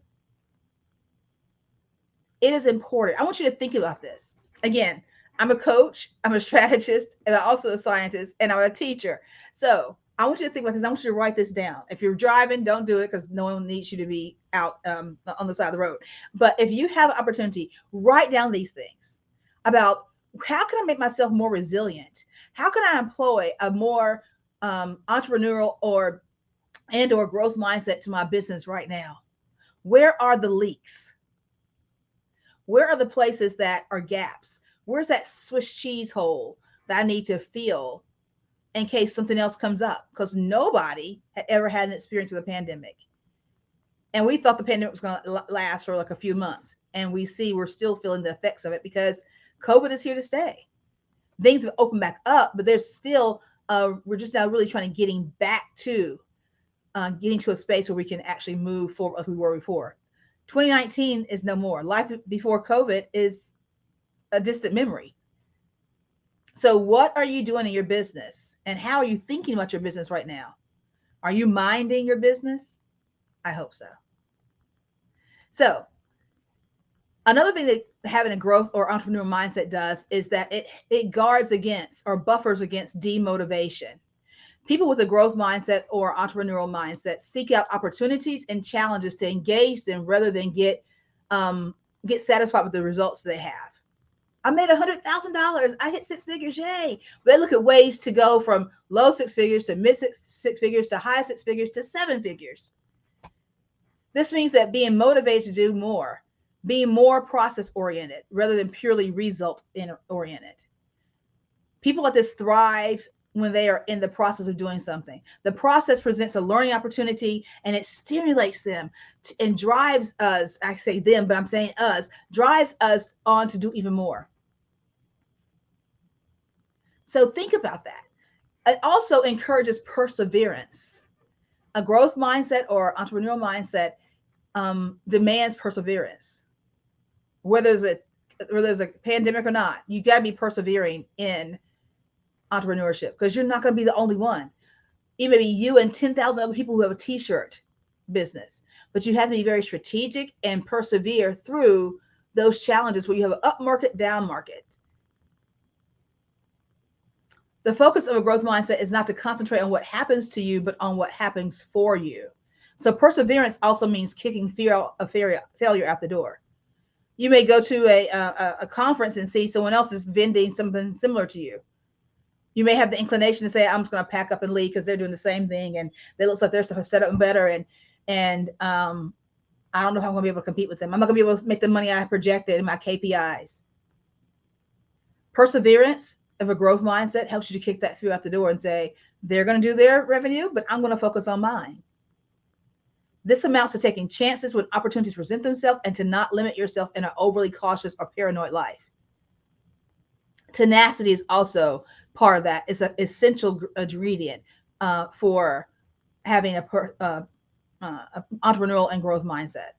It is important. I want you to think about this. Again, I'm a coach, I'm a strategist, and I'm also a scientist, and I'm a teacher. So I want you to think about this. I want you to write this down. If you're driving, don't do it because no one needs you to be out on the side of the road. But if you have an opportunity, write down these things about how can I make myself more resilient? How can I employ a more entrepreneurial or growth mindset to my business right now? Where are the leaks? Where are the places that are gaps? Where's that Swiss cheese hole that I need to fill in case something else comes up? Because nobody had ever had an experience with a pandemic. And we thought the pandemic was going to last for like a few months. And we see we're still feeling the effects of it because COVID is here to stay. Things have opened back up, but there's still, we're just now really trying to getting to a space where we can actually move forward as we were before. 2019 is no more. Life before COVID is a distant memory. So what are you doing in your business, and how are you thinking about your business right now? Are you minding your business? I hope so. So another thing that having a growth or entrepreneurial mindset does is that it guards against or buffers against demotivation. People with a growth mindset or entrepreneurial mindset seek out opportunities and challenges to engage them rather than get satisfied with the results they have. I made $100,000. I hit 6 figures. Yay. They look at ways to go from low 6 figures to mid 6 figures to high 6 figures to 7 figures. This means that being motivated to do more, being more process oriented rather than purely result oriented. People like this thrive when they are in the process of doing something. The process presents a learning opportunity, and it stimulates them and drives us, I say them, but I'm saying us, drives us on to do even more. So think about that. It also encourages perseverance. A growth mindset or entrepreneurial mindset demands perseverance. Whether there's a pandemic or not, you got to be persevering in entrepreneurship, because you're not going to be the only one. It may be you and 10,000 other people who have a t-shirt business, but you have to be very strategic and persevere through those challenges where you have an up market, down market. The focus of a growth mindset is not to concentrate on what happens to you, but on what happens for you. So perseverance also means kicking fear of failure out the door. You may go to a conference and see someone else is vending something similar to you. You may have the inclination to say, I'm just going to pack up and leave because they're doing the same thing and they look like they're set up better. And I don't know how I'm going to be able to compete with them. I'm not going to be able to make the money I projected in my KPIs. Perseverance of a growth mindset helps you to kick that fear out the door and say, they're going to do their revenue, but I'm going to focus on mine. This amounts to taking chances when opportunities present themselves and to not limit yourself in an overly cautious or paranoid life. Tenacity is also part of that. It's an essential ingredient for having a entrepreneurial and growth mindset.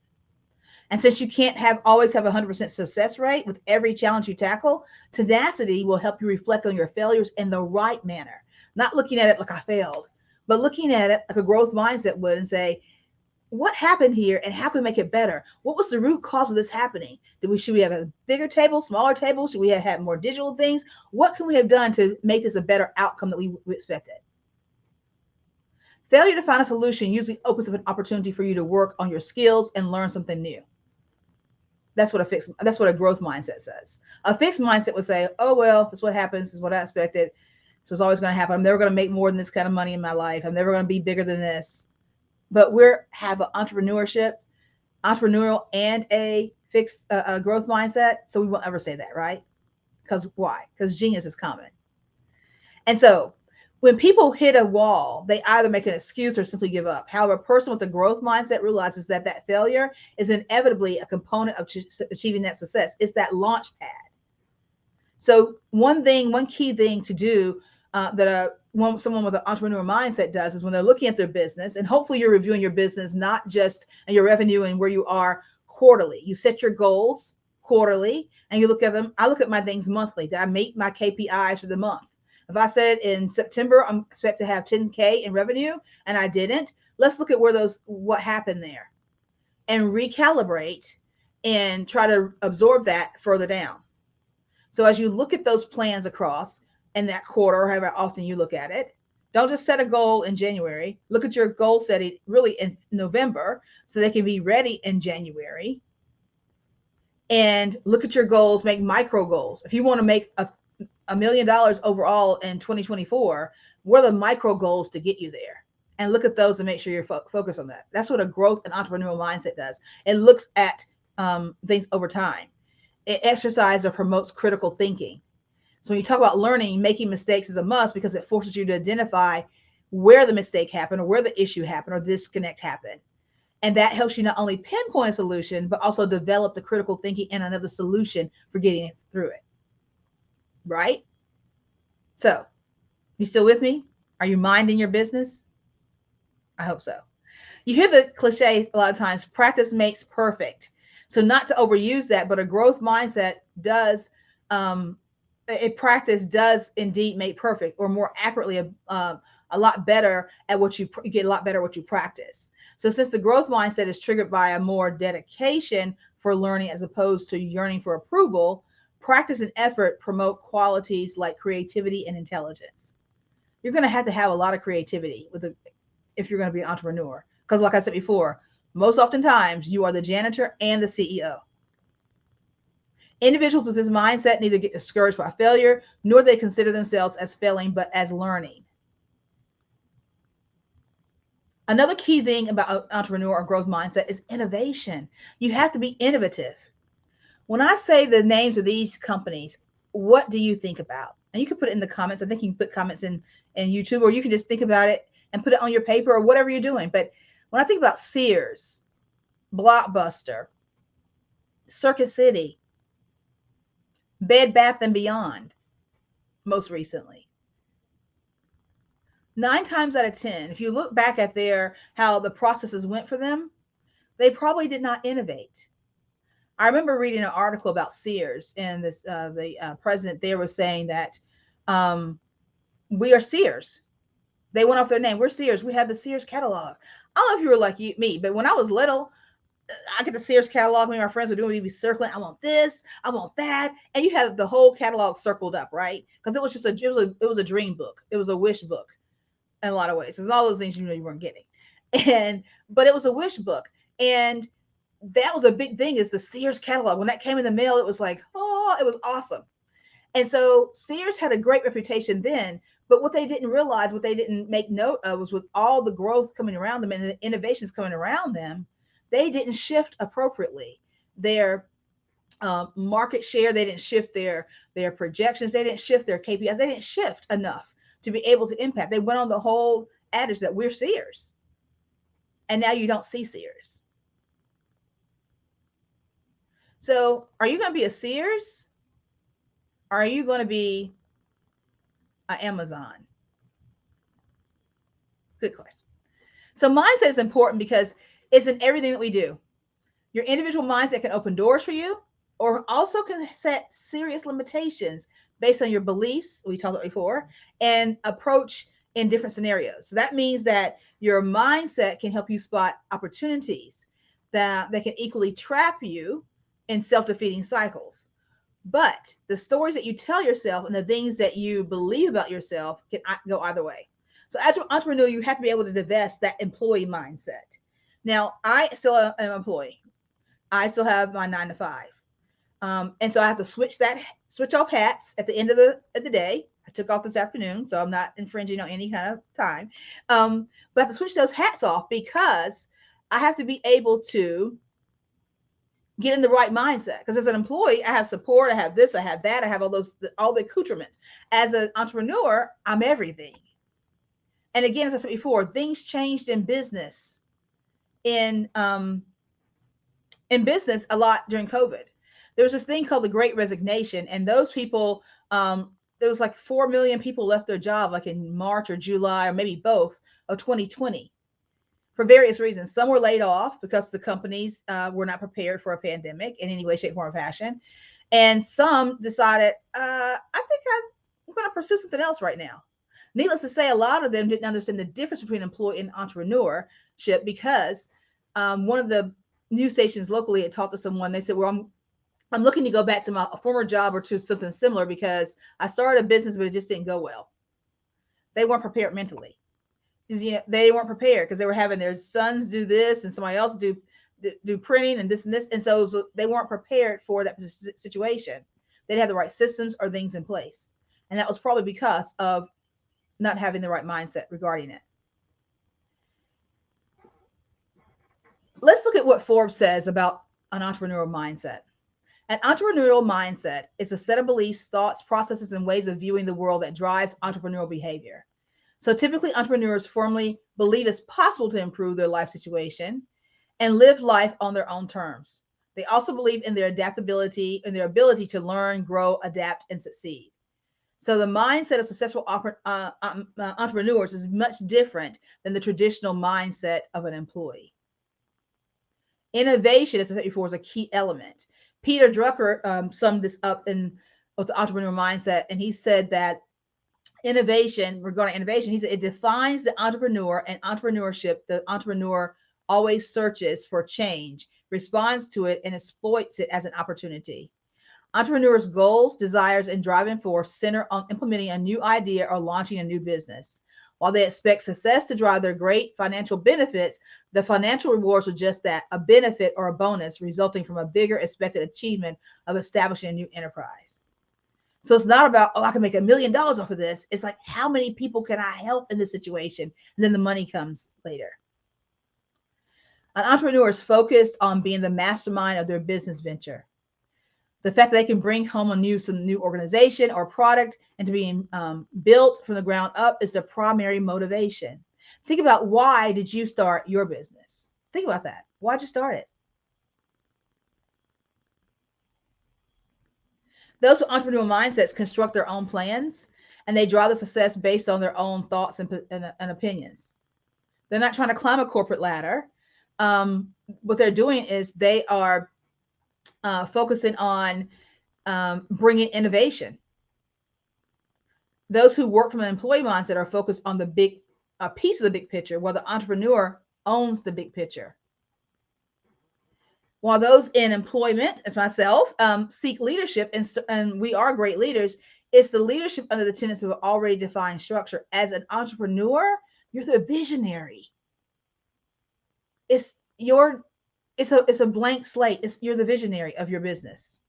And since you can't always have 100% success rate with every challenge you tackle, tenacity will help you reflect on your failures in the right manner. Not looking at it like I failed, but looking at it like a growth mindset would and say, what happened here and how can we make it better? What was the root cause of this happening? Should we have a bigger table, smaller table? Should we have had more digital things? What can we have done to make this a better outcome that we expected? Failure to find a solution usually opens up an opportunity for you to work on your skills and learn something new. That's what a growth mindset says. A fixed mindset would say, oh, well, that's what happens. This is what I expected. So it's always going to happen. I'm never going to make more than this kind of money in my life. I'm never going to be bigger than this. But we have an entrepreneurial and a fixed growth mindset. So we won't ever say that, right? Because why? Because genius is common. And so when people hit a wall, they either make an excuse or simply give up. However, a person with a growth mindset realizes that failure is inevitably a component of achieving that success. It's that launch pad. So one key thing to do someone with an entrepreneur mindset does is when they're looking at their business, and hopefully you're reviewing your business, not just your revenue and where you are quarterly. You set your goals quarterly and you look at them. I look at my things monthly. Did I meet my KPIs for the month? If I said in September, I'm expect to have 10K in revenue and I didn't, let's look at what happened there and recalibrate and try to absorb that further down. So as you look at those plans across in that quarter, or however often you look at it, don't just set a goal in January. Look at your goal setting really in November so they can be ready in January. And look at your goals, make micro goals. If you want to make $1 million overall in 2024, what are the micro goals to get you there? And look at those and make sure you're focused on that. That's what a growth and entrepreneurial mindset does. It looks at things over time. It exercises or promotes critical thinking. So when you talk about learning, making mistakes is a must because it forces you to identify where the mistake happened or where the issue happened or disconnect happened. And that helps you not only pinpoint a solution, but also develop the critical thinking and another solution for getting through it. Right? So, you still with me? Are you minding your business? I hope so. You hear the cliche a lot of times, practice makes perfect. So not to overuse that, but a growth mindset does, practice does indeed make perfect, or more accurately, a lot better at what you get a lot better at what you practice. So since the growth mindset is triggered by a more dedication for learning as opposed to yearning for approval, practice and effort promote qualities like creativity and intelligence. You're going to have a lot of creativity if you're going to be an entrepreneur. Because like I said before, most oftentimes you are the janitor and the CEO. Individuals with this mindset neither get discouraged by failure, nor they consider themselves as failing, but as learning. Another key thing about entrepreneur or growth mindset is innovation. You have to be innovative. When I say the names of these companies, what do you think about? And you can put it in the comments. I think you can put comments in YouTube, or you can just think about it and put it on your paper or whatever you're doing. But when I think about Sears, Blockbuster, Circuit City, Bed Bath & Beyond, most recently, 9 times out of 10, if you look back at how the processes went for them, they probably did not innovate. I remember reading an article about Sears, and the president there was saying that we are Sears. They went off their name. We're Sears. We have the Sears catalog. I don't know if you were like me, but when I was little, I get the Sears catalog. Me and my friends were doing, we'd be circling. I want this. I want that. And you had the whole catalog circled up, right? Because it was just it was a dream book. It was a wish book in a lot of ways. There's all those things you weren't getting, but it was a wish book, and that was a big thing. Is the Sears catalog. When that came in the mail, it was like, oh, it was awesome. And so Sears had a great reputation then, but what they didn't realize, what they didn't make note of, was with all the growth coming around them and the innovations coming around them, they didn't shift appropriately. Their market share, they didn't shift their projections, they didn't shift their KPIs, they didn't shift enough to be able to impact. They went on the whole adage that we're Sears. And now you don't see Sears. So are you going to be a Sears? Or are you going to be an Amazon? Good question. So mindset is important because it's in everything that we do. Your individual mindset can open doors for you, or also can set serious limitations based on your beliefs, we talked about before, and approach in different scenarios. So that means that your mindset can help you spot opportunities that can equally trap you in self-defeating cycles. But the stories that you tell yourself and the things that you believe about yourself can go either way. So as an entrepreneur, you have to be able to divest that employee mindset. Now, I still am an employee. I still have my 9 to 5. And so I have to switch off hats at the end of the day. I took off this afternoon, so I'm not infringing on any kind of time. But I have to switch those hats off because I have to be able to get in the right mindset. Because as an employee, I have support, I have this, I have that, I have all the accoutrements. As an entrepreneur, I'm everything. And again, as I said before, things changed in business in business a lot during COVID. There was this thing called the Great Resignation, and those people, there was like 4 million people left their job, like in March or July, or maybe both, of 2020, for various reasons. Some were laid off because the companies were not prepared for a pandemic in any way, shape, form, or fashion, and some decided, I think I'm going to pursue something else right now. Needless to say, a lot of them didn't understand the difference between employee and entrepreneurship because one of the news stations locally had talked to someone. They said, well, I'm looking to go back to my former job or to something similar because I started a business, but it just didn't go well. They weren't prepared mentally. They weren't prepared because they were having their sons do this and somebody else do printing and this and this. And so they weren't prepared for that situation. They didn't have the right systems or things in place. And that was probably because of not having the right mindset regarding it. Let's look at what Forbes says about an entrepreneurial mindset. An entrepreneurial mindset is a set of beliefs, thoughts, processes, and ways of viewing the world that drives entrepreneurial behavior. So typically, entrepreneurs firmly believe it's possible to improve their life situation and live life on their own terms. They also believe in their adaptability and their ability to learn, grow, adapt, and succeed. So the mindset of successful entrepreneurs is much different than the traditional mindset of an employee. Innovation, as I said before, is a key element. Peter Drucker summed this up with the entrepreneur mindset, and he said that regarding innovation, he said it defines the entrepreneur and entrepreneurship. The entrepreneur always searches for change, responds to it, and exploits it as an opportunity. Entrepreneurs' goals, desires, and driving force center on implementing a new idea or launching a new business. While they expect success to drive their great financial benefits, the financial rewards are just that, a benefit or a bonus resulting from a bigger expected achievement of establishing a new enterprise. So it's not about, I can make $1 million off of this. It's like, how many people can I help in this situation? And then the money comes later. An entrepreneur is focused on being the mastermind of their business venture. The fact that they can bring home some new organization or product and to being built from the ground up is the primary motivation. Think about, why did you start your business? Think about that. Why'd you start it? Those with entrepreneurial mindsets construct their own plans, and they drive the success based on their own thoughts and opinions. They're not trying to climb a corporate ladder. What they're doing is they are focusing on bringing innovation. Those who work from an employee mindset are focused on the big piece of the big picture, while the entrepreneur owns the big picture. While those in employment, as myself, seek leadership, and we are great leaders, it's the leadership under the tenets of an already defined structure. As an entrepreneur, you're the visionary. It's a blank slate. You're the visionary of your business.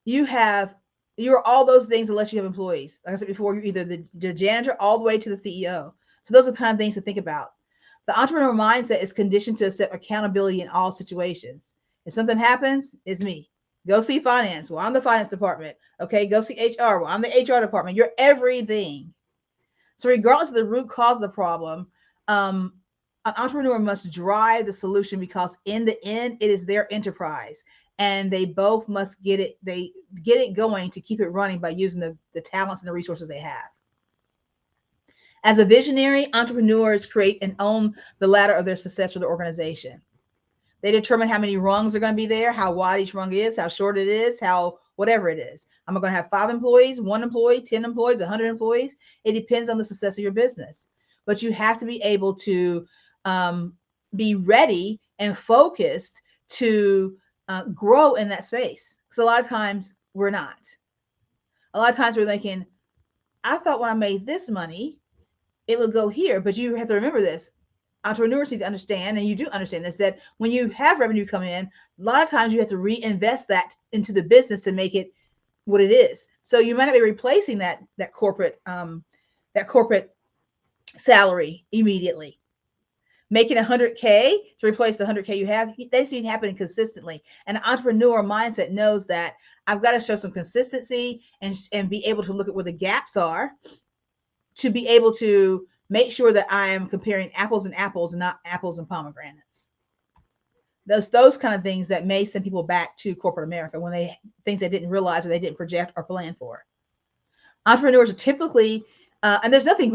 You're all those things unless you have employees. Like I said before, you're either the janitor all the way to the CEO. So those are the kind of things to think about. The entrepreneur mindset is conditioned to accept accountability in all situations. If something happens, it's me. Go see finance. Well, I'm the finance department. Okay, go see HR. Well, I'm the HR department. You're everything. So regardless of the root cause of the problem, an entrepreneur must drive the solution, because in the end, it is their enterprise, and they both must get it going to keep it running by using the talents and the resources they have. As a visionary, entrepreneurs create and own the ladder of their success for the organization. They determine how many rungs are going to be there, how wide each rung is, how short it is, how whatever it is. I'm going to have 5 employees, 1 employee, 10 employees, 100 employees. It depends on the success of your business. But you have to be able to be ready and focused to grow in that space. Because a lot of times we're not. A lot of times we're thinking, I thought when I made this money, it would go here. But you have to remember this. Entrepreneurs need to understand, and you do understand this, that when you have revenue come in, a lot of times you have to reinvest that into the business to make it what it is. So you might not be replacing that corporate salary immediately. Making 100K to replace the 100K you have, that's been happening consistently. And an entrepreneur mindset knows that I've got to show some consistency and be able to look at where the gaps are to be able to make sure that I am comparing apples and apples and not apples and pomegranates. Those kind of things that may send people back to corporate America when things they didn't realize or they didn't project or plan for. Entrepreneurs are typically, and there's nothing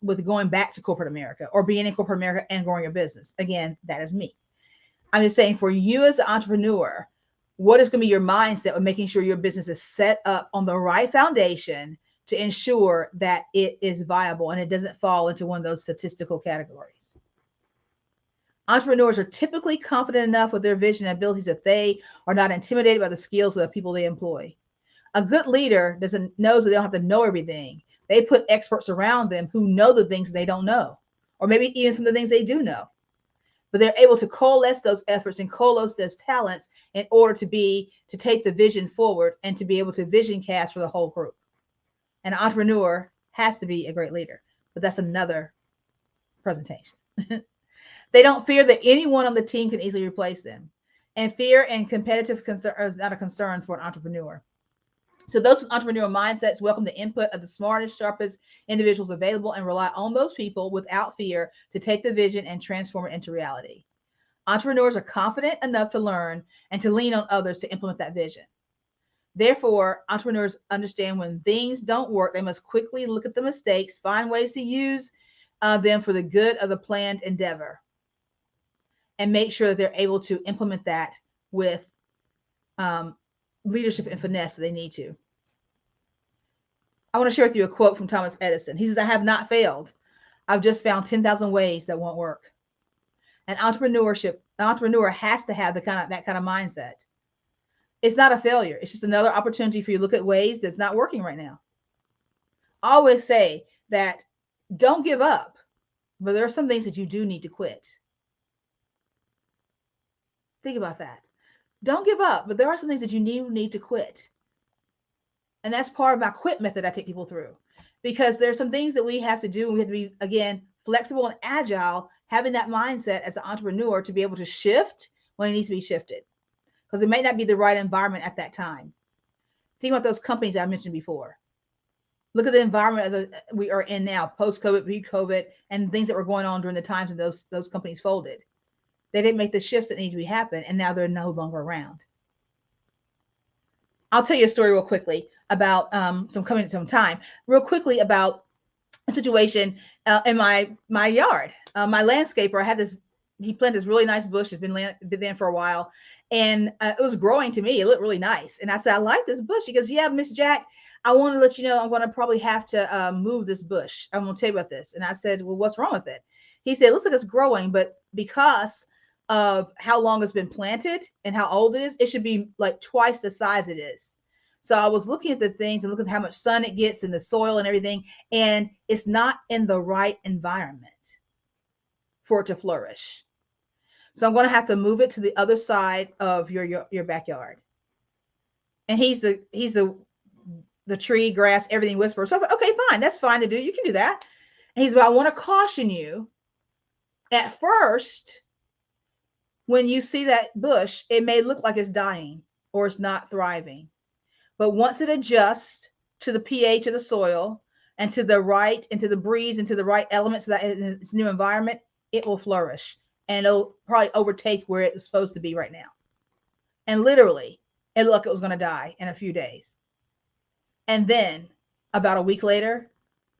with going back to corporate America or being in corporate America and growing your business. Again, that is me. I'm just saying, for you as an entrepreneur, what is going to be your mindset of making sure your business is set up on the right foundation to ensure that it is viable and it doesn't fall into one of those statistical categories. Entrepreneurs are typically confident enough with their vision and abilities that they are not intimidated by the skills of the people they employ. A good leader knows that they don't have to know everything. They put experts around them who know the things they don't know, or maybe even some of the things they do know. But they're able to coalesce those efforts and coalesce those talents in order to take the vision forward and to be able to vision cast for the whole group. An entrepreneur has to be a great leader, but that's another presentation. They don't fear that anyone on the team can easily replace them. And fear and competitive concern is not a concern for an entrepreneur. So those with entrepreneurial mindsets welcome the input of the smartest, sharpest individuals available and rely on those people without fear to take the vision and transform it into reality. Entrepreneurs are confident enough to learn and to lean on others to implement that vision. Therefore, entrepreneurs understand when things don't work, they must quickly look at the mistakes, find ways to use them for the good of the planned endeavor, and make sure that they're able to implement that with leadership and finesse that they need to. I want to share with you a quote from Thomas Edison. He says, "I have not failed. I've just found 10,000 ways that won't work." An entrepreneur has to have that kind of mindset. It's not a failure. It's just another opportunity for you to look at ways that's not working right now. I always say that don't give up, but there are some things that you do need to quit. Think about that. Don't give up, but there are some things that you need to quit. And that's part of my quit method I take people through, because there's some things that we have to do. And we have to be, again, flexible and agile, having that mindset as an entrepreneur to be able to shift when it needs to be shifted, because it may not be the right environment at that time. Think about those companies I mentioned before. Look at the environment we are in now, post-COVID, pre-COVID, and things that were going on during the times that those companies folded. They didn't make the shifts that need to happen, and now they're no longer around. I'll tell you a story real quickly about some time. Real quickly about a situation in my yard. My landscaper, he planted this really nice bush. It's been there for a while, and it was growing to me. It looked really nice, and I said, "I like this bush." He goes, "Yeah, Miss Jack, I want to let you know I'm going to probably have to move this bush. I'm going to tell you about this." And I said, "Well, what's wrong with it?" He said, "It looks like it's growing, but because of how long it's been planted and how old it is, it should be like twice the size it is." So I was looking at the things and looking at how much sun it gets in the soil and everything, and it's not in the right environment for it to flourish. So I'm going to have to move it to the other side of your backyard. And he's the tree, grass, everything whisperer. So I thought, okay, fine, that's fine to do. You can do that. And he's, "Well, I want to caution you. At first, when you see that bush, it may look like it's dying or it's not thriving. But once it adjusts to the pH of the soil and to the right, and to the breeze, and to the right elements of that in its new environment, it will flourish. And it'll probably overtake where it's supposed to be right now." And literally, it looked like it was going to die in a few days. And then about a week later,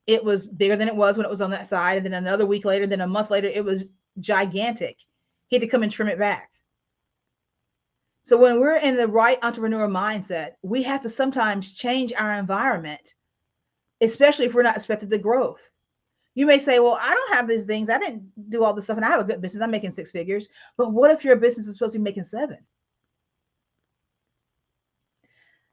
it was bigger than it was when it was on that side. And then another week later, then a month later, it was gigantic. He had to come and trim it back. So when we're in the right entrepreneur mindset, we have to sometimes change our environment, especially if we're not expected the growth. You may say, well, I don't have these things. I didn't do all this stuff and I have a good business. I'm making 6 figures. But what if your business is supposed to be making 7?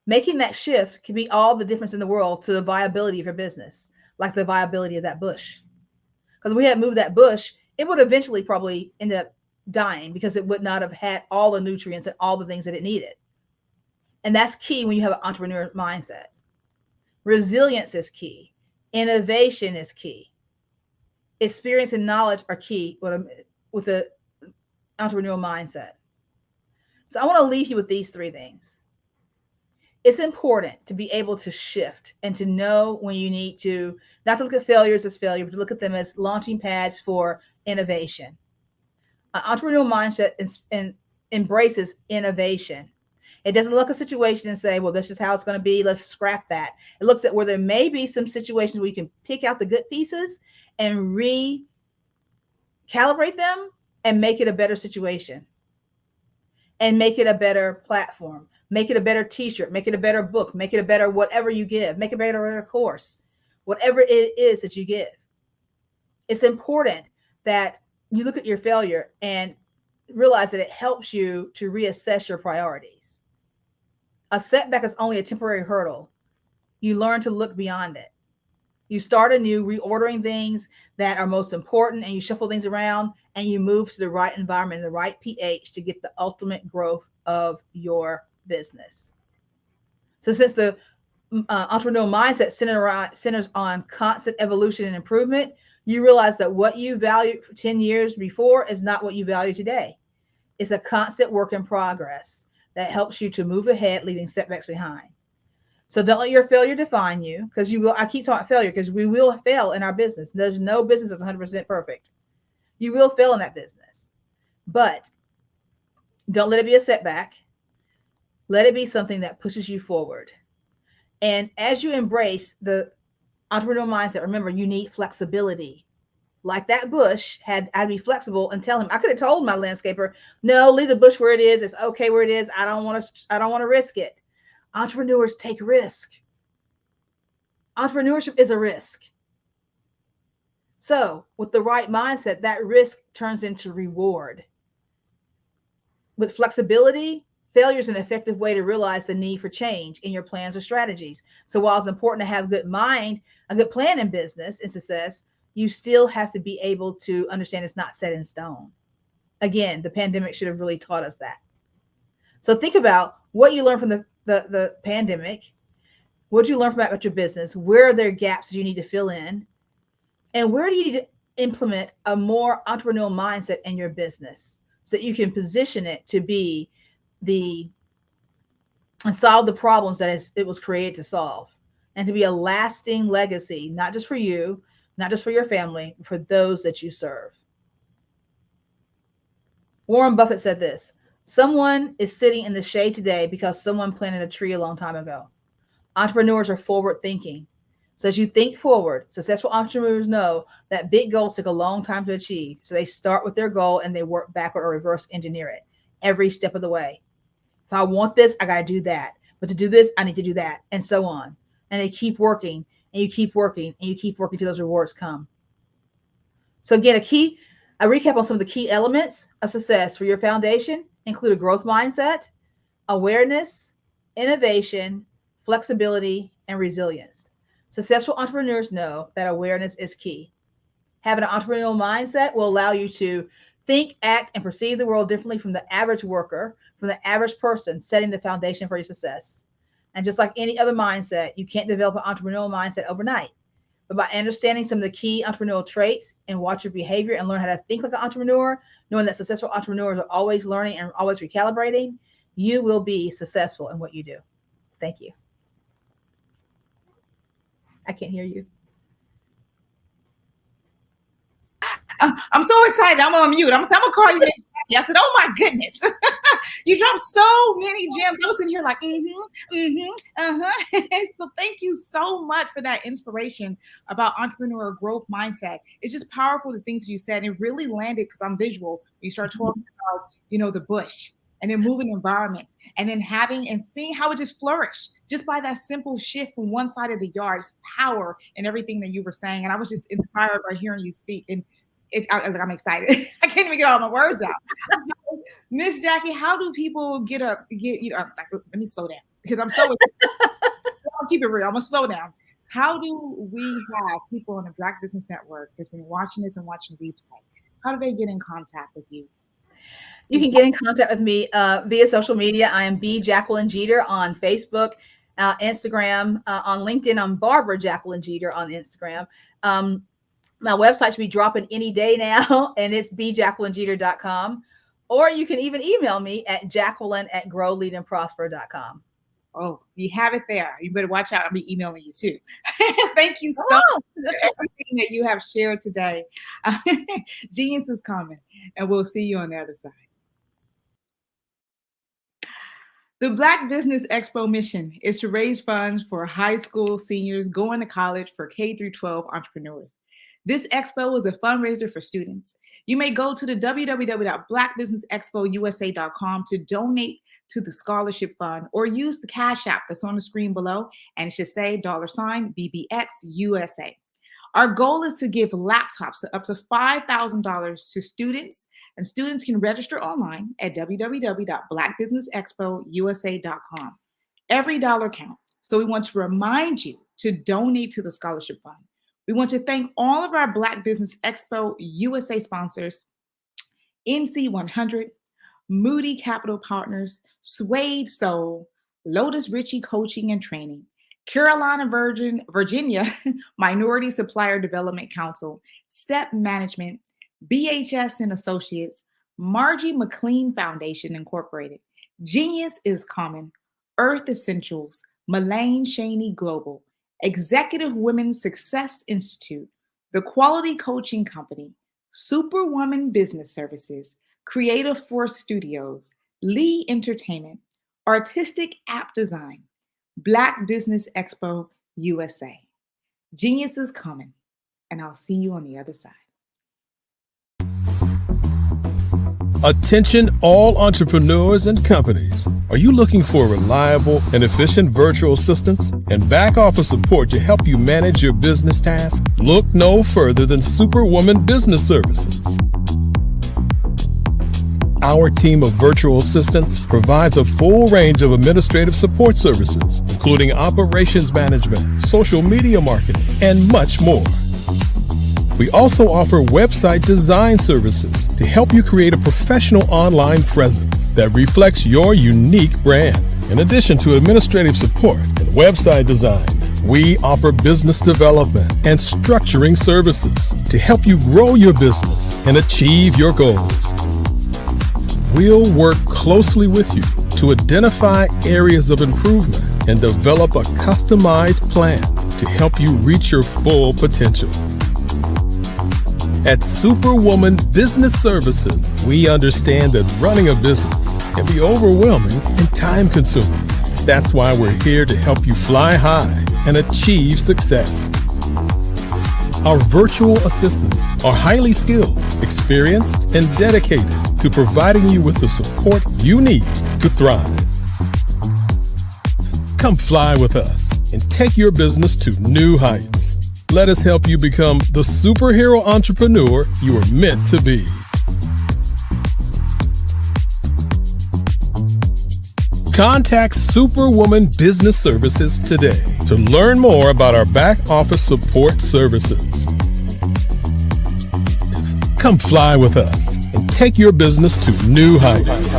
Making that shift can be all the difference in the world to the viability of your business, like the viability of that bush. Because if we had moved that bush, it would eventually probably end up dying because it would not have had all the nutrients and all the things that it needed. And that's key when you have an entrepreneur mindset. Resilience is key. Innovation is key. Experience and knowledge are key with the entrepreneurial mindset. So I want to leave you with these 3 things. It's important to be able to shift and to know when you need to, not to look at failures as failure, but to look at them as launching pads for innovation. An entrepreneurial mindset embraces innovation. It doesn't look at a situation and say, well, this is how it's going to be. Let's scrap that. It looks at where there may be some situations where you can pick out the good pieces and recalibrate them and make it a better situation and make it a better platform. Make it a better t-shirt, make it a better book, make it a better whatever you give, make it a better course, whatever it is that you give. It's important that you look at your failure and realize that it helps you to reassess your priorities. A setback is only a temporary hurdle. You learn to look beyond it. You start anew, reordering things that are most important, and you shuffle things around and you move to the right environment, the right pH to get the ultimate growth of your business. So since the entrepreneurial mindset centers on constant evolution and improvement, you realize that what you valued 10 years before is not what you value today. It's a constant work in progress that helps you to move ahead, leaving setbacks behind. So don't let your failure define you, because you will. I keep talking failure because we will fail in our business. There's no business that's 100% perfect. You will fail in that business, but don't let it be a setback. Let it be something that pushes you forward. And as you embrace the entrepreneurial mindset, remember, you need flexibility. Like that bush I'd be flexible and tell him, I could have told my landscaper, no, leave the bush where it is. It's okay where it is. I don't want to risk it. Entrepreneurs take risk. Entrepreneurship is a risk. So with the right mindset, that risk turns into reward. With flexibility, failure is an effective way to realize the need for change in your plans or strategies. So while it's important to have a good plan in business and success, you still have to be able to understand it's not set in stone. Again, the pandemic should have really taught us that. So think about what you learned from the pandemic. What did you learn about your business? Where are there gaps you need to fill in? And where do you need to implement a more entrepreneurial mindset in your business so that you can position it to be and solve the problems that it was created to solve, and to be a lasting legacy, not just for you, not just for your family, but for those that you serve. Warren Buffett said this: someone is sitting in the shade today because someone planted a tree a long time ago. Entrepreneurs are forward thinking. So as you think forward, successful entrepreneurs know that big goals take a long time to achieve. So they start with their goal and they work backward or reverse engineer it every step of the way. If I want this, I got to do that. But to do this, I need to do that, and so on. And they keep working, and you keep working, and you keep working till those rewards come. So again, a recap on some of the key elements of success for your foundation include a growth mindset, awareness, innovation, flexibility, and resilience. Successful entrepreneurs know that awareness is key. Having an entrepreneurial mindset will allow you to think, act, and perceive the world differently from the average worker, from the average person, setting the foundation for your success. And just like any other mindset, you can't develop an entrepreneurial mindset overnight. But by understanding some of the key entrepreneurial traits and watch your behavior and learn how to think like an entrepreneur, knowing that successful entrepreneurs are always learning and always recalibrating, you will be successful in what you do. Thank you. I can't hear you. I'm so excited. I'm on mute. I'm gonna call you Miss Jackie. I said, oh my goodness. You dropped so many gems. I was sitting here like, So thank you so much for that inspiration about entrepreneur growth mindset. It's just powerful, the things you said. It really landed because I'm visual. You start talking about, the bush and then moving environments and then having and seeing how it just flourished just by that simple shift from one side of the yard. It's power in everything that you were saying. And I was just inspired by hearing you speak. And I'm excited. I can't even get all my words out. Miss Jackie, how do people let me slow down because I'm so I'll keep it real. I'm gonna slow down. How do we have people on the Black Business Network that's been watching this and watching replay? How do they get in contact with you? You can get in contact with me via social media. I am B. Jacqueline Jeter on Facebook, Instagram, on LinkedIn. I'm Barbara Jacqueline Jeter on Instagram. My website should be dropping any day now, and it's bjacquelinejeter.com. Or you can even email me at jacqueline@growleadandprosper.com. Oh, you have it there. You better watch out. I'll be emailing you too. Thank you so much for everything that you have shared today. Genius is coming, and we'll see you on the other side. The Black Business Expo mission is to raise funds for high school seniors going to college for K-12 entrepreneurs. This expo is a fundraiser for students. You may go to the www.blackbusinessexpousa.com to donate to the scholarship fund or use the Cash App that's on the screen below, and it should say $BBXUSA. Our goal is to give laptops up to $5,000 to students, and students can register online at www.blackbusinessexpousa.com. Every dollar counts, so we want to remind you to donate to the scholarship fund. We want to thank all of our Black Business Expo USA sponsors, NC100, Moody Capital Partners, Suede Soul, Lotus Ritchie Coaching and Training, Carolina Virginia Minority Supplier Development Council, Step Management, BHS and Associates, Margie McLean Foundation Incorporated, Genius is Common, Earth Essentials, Mullane Shaney Global, Executive Women's Success Institute, The Quality Coaching Company, Superwoman Business Services, Creative Force Studios, Lee Entertainment, Artistic App Design, Black Business Expo USA. Genius is coming, and I'll see you on the other side. Attention all entrepreneurs and companies. Are you looking for reliable and efficient virtual assistants and back office support to help you manage your business tasks? Look no further than Superwoman Business Services. Our team of virtual assistants provides a full range of administrative support services, including operations management, social media marketing, and much more. We also offer website design services to help you create a professional online presence that reflects your unique brand. In addition to administrative support and website design, we offer business development and structuring services to help you grow your business and achieve your goals. We'll work closely with you to identify areas of improvement and develop a customized plan to help you reach your full potential. At Superwoman Business Services, we understand that running a business can be overwhelming and time-consuming. That's why we're here to help you fly high and achieve success. Our virtual assistants are highly skilled, experienced, and dedicated to providing you with the support you need to thrive. Come fly with us and take your business to new heights. Let us help you become the superhero entrepreneur you are meant to be. Contact Superwoman Business Services today to learn more about our back office support services. Come fly with us and take your business to new heights.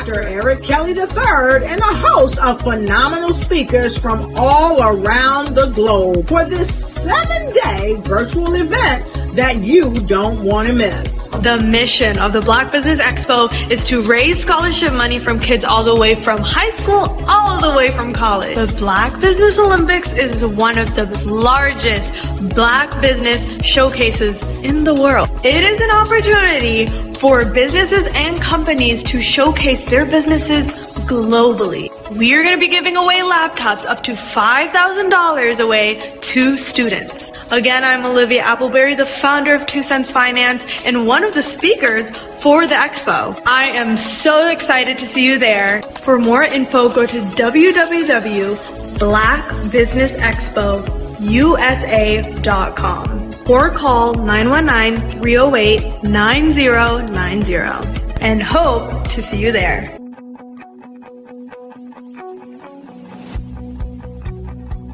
Dr. Eric Kelly III and a host of phenomenal speakers from all around the globe for this 7-day virtual event that you don't want to miss. The mission of the Black Business Expo is to raise scholarship money from kids all the way from high school all the way from college. The Black Business Olympics is one of the largest Black business showcases in the world. It is an opportunity for businesses and companies to showcase their businesses globally. We are going to be giving away laptops up to $5,000 away to students. Again, I'm Olivia Appleberry, the founder of 2 Cents Finance and one of the speakers for the expo. I am so excited to see you there. For more info, go to www.blackbusinessexpousa.com or call 919-308-9090 and hope to see you there.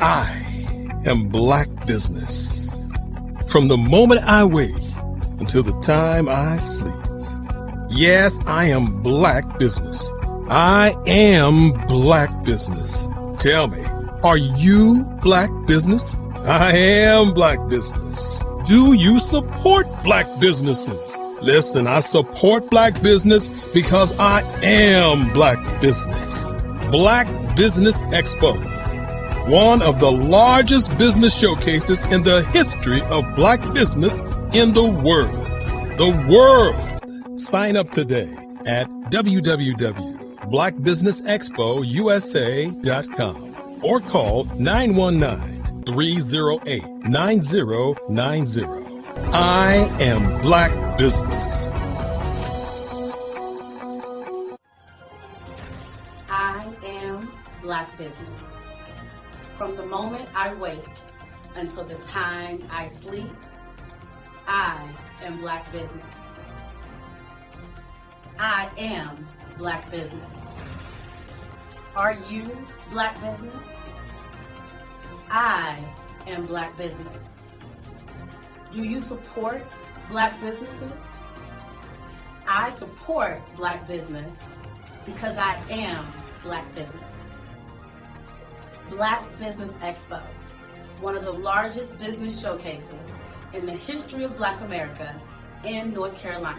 I am Black business. From the moment I wake until the time I sleep. Yes, I am Black business. I am Black business. Tell me, are you Black business? I am Black business. Do you support Black businesses? Listen, I support Black business because I am Black business. Black Business Expo, one of the largest business showcases in the history of Black business in the world. The world! Sign up today at www.blackbusinessexpousa.com or call 919-308-9090. I am Black business. I am Black business. From the moment I wake until the time I sleep, I am Black business. I am Black business. Are you Black business? I am Black business. Do you support Black businesses? I support Black business because I am Black business. Black Business Expo, one of the largest business showcases in the history of Black America in North Carolina.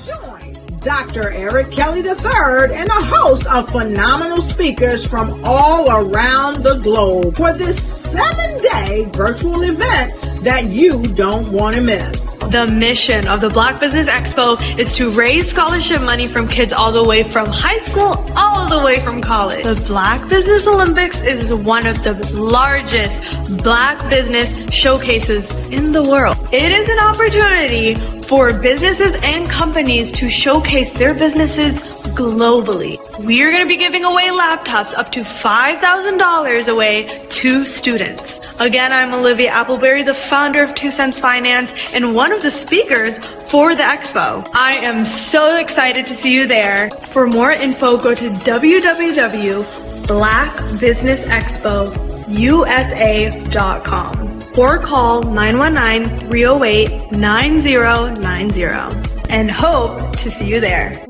Join Dr. Eric Kelly III and a host of phenomenal speakers from all around the globe for this 7-day virtual event that you don't want to miss. The mission of the Black Business Expo is to raise scholarship money from kids all the way from high school all the way from college. The Black Business Olympics is one of the largest Black business showcases in the world. It is an opportunity for businesses and companies to showcase their businesses globally. We are going to be giving away laptops up to $5,000 away to students. Again, I'm Olivia Appleberry, the founder of 2 Cents Finance and one of the speakers for the expo. I am so excited to see you there. For more info, go to www.blackbusinessexpousa.com or call 919-308-9090 and hope to see you there.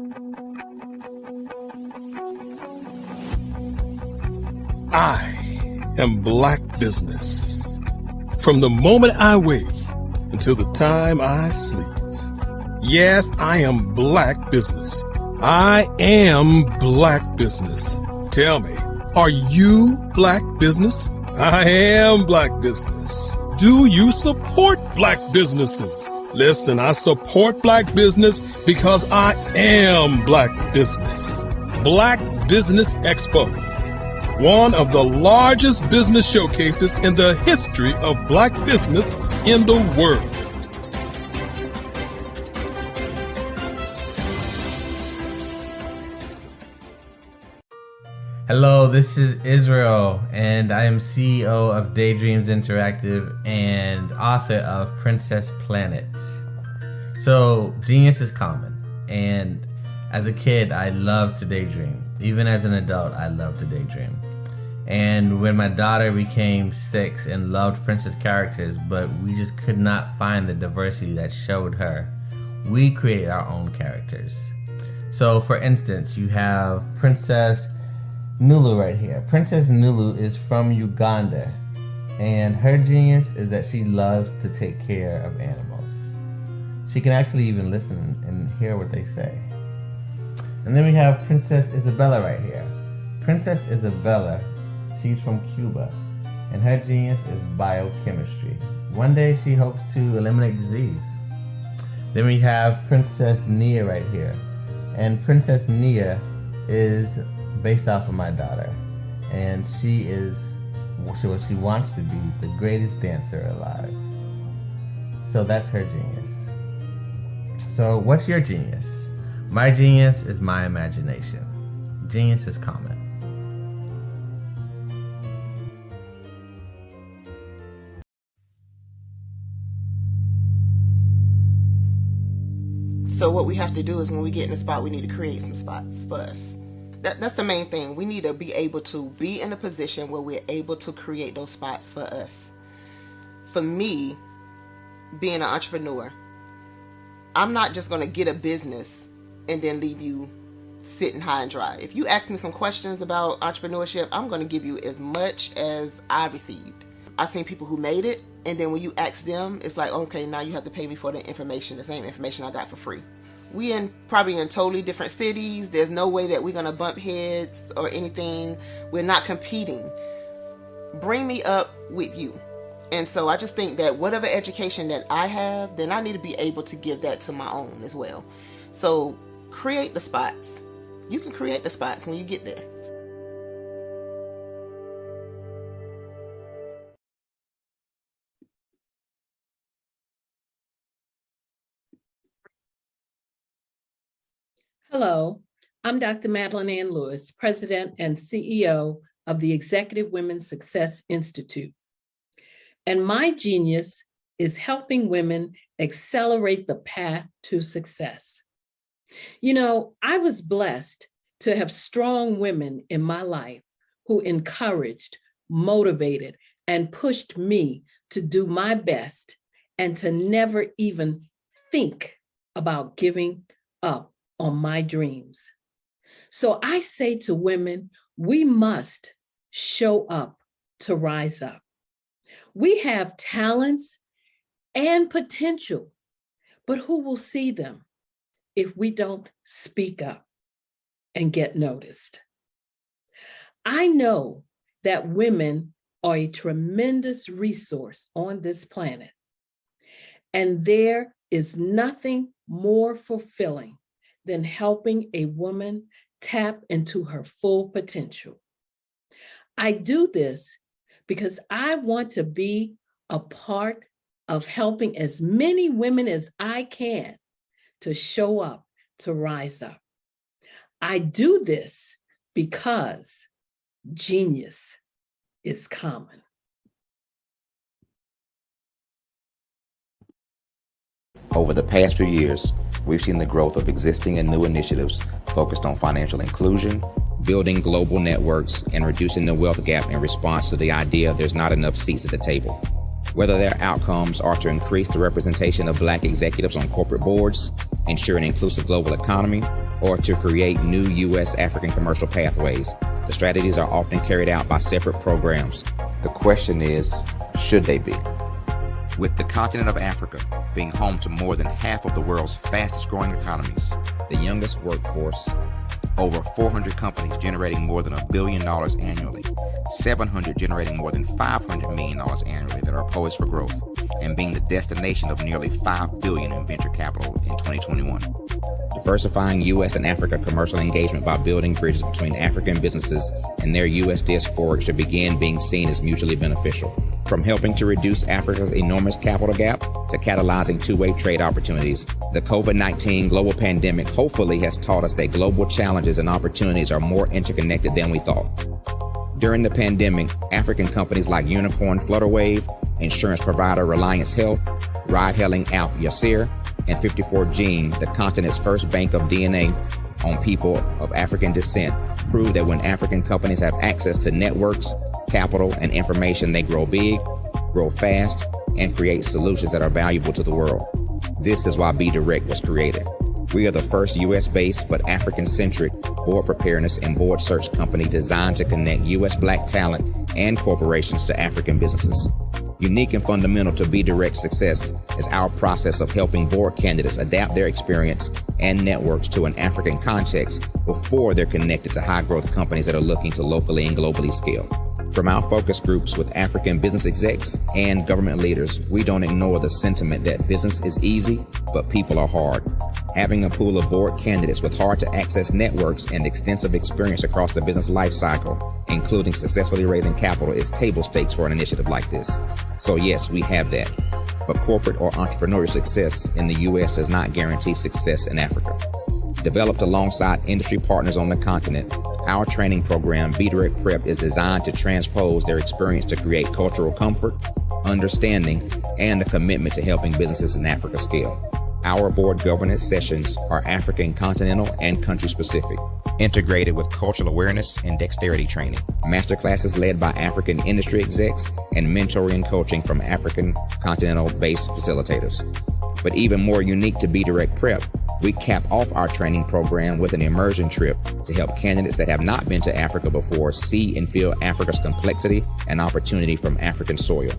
I am Black business. From the moment I wake until the time I sleep. Yes, I am Black business. I am Black business. Tell me, are you Black business? I am Black business. Do you support Black businesses? Listen, I support Black business because I am Black business. Black Business Expo, one of the largest business showcases in the history of Black business in the world. Hello, this is Israel, and I am CEO of Daydreams Interactive and author of Princess Planet. So, genius is common, and as a kid, I loved to daydream. Even as an adult, I love to daydream. And when my daughter became 6 and loved princess characters, but we just could not find the diversity that showed her, we created our own characters. So for instance, you have Princess Nulu right here. Princess Nulu is from Uganda, and her genius is that she loves to take care of animals. She can actually even listen and hear what they say. And then we have Princess Isabella right here. Princess Isabella, she's from Cuba, and her genius is biochemistry. One day she hopes to eliminate disease. Then we have Princess Nia right here. And Princess Nia is based off of my daughter. And she wants to be the greatest dancer alive. So that's her genius. So what's your genius? My genius is my imagination. Genius is common. So what we have to do is when we get in a spot, we need to create some spots for us. That's the main thing. We need to be able to be in a position where we're able to create those spots for us. For me, being an entrepreneur, I'm not just going to get a business and then leave you sitting high and dry. If you ask me some questions about entrepreneurship, I'm going to give you as much as I received. I've seen people who made it, and then when you ask them, it's like, okay, now you have to pay me for the information, the same information I got for free. We probably in totally different cities. There's no way that we're going to bump heads or anything. We're not competing. Bring me up with you. And so I just think that whatever education that I have, then I need to be able to give that to my own as well. So create the spots. You can create the spots when you get there. Hello, I'm Dr. Madeline Ann Lewis, President and CEO of the Executive Women's Success Institute. And my genius is helping women accelerate the path to success. You know, I was blessed to have strong women in my life who encouraged, motivated, and pushed me to do my best and to never even think about giving up on my dreams. So I say to women, we must show up to rise up. We have talents and potential, but who will see them if we don't speak up and get noticed? I know that women are a tremendous resource on this planet, and there is nothing more fulfilling than helping a woman tap into her full potential. I do this because I want to be a part of helping as many women as I can to show up, to rise up. I do this because genius is common. Over the past few years, we've seen the growth of existing and new initiatives focused on financial inclusion, building global networks, and reducing the wealth gap in response to the idea there's not enough seats at the table. Whether their outcomes are to increase the representation of Black executives on corporate boards, ensure an inclusive global economy, or to create new U.S.-African commercial pathways, the strategies are often carried out by separate programs. The question is, should they be? With the continent of Africa being home to more than half of the world's fastest growing economies, the youngest workforce, over 400 companies generating more than $1 billion annually, 700 generating more than $500 million annually that are poised for growth, and being the destination of nearly $5 billion in venture capital in 2021. Diversifying U.S. and Africa commercial engagement by building bridges between African businesses and their U.S. diaspora should begin being seen as mutually beneficial. From helping to reduce Africa's enormous capital gap to catalyzing two-way trade opportunities, the COVID-19 global pandemic hopefully has taught us that global challenges and opportunities are more interconnected than we thought. During the pandemic, African companies like Unicorn Flutterwave, insurance provider Reliance Health, ride-hailing app Yasir, and 54Gene, the continent's first bank of DNA on people of African descent, proved that when African companies have access to networks, capital, and information, they grow big, grow fast, and create solutions that are valuable to the world. This is why Be Direct was created. We are the first U.S.-based but African-centric board preparedness and board search company designed to connect U.S. Black talent and corporations to African businesses. Unique and fundamental to Be Direct's success is our process of helping board candidates adapt their experience and networks to an African context before they're connected to high-growth companies that are looking to locally and globally scale. From our focus groups with African business execs and government leaders, we don't ignore the sentiment that business is easy, but people are hard. Having a pool of board candidates with hard-to-access networks and extensive experience across the business lifecycle, including successfully raising capital, is table stakes for an initiative like this. So yes, we have that. But corporate or entrepreneurial success in the U.S. does not guarantee success in Africa. Developed alongside industry partners on the continent, our training program, Be Direct Prep, is designed to transpose their experience to create cultural comfort, understanding, and a commitment to helping businesses in Africa scale. Our board governance sessions are African, continental, and country-specific, integrated with cultural awareness and dexterity training, masterclasses led by African industry execs, and mentoring and coaching from African continental-based facilitators. But even more unique to Be Direct Prep, we cap off our training program with an immersion trip to help candidates that have not been to Africa before see and feel Africa's complexity and opportunity from African soil.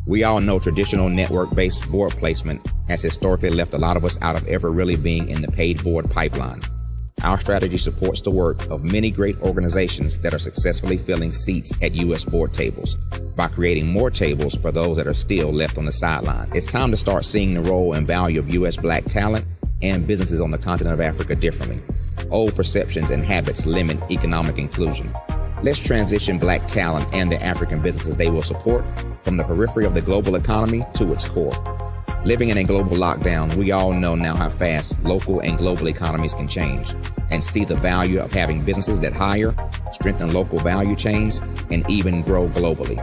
We all know traditional network-based board placement has historically left a lot of us out of ever really being in the paid board pipeline. Our strategy supports the work of many great organizations that are successfully filling seats at U.S. board tables by creating more tables for those that are still left on the sideline. It's time to start seeing the role and value of U.S. Black talent and businesses on the continent of Africa differently. Old perceptions and habits limit economic inclusion. Let's transition Black talent and the African businesses they will support from the periphery of the global economy to its core. Living in a global lockdown, we all know now how fast local and global economies can change, and see the value of having businesses that hire, strengthen local value chains, and even grow globally.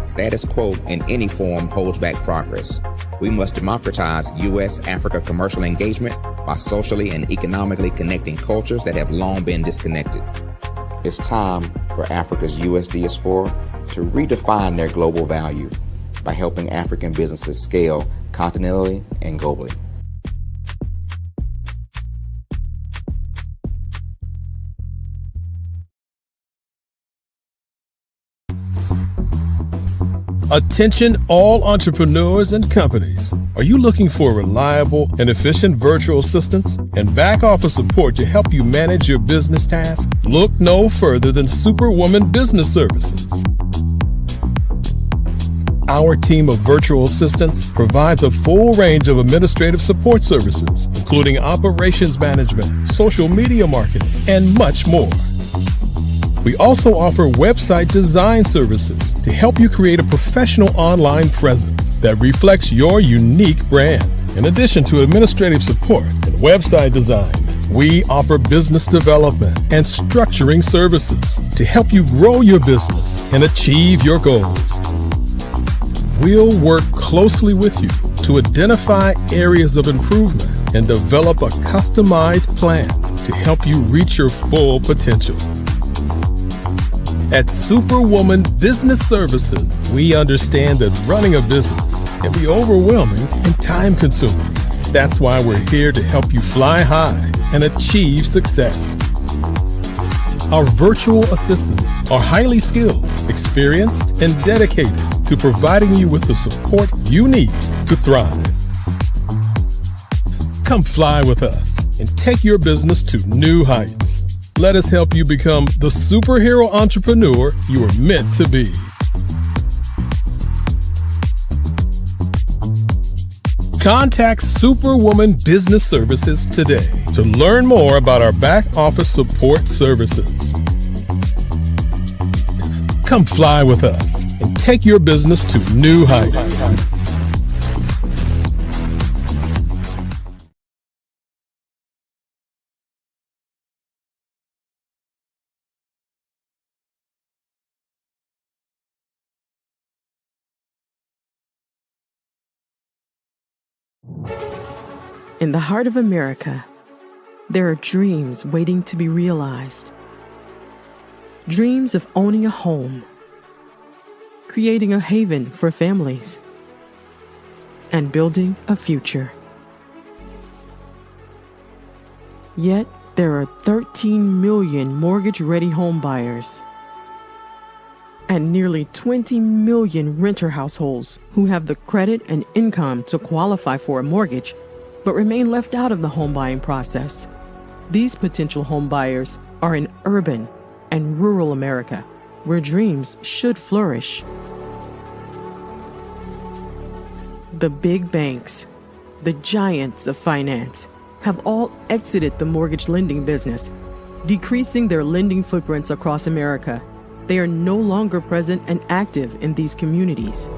Status quo in any form holds back progress. We must democratize U.S.-Africa commercial engagement by socially and economically connecting cultures that have long been disconnected. It's time for Africa's U.S. diaspora to redefine their global value by helping African businesses scale continentally and globally. Attention all entrepreneurs and companies. Are you looking for reliable and efficient virtual assistants and back office support to help you manage your business tasks? Look no further than Superwoman Business Services. Our team of virtual assistants provides a full range of administrative support services, including operations management, social media marketing, and much more. We also offer website design services to help you create a professional online presence that reflects your unique brand. In addition to administrative support and website design, we offer business development and structuring services to help you grow your business and achieve your goals. We'll work closely with you to identify areas of improvement and develop a customized plan to help you reach your full potential. At Superwoman Business Services, we understand that running a business can be overwhelming and time-consuming. That's why we're here to help you fly high and achieve success. Our virtual assistants are highly skilled, experienced, and dedicated to providing you with the support you need to thrive. Come fly with us and take your business to new heights. Let us help you become the superhero entrepreneur you are meant to be. Contact Superwoman Business Services today to learn more about our back office support services. Come fly with us and take your business to new heights. In the heart of America, there are dreams waiting to be realized. Dreams of owning a home, creating a haven for families, and building a future. Yet, there are 13 million mortgage-ready home buyers and nearly 20 million renter households who have the credit and income to qualify for a mortgage, but remain left out of the home buying process. These potential home buyers are in urban and rural America, where dreams should flourish. The big banks, the giants of finance, have all exited the mortgage lending business, decreasing their lending footprints across America. They are no longer present and active in these communities.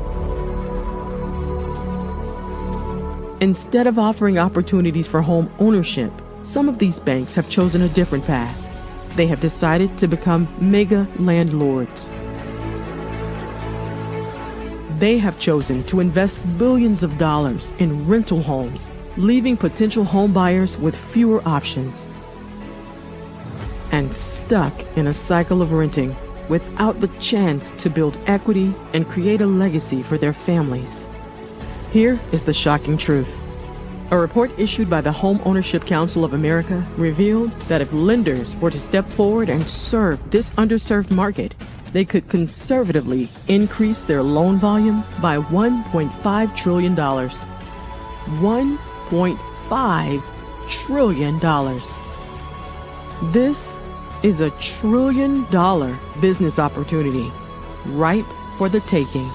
Instead of offering opportunities for home ownership, some of these banks have chosen a different path. They have decided to become mega landlords. They have chosen to invest billions of dollars in rental homes, leaving potential home buyers with fewer options and stuck in a cycle of renting without the chance to build equity and create a legacy for their families. Here is the shocking truth. A report issued by the Home Ownership Council of America revealed that if lenders were to step forward and serve this underserved market, they could conservatively increase their loan volume by $1.5 trillion. $1.5 trillion. This is a $1 trillion business opportunity, ripe for the taking.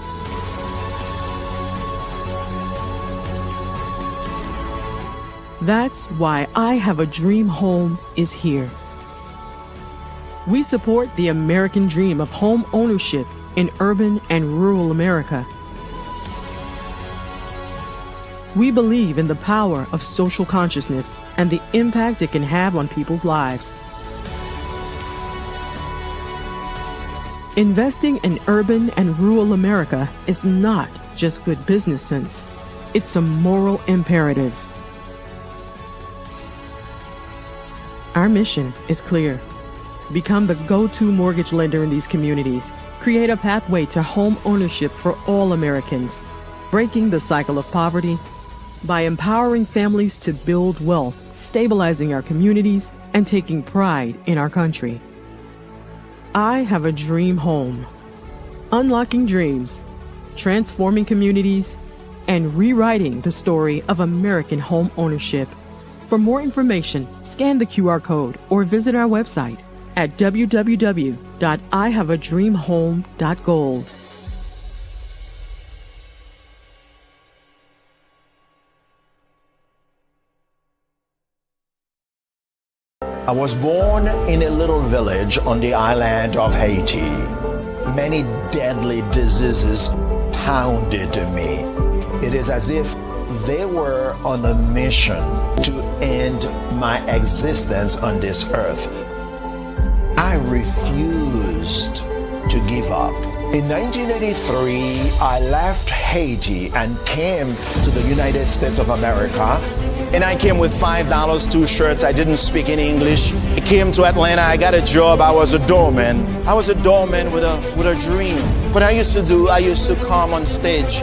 That's why I Have a Dream Home is here. We support the American dream of home ownership in urban and rural America. We believe in the power of social consciousness and the impact it can have on people's lives. Investing in urban and rural America is not just good business sense. It's a moral imperative. Our mission is clear. Become the go-to mortgage lender in these communities. Create a pathway to home ownership for all Americans, breaking the cycle of poverty by empowering families to build wealth, stabilizing our communities, and taking pride in our country. I Have a Dream Home. Unlocking dreams, transforming communities, and rewriting the story of American home ownership. For more information, scan the QR code or visit our website at www.ihaveadreamhome.gold. I was born in a little village on the island of Haiti. Many deadly diseases pounded me. It is as if they were on a mission to end my existence on this earth. I refused to give up. In 1983, I left Haiti and came to the United States of America. And I came with $5, 2 shirts. I didn't speak any English. I came to Atlanta. I got a job. I was a doorman. I was a doorman with a dream. What I used to do, I used to come on stage.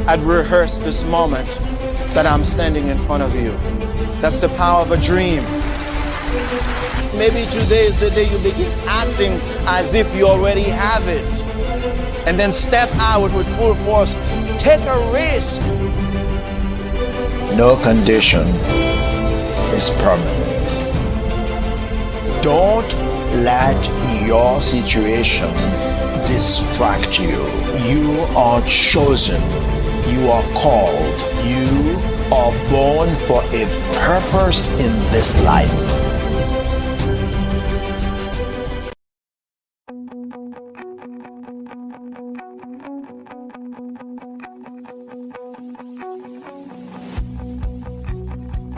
I'd rehearse this moment that I'm standing in front of you. That's the power of a dream. Maybe today is the day you begin acting as if you already have it. And then step out with full force. Take a risk. No condition is permanent. Don't let your situation distract you. You are chosen. You are called. You are born for a purpose in this life.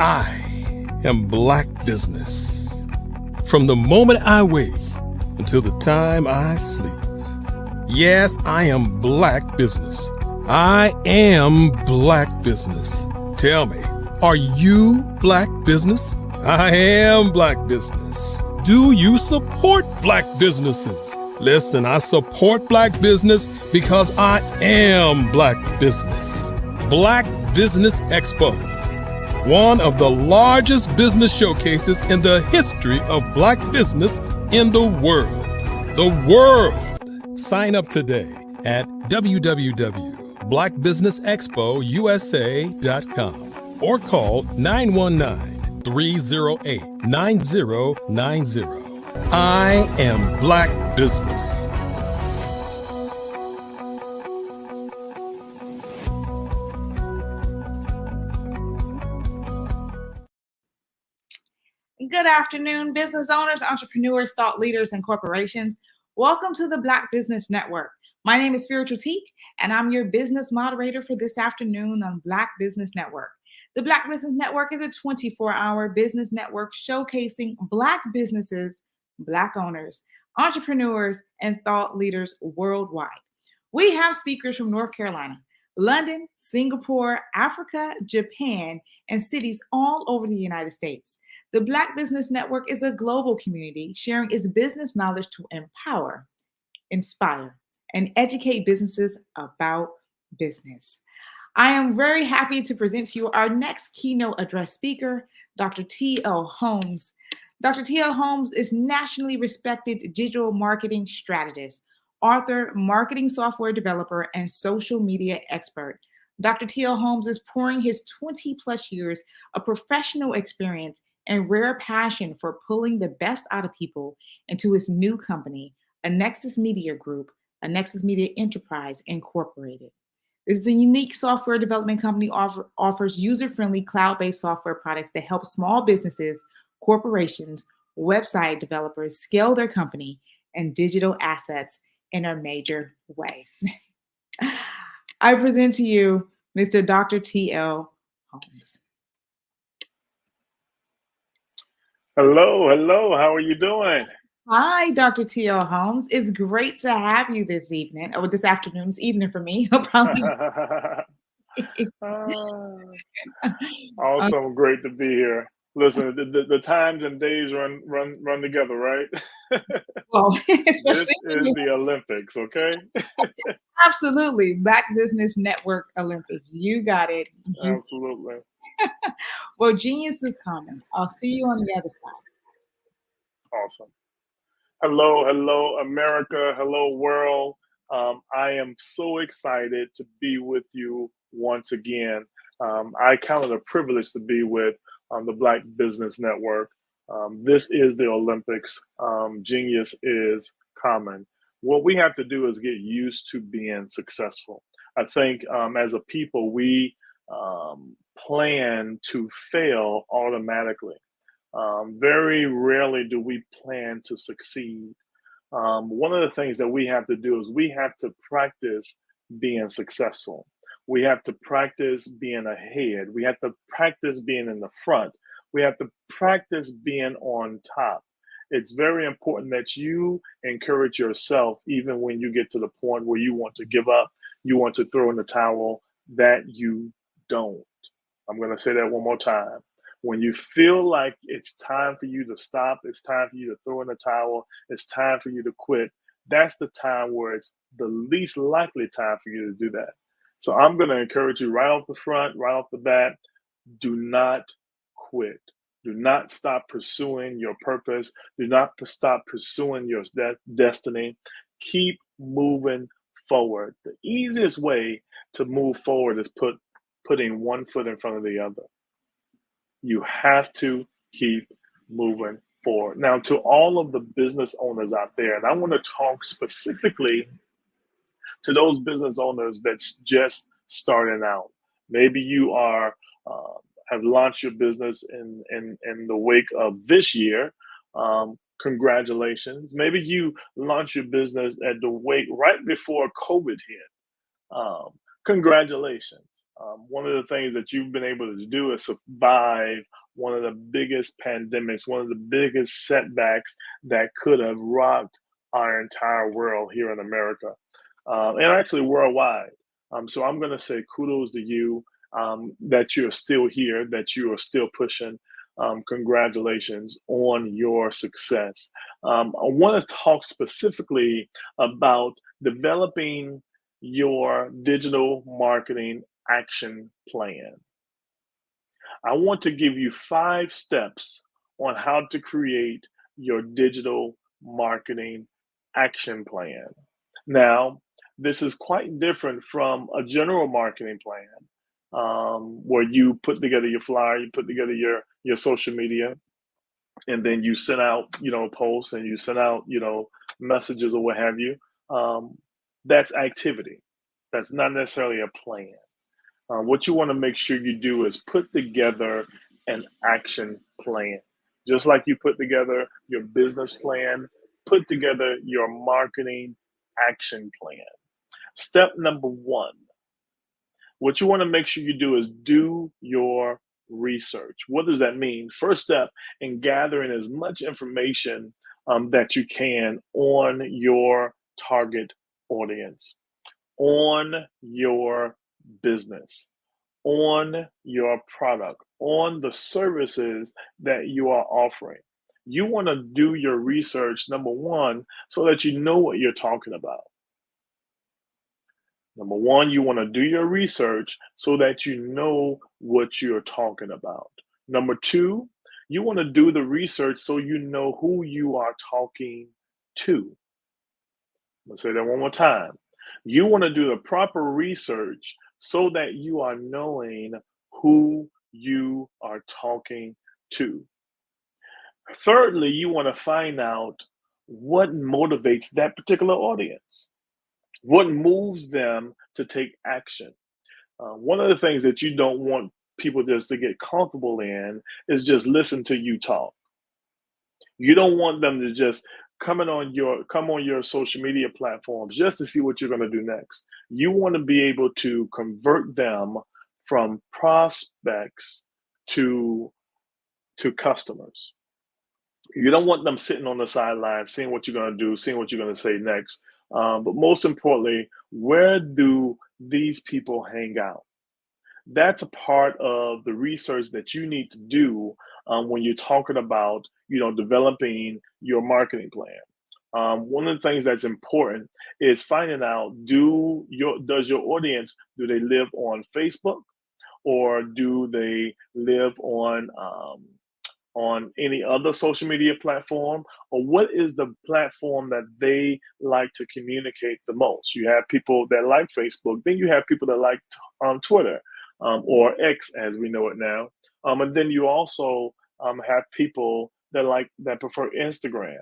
I am Black business. From the moment I wake until the time I sleep. Yes, I am Black business. I am Black business. Tell me, are you Black business? I am Black business. Do you support Black businesses? Listen, I support Black business because I am Black business. Black Business Expo. one of the largest business showcases in the history of black business in the world. The world! Sign up today at www.blackbusinessexpousa.com or call 919-308-9090. I am Black Business. Good afternoon, business owners, entrepreneurs, thought leaders, and corporations. Welcome to the Black Business Network. My name is Spiritual Teak, and I'm your business moderator for this afternoon on Black Business Network. The Black Business Network is a 24-hour business network showcasing Black businesses, Black owners, entrepreneurs, and thought leaders worldwide. We have speakers from North Carolina, London, Singapore, Africa, Japan, and cities all over the United States. The Black Business Network is a global community sharing its business knowledge to empower, inspire, and educate businesses about business. I am very happy to present to you our next keynote address speaker, Dr. T.L. Holmes. Dr. T.L. Holmes is nationally respected digital marketing strategist, author, marketing software developer, and social media expert. Dr. T.L. Holmes is pouring his 20-plus years of professional experience and rare passion for pulling the best out of people into his new company, Nexus Media Group, Nexus Media Enterprise Incorporated. This is a unique software development company offers user-friendly cloud-based software products that help small businesses, corporations, website developers scale their company and digital assets in a major way. I present to you Mr. Dr. T.L. Holmes. Hello. How are you doing? Hi, Dr. T.L. Holmes. It's great to have you this evening, or this afternoon. It's evening for me. Awesome. Great to be here. Listen, the times and days run together, right? Well, this is the Olympics, okay? Absolutely. Black Business Network Olympics. You got it. Absolutely. Well, genius is coming. I'll see you on the other side. Awesome. Hello, America. Hello, world. I am so excited to be with you once again. I count it a privilege to be with the Black Business Network. This is the Olympics. Genius is common. What we have to do is get used to being successful. I think as a people, we plan to fail automatically. Very rarely do we plan to succeed. One of the things that we have to do is we have to practice being successful. We have to practice being ahead. We have to practice being in the front. We have to practice being on top. It's very important that you encourage yourself, even when you get to the point where you want to give up, you want to throw in the towel, that you don't. I'm going to say that one more time. When you feel like it's time for you to stop, it's time for you to throw in the towel, it's time for you to quit, that's the time where it's the least likely time for you to do that. So I'm going to encourage you right off the front, right off the bat, do not quit. Do not stop pursuing your purpose. Do not stop pursuing your destiny. Keep moving forward. The easiest way to move forward is putting one foot in front of the other. You have to keep moving forward. Now, to all of the business owners out there, and I want to talk specifically to those business owners that's just starting out. Maybe you are have launched your business in the wake of this year. Congratulations. Maybe you launched your business at the wake right before COVID hit. Congratulations. One of the things that you've been able to do is survive one of the biggest pandemics, one of the biggest setbacks that could have rocked our entire world here in America, and actually worldwide. So I'm going to say kudos to you that you're still here, that you are still pushing. Congratulations on your success. I want to talk specifically about developing your digital marketing action plan. I want to give you 5 steps on how to create your digital marketing action plan. Now, this is quite different from a general marketing plan, where you put together your flyer, you put together your social media, and then you send out, posts, and you send out, messages or what have you. That's activity. That's not necessarily a plan. What you want to make sure you do is put together an action plan. Just like you put together your business plan, put together your marketing action plan. Step number 1, what you want to make sure you do is do your research. What does that mean? First step in gathering as much information that you can on your target audience, on your business, on your product, on the services that you are offering. You want to do your research, number 1, so that you know what you're talking about. Number 1, you want to do your research so that you know what you're talking about. Number 2, you want to do the research so you know who you are talking to. Let's say that one more time. You want to do the proper research so that you are knowing who you are talking to. Thirdly, you want to find out what motivates that particular audience. What moves them to take action? One of the things that you don't want people just to get comfortable in is just listen to you talk. You don't want them to just come on your social media platforms just to see what you're going to do next. You want to be able to convert them from prospects to customers. You don't want them sitting on the sidelines, seeing what you're going to do, seeing what you're going to say next. But most importantly, where do these people hang out? That's a part of the research that you need to do when you're talking about, developing your marketing plan. One of the things that's important is finding out, does your audience, do they live on Facebook, or do they live on any other social media platform, or what is the platform that they like to communicate the most? You have people that like Facebook, then you have people that like Twitter, or X as we know it now, and then you also have people that prefer Instagram.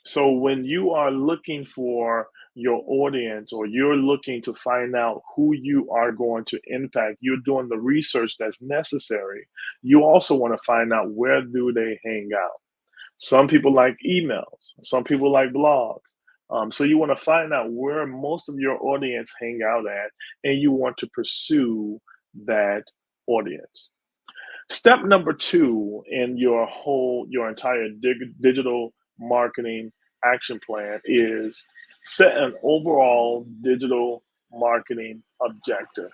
So when you are looking for your audience, or you're looking to find out who you are going to impact, you're doing the research that's necessary. You also want to find out, where do they hang out? Some people like emails, some people like blogs. So you want to find out where most of your audience hang out at, and you want to pursue that audience. Step number 2 in your entire digital marketing action plan is set an overall digital marketing objective.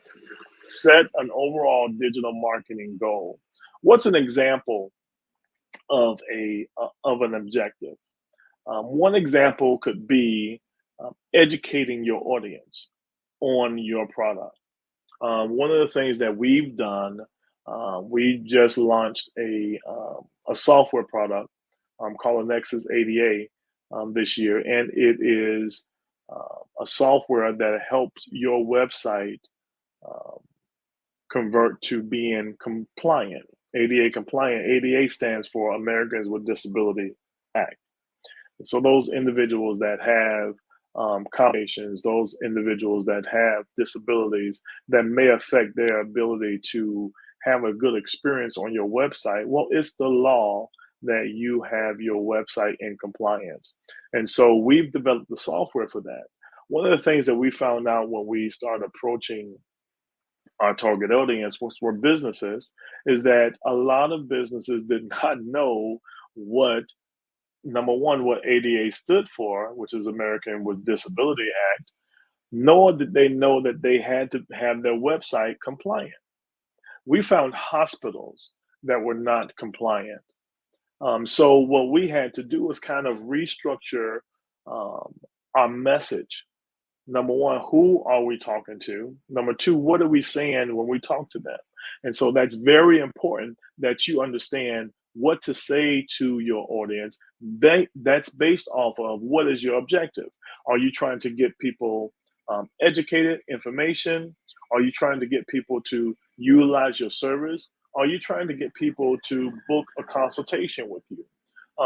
Set an overall digital marketing goal. What's an example of an objective? One example could be educating your audience on your product. One of the things that we've done, we just launched a software product called Nexus ADA this year, and it is a software that helps your website convert to being compliant, ADA compliant. ADA stands for Americans with Disability Act. So those individuals that have complications, those individuals that have disabilities that may affect their ability to have a good experience on your website, well, it's the law that you have your website in compliance. And so we've developed the software for that. One of the things that we found out when we started approaching our target audience, which were businesses, is that a lot of businesses did not know number one, what ADA stood for, which is American with Disability Act, nor did they know that they had to have their website compliant. We found hospitals that were not compliant. So what we had to do was kind of restructure our message. Number one, who are we talking to? Number two, what are we saying when we talk to them? And so that's very important that you understand what to say to your audience. That's based off of what is your objective. Are you trying to get people educated, information? Are you trying to get people to utilize your service? Are you trying to get people to book a consultation with you?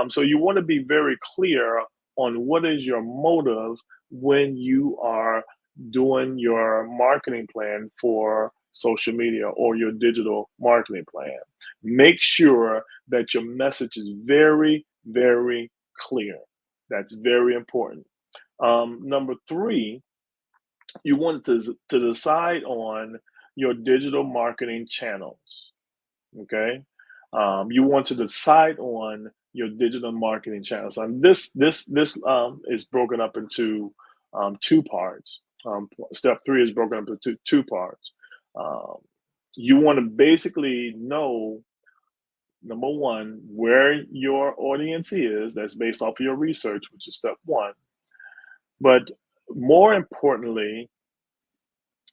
So you want to be very clear on what is your motive when you are doing your marketing plan for social media or your digital marketing plan. Make sure that your message is very, very clear. That's very important. Number three, you want to decide on your digital marketing channels. Okay, you want to decide on your digital marketing channels. And this is broken up into two parts. Step three is broken up into two parts. You want to basically know, number one, where your audience is. That's based off of your research, which is step one. But more importantly,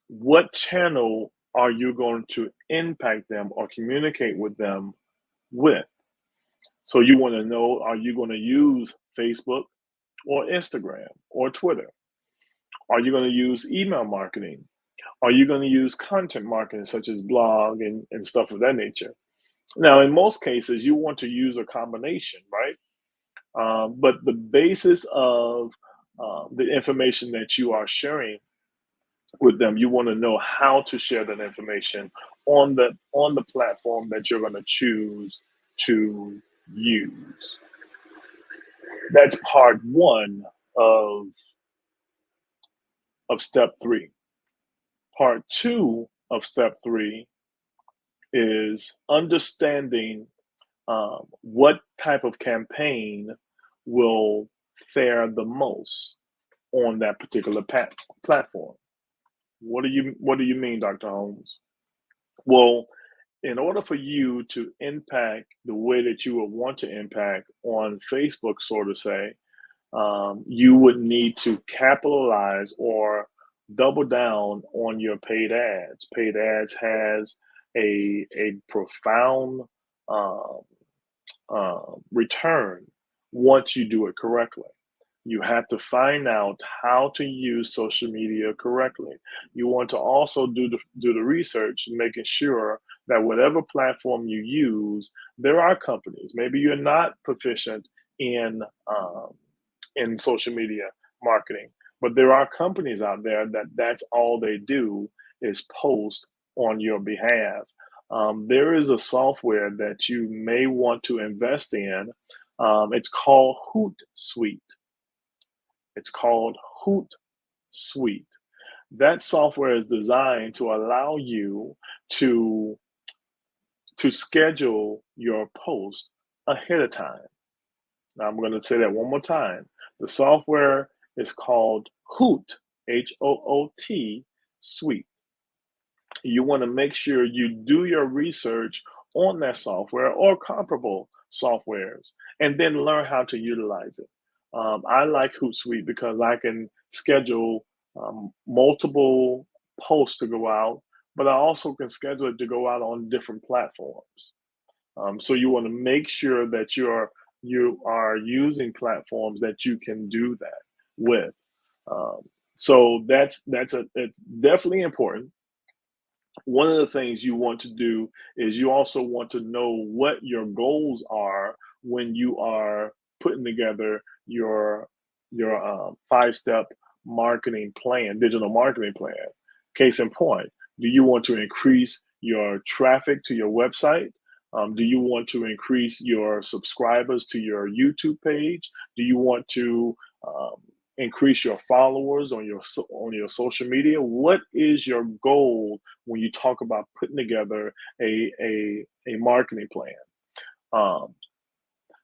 what channel are you going to impact them or communicate with them with? So you want to know, are you going to use Facebook or Instagram or Twitter? Are you going to use email marketing? Are you going to use content marketing such as blog and stuff of that nature? Now, in most cases, you want to use a combination, right? But the basis of the information that you are sharing with them, you want to know how to share that information on the platform that you're going to choose to use. That's part one of step three. Part two of step three is understanding what type of campaign will fare the most on that particular platform. What do you mean, Dr. Holmes? Well, in order for you to impact the way that you would want to impact on Facebook, so to say, you would need to capitalize or double down on your paid ads. Paid ads has a profound return once you do it correctly. You have to find out how to use social media correctly. You want to also do the research, making sure that whatever platform you use, there are companies. Maybe you're not proficient in social media marketing, but there are companies out there that's all they do is post on your behalf. There is a software that you may want to invest in. It's called Hootsuite. It's called Hootsuite. That software is designed to allow you to schedule your post ahead of time. Now I'm going to say that one more time. The software is called Hoot, Hoot Suite. You want to make sure you do your research on that software or comparable softwares and then learn how to utilize it. I like Hootsuite because I can schedule multiple posts to go out, but I also can schedule it to go out on different platforms. So you want to make sure that you are using platforms that you can do that with. So it's definitely important. One of the things you want to do is you also want to know what your goals are when you are putting together your 5-step marketing plan, digital marketing plan. Case in point, do you want to increase your traffic to your website? Do you want to increase your subscribers to your YouTube page? Do you want to increase your followers on your social media? What is your goal when you talk about putting together a marketing plan?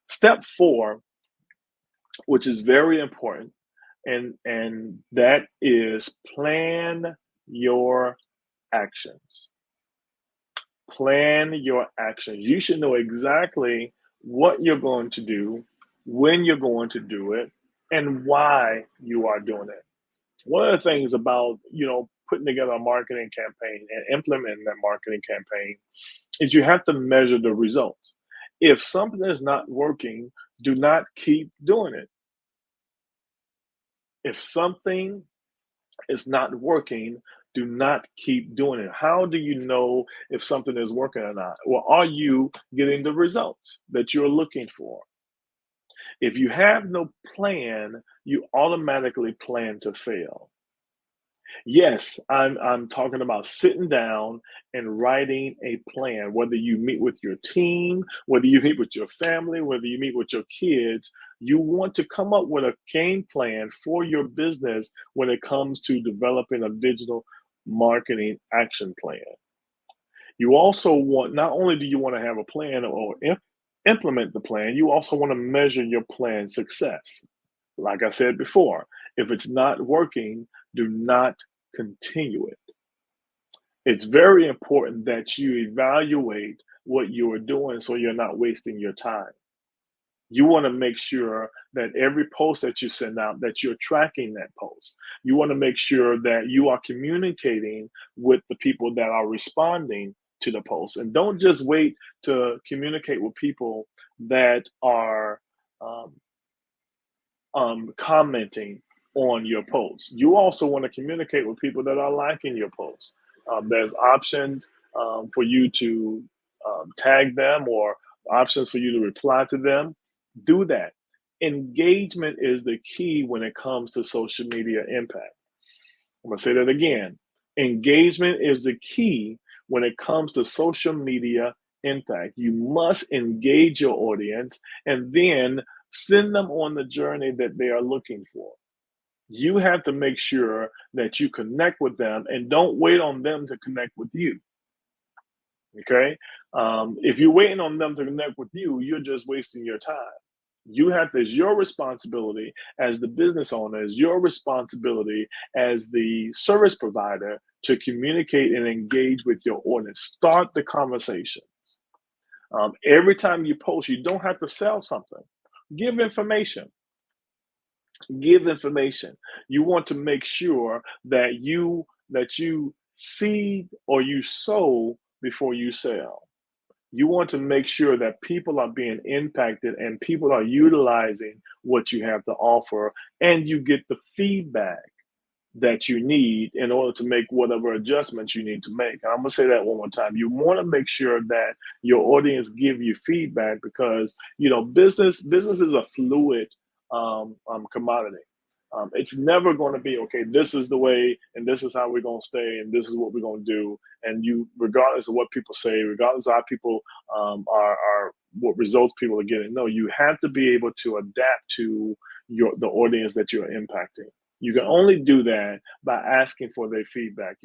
Step 4, which is very important, and that is plan your actions. Plan your actions. You should know exactly what you're going to do, when you're going to do it, and why you are doing it. One of the things about, putting together a marketing campaign and implementing that marketing campaign is you have to measure the results. If something is not working, do not keep doing it. If something is not working, do not keep doing it. How do you know if something is working or not? Well, are you getting the results that you're looking for? If you have no plan, you automatically plan to fail. Yes, I'm talking about sitting down and writing a plan, whether you meet with your team, whether you meet with your family, whether you meet with your kids, you want to come up with a game plan for your business when it comes to developing a digital marketing action plan. You also want, not only do you want to have a plan or implement the plan, you also want to measure your plan's success. Like I said before, if it's not working, do not continue it. It's very important that you evaluate what you are doing so you're not wasting your time. You want to make sure that every post that you send out, that you're tracking that post. You want to make sure that you are communicating with the people that are responding to the post. And don't just wait to communicate with people that are commenting on your posts. You also want to communicate with people that are liking your posts. There's options for you to tag them or options for you to reply to them. Do that. Engagement is the key when it comes to social media impact. I'm going to say that again. Engagement is the key when it comes to social media impact. You must engage your audience and then send them on the journey that they are looking for. You have to make sure that you connect with them and don't wait on them to connect with you. Okay? If you're waiting on them to connect with you, you're just wasting your time. You have, it's your responsibility as the business owner, it's your responsibility as the service provider to communicate and engage with your audience. Start the conversations. Every time you post, you don't have to sell something. Give information. Give information. You want to make sure that you seed or you sow before you sell. You want to make sure that people are being impacted and people are utilizing what you have to offer, and you get the feedback that you need in order to make whatever adjustments you need to make. And I'm going to say that one more time. You want to make sure that your audience give you feedback because, you know, business is a fluid commodity. It's never going to be, okay, this is the way and this is how we're going to stay and this is what we're going to do. And you, regardless of what people say, regardless of how people are what results people are getting, no, you have to be able to adapt to the audience that you're impacting. You can only do that by asking for their feedback.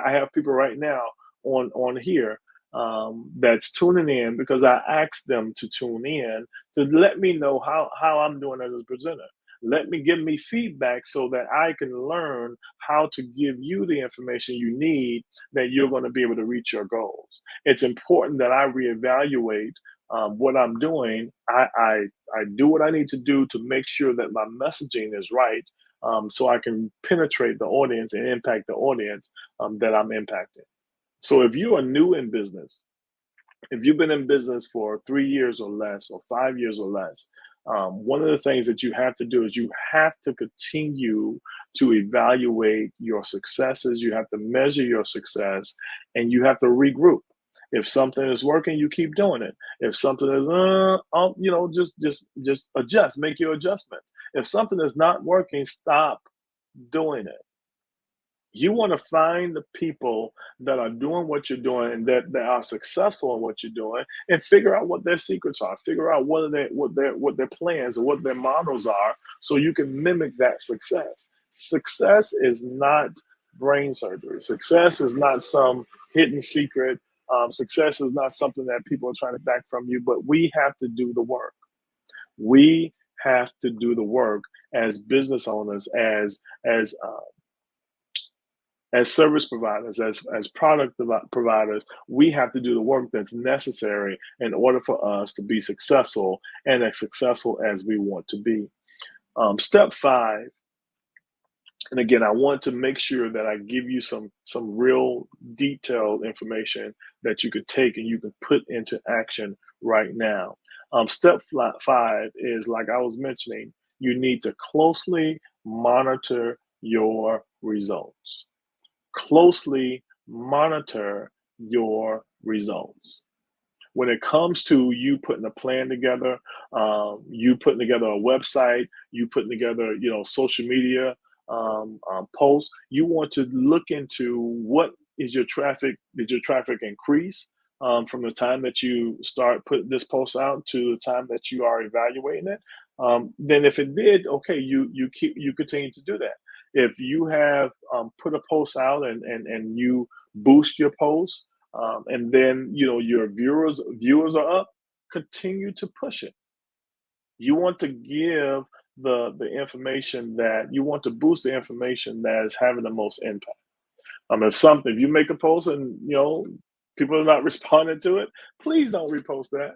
I have people right now on here that's tuning in because I asked them to tune in to let me know how I'm doing as a presenter. Give me feedback so that I can learn how to give you the information you need that you're going to be able to reach your goals. It's important that I reevaluate what I'm doing. I do what I need to do to make sure that my messaging is right, so I can penetrate the audience and impact the audience that I'm impacting. So if you are new in business, if you've been in business for 3 years or less or 5 years or less, one of the things that you have to do is you have to continue to evaluate your successes. You have to measure your success and you have to regroup. If something is working, you keep doing it. If something is, just adjust, make your adjustments. If something is not working, stop doing it. You want to find the people that are doing what you're doing and that are successful in what you're doing, and figure out what their secrets are. Figure out what their plans and what their models are, so you can mimic that success. Success is not brain surgery. Success is not some hidden secret. Success is not something that people are trying to back from you. But we have to do the work. We have to do the work as business owners, as service providers, as product providers. We have to do the work that's necessary in order for us to be successful and as successful as we want to be. Step 5 And again, I want to make sure that I give you some real detailed information that you could take and you can put into action right now. Step 5 is, like I was mentioning, you need to closely monitor your results. Closely monitor your results. When it comes to you putting a plan together, you putting together a website, you putting together, social media posts, you want to look into what is your traffic. Did your traffic increase from the time that you start putting this post out to the time that you are evaluating it? Then if it did, okay, you continue to do that. If you have put a post out and you boost your post, and then your viewers are up, continue to push it. You want to give the information that you want to boost the information that is having the most impact. If you make a post and people are not responding to it, please don't repost that.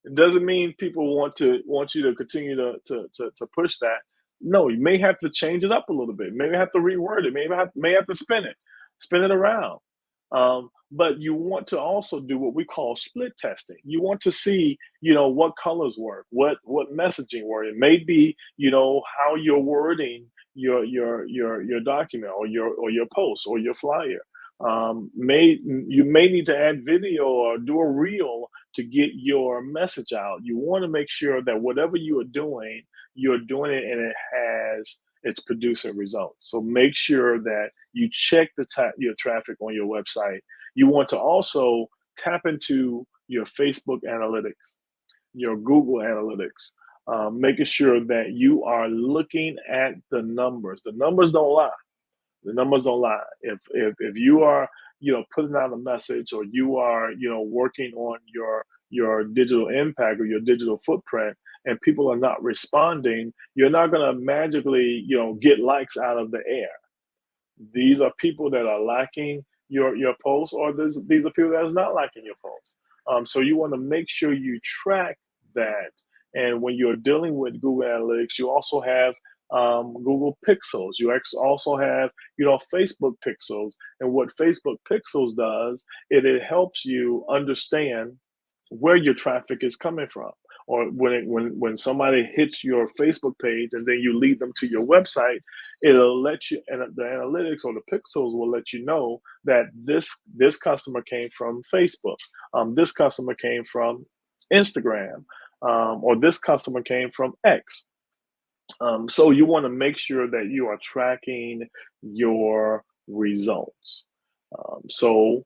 It doesn't mean people want you to continue to push that. No, you may have to change it up a little bit. Maybe have to reword it. May have to spin it around. But you want to also do what we call split testing. You want to see, what colors work, what messaging work. It may be, how you're wording your document or your post or your flyer. You may need to add video or do a reel to get your message out. You want to make sure that whatever you are doing, you're doing it and it's producing results. So make sure that you check your traffic on your website. You want to also tap into your Facebook analytics, your Google analytics, making sure that you are looking at the numbers. The numbers don't lie. The numbers don't lie. If you are, putting out a message, or you are, working on your digital impact or your digital footprint, and people are not responding, you're not going to magically, get likes out of the air. These are people that are liking your posts, or these are people that are not liking your posts. So you want to make sure you track that. And when you're dealing with Google Analytics, you also have Google Pixels. You also have, Facebook Pixels. And what Facebook Pixels does, it helps you understand where your traffic is coming from. Or when somebody hits your Facebook page and then you lead them to your website, it'll let you, and the analytics or the pixels will let you know that this customer came from Facebook, this customer came from Instagram, or this customer came from X. So you want to make sure that you are tracking your results. So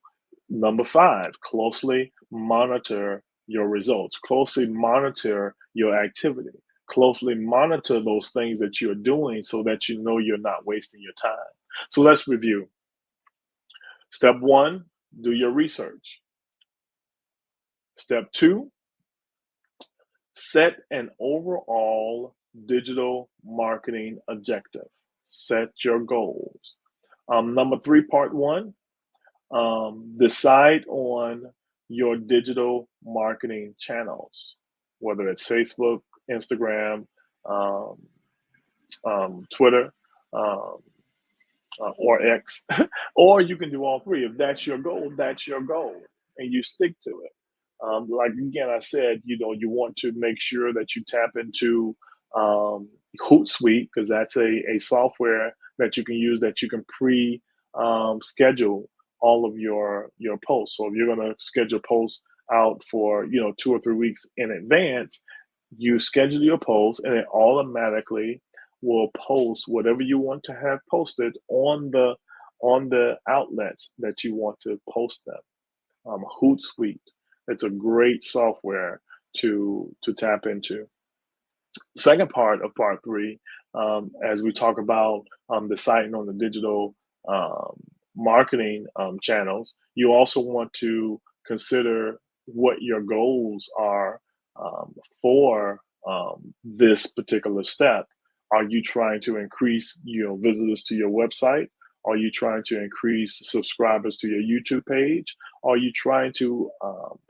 number 5, closely monitor your results. Closely monitor your activity. Closely monitor those things that you're doing so that you know you're not wasting your time. So let's review. Step 1, do your research. Step 2, set an overall digital marketing objective. Set your goals. Number 3, part 1, decide on your digital marketing channels, whether it's Facebook, Instagram, Twitter, or X, or you can do all 3. If that's your goal, that's your goal, and you stick to it. Like again, I said, you want to make sure that you tap into Hootsuite, because that's a software that you can use that you can schedule all of your posts. So if you're going to schedule posts out for 2 or 3 weeks in advance, you schedule your posts and it automatically will post whatever you want to have posted on the outlets that you want to post them. Hootsuite, it's a great software to tap into. Second part of part 3, as we talk about deciding on the digital marketing channels, you also want to consider what your goals are for this particular step. Are you trying to increase visitors to your website? Are you trying to increase subscribers to your YouTube page? Are you trying to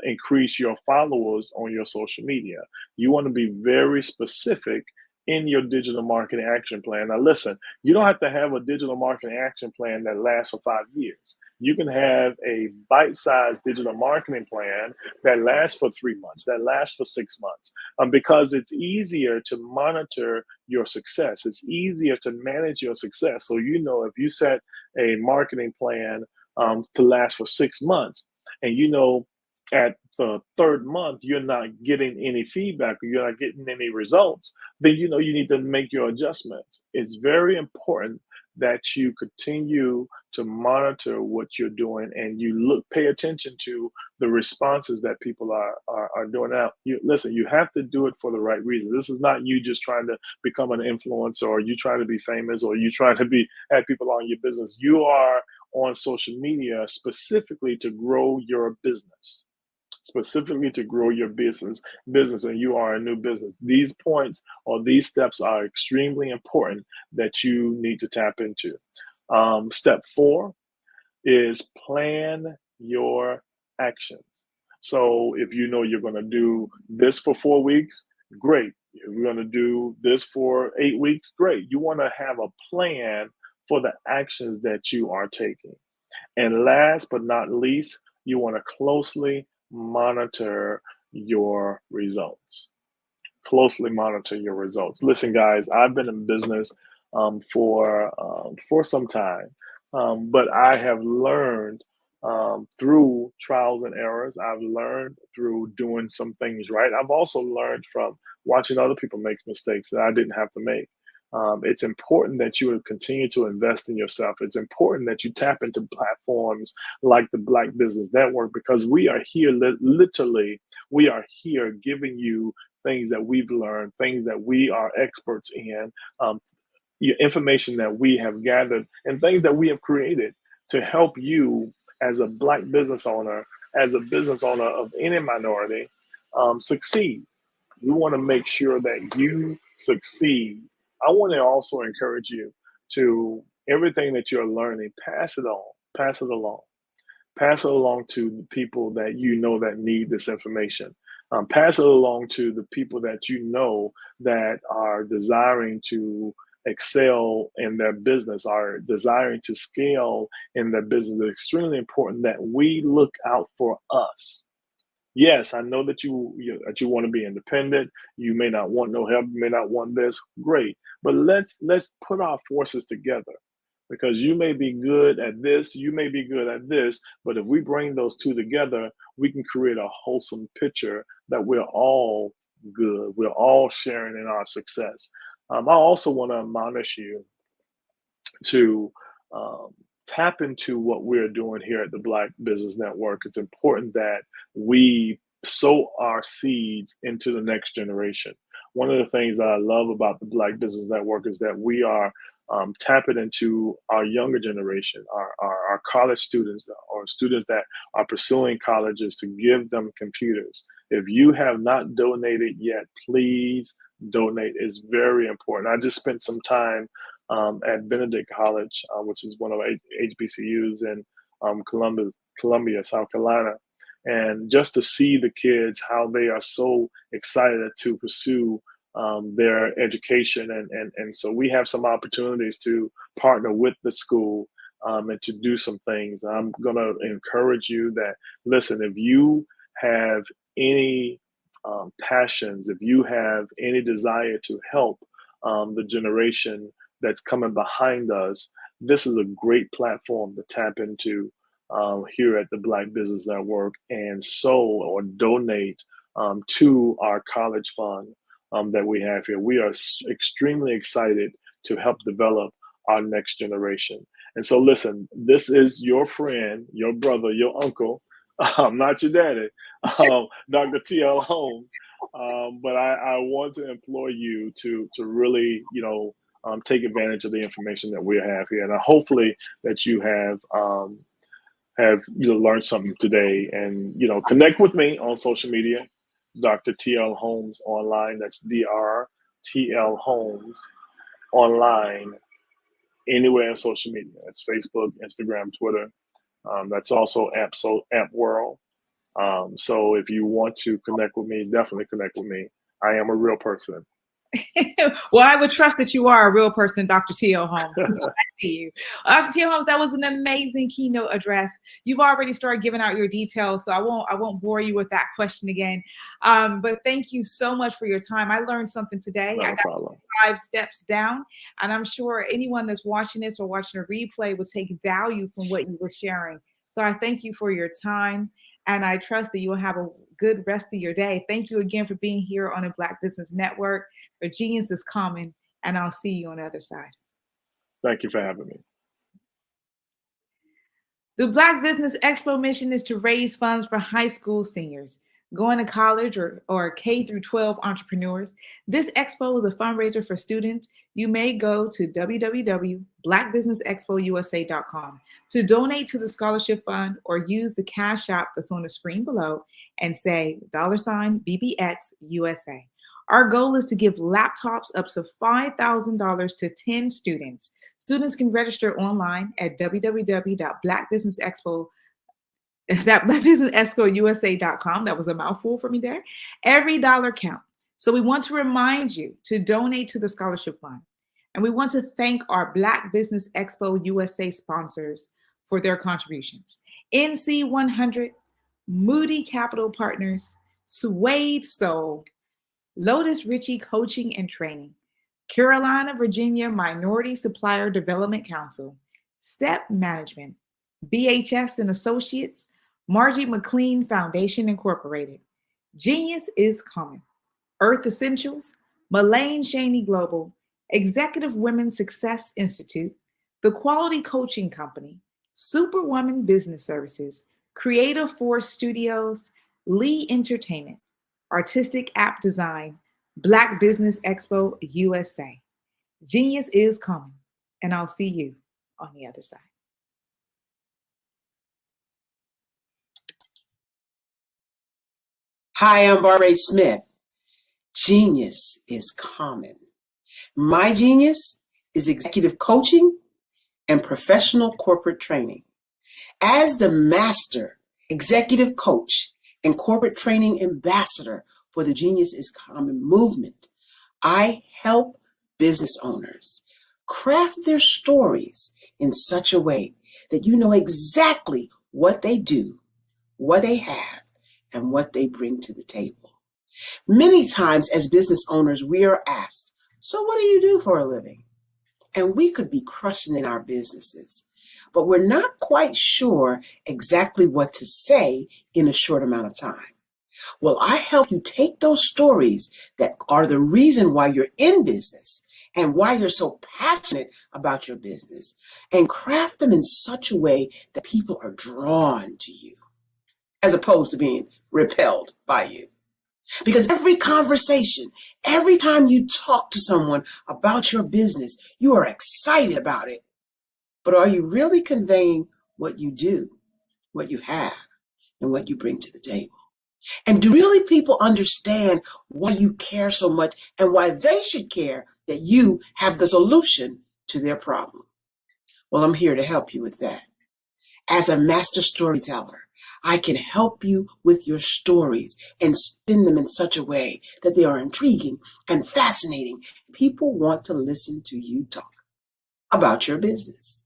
increase your followers on your social media? You want to be very specific in your digital marketing action plan. Now, listen, you don't have to have a digital marketing action plan that lasts for 5 years. You can have a bite-sized digital marketing plan that lasts for 3 months, that lasts for 6 months, because it's easier to monitor your success. It's easier to manage your success. So, you know, if you set a marketing plan to last for 6 months, and you know, at the 3rd month, you're not getting any feedback, or you're not getting any results, then you know you need to make your adjustments. It's very important that you continue to monitor what you're doing, and you pay attention to the responses that people are doing. Now, listen, you have to do it for the right reason. This is not you just trying to become an influencer, or you trying to be famous, or you trying to have people on your business. You are on social media specifically to grow your business. Specifically to grow your business, and you are a new business. These points or these steps are extremely important that you need to tap into. Step 4 is plan your actions. So if you know you're going to do this for 4 weeks, great. If you're going to do this for 8 weeks, great. You want to have a plan for the actions that you are taking. And last but not least, you want to closely monitor your results. Closely monitor your results. Listen, guys, I've been in business for some time, but I have learned through trials and errors. I've learned through doing some things right. I've also learned from watching other people make mistakes that I didn't have to make. It's important that you continue to invest in yourself. It's important that you tap into platforms like the Black Business Network, because we are here, literally, we are here giving you things that we've learned, things that we are experts in, information that we have gathered, and things that we have created to help you as a Black business owner, as a business owner of any minority, succeed. We want to make sure that you succeed. I want to also encourage you to everything that you're learning, pass it on, pass it along. Pass it along to the people that you know that need this information. Pass it along to the people that you know that are desiring to excel in their business, are desiring to scale in their business. It's extremely important that we look out for us. Yes, I know that you want to be independent. You may not want no help. You may not want this. Great, but let's put our forces together, because you may be good at this. You may be good at this. But if we bring those two together, we can create a wholesome picture that we're all good. We're all sharing in our success. I also want to admonish you to tap into what we're doing here at the Black Business Network. It's important that we sow our seeds into the next generation. One of the things that I love about the Black Business Network is that we are tapping into our younger generation, our college students, or students that are pursuing colleges, to give them computers. If you have not donated yet, please donate. It's very important. I just spent some time at Benedict College, which is one of HBCUs in Columbia, South Carolina. And just to see the kids, how they are so excited to pursue their education. And so we have some opportunities to partner with the school and to do some things. I'm going to encourage you that, listen, if you have any passions, if you have any desire to help the generation that's coming behind us, this is a great platform to tap into here at the Black Business Network, and sow or donate to our college fund that we have here. We are extremely excited to help develop our next generation. And so listen, this is your friend, your brother, your uncle, not your daddy, Dr. T.L. Holmes. But I want to implore you to really, take advantage of the information that we have here. And hopefully that you have learned something today, and, connect with me on social media, Dr. T.L. Holmes online. That's Dr. T.L. Holmes online, anywhere on social media. That's Facebook, Instagram, Twitter. That's also App World. So if you want to connect with me, definitely connect with me. I am a real person. Well, I would trust that you are a real person, Dr. T.O. Holmes. I see you. Dr. T.O. Holmes, that was an amazing keynote address. You've already started giving out your details, so I won't bore you with that question again. But thank you so much for your time. I learned something today. No I got problem. 5 steps down, and I'm sure anyone that's watching this or watching a replay will take value from what you were sharing. So I thank you for your time, and I trust that you will have a good rest of your day. Thank you again for being here on the Black Business Network. Where genius is common, and I'll see you on the other side. Thank you for having me. The Black Business Expo mission is to raise funds for high school seniors going to college or K through 12 entrepreneurs. This expo is a fundraiser for students. You may go to www.blackbusinessexpousa.com to donate to the scholarship fund or use the cash app that's on the screen below and say $BBXUSA. Our goal is to give laptops up to $5,000 to 10 students. Students can register online at www.blackbusinessexpousa.com. That was a mouthful for me there. Every dollar counts. So we want to remind you to donate to the scholarship fund. And we want to thank our Black Business Expo USA sponsors for their contributions. NC 100, Moody Capital Partners, Suede Soul, Lotus Ritchie Coaching and Training, Carolina, Virginia Minority Supplier Development Council, Step Management, BHS and Associates, Margie McLean Foundation Incorporated, Genius is Common, Earth Essentials, Mullane Shaney Global, Executive Women's Success Institute, The Quality Coaching Company, Superwoman Business Services, Creative Force Studios, Lee Entertainment, Artistic App Design, Black Business Expo USA. Genius is coming, and I'll see you on the other side. Hi, I'm Barbara Smith. Genius is common. My genius is executive coaching and professional corporate training. As the master executive coach and corporate training ambassador for the Genius is Common movement, I help business owners craft their stories in such a way that you know exactly what they do, what they have, and what they bring to the table. Many times as business owners, we are asked, so what do you do for a living? And we could be crushing in our businesses, but we're not quite sure exactly what to say in a short amount of time. Well, I help you take those stories that are the reason why you're in business and why you're so passionate about your business and craft them in such a way that people are drawn to you as opposed to being repelled by you. Because every conversation, every time you talk to someone about your business, you are excited about it. But are you really conveying what you do, what you have, and what you bring to the table? And do really people understand why you care so much and why they should care that you have the solution to their problem? Well, I'm here to help you with that. As a master storyteller, I can help you with your stories and spin them in such a way that they are intriguing and fascinating. People want to listen to you talk about your business.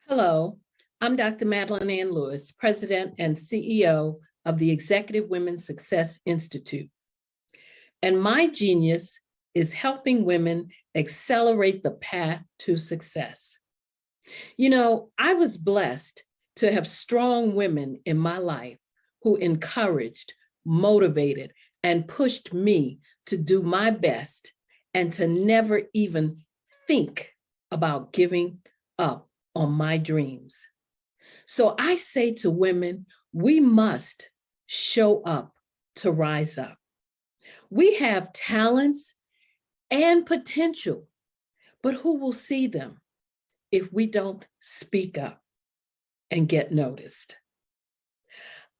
Hello, I'm Dr. Madeline Ann Lewis, President and CEO of the Executive Women's Success Institute. And my genius is helping women accelerate the path to success. You know, I was blessed to have strong women in my life who encouraged, motivated, and pushed me to do my best and to never even think about giving up on my dreams. So I say to women, we must show up to rise up. We have talents and potential, but who will see them if we don't speak up and get noticed?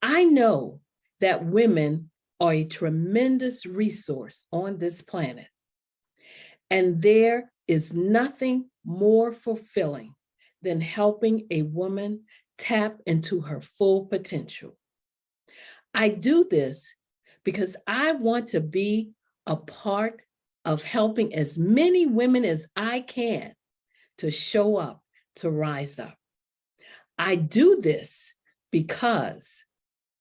I know that women are a tremendous resource on this planet, and there is nothing more fulfilling than helping a woman tap into her full potential. I do this because I want to be a part of helping as many women as I can to show up, to rise up. I do this because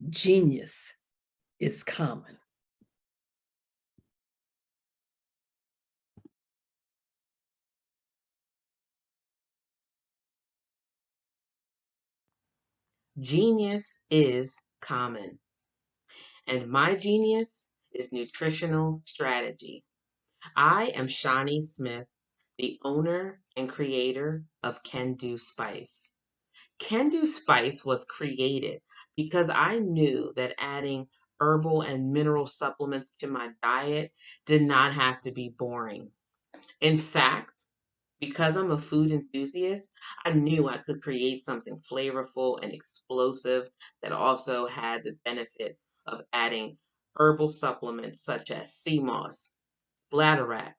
genius is common. Genius is common. And my genius is nutritional strategy. I am Shawnee Smith, the owner and creator of Can Do Spice. Can Do Spice was created because I knew that adding herbal and mineral supplements to my diet did not have to be boring. In fact, because I'm a food enthusiast, I knew I could create something flavorful and explosive that also had the benefit of adding herbal supplements such as sea moss, bladderwrack,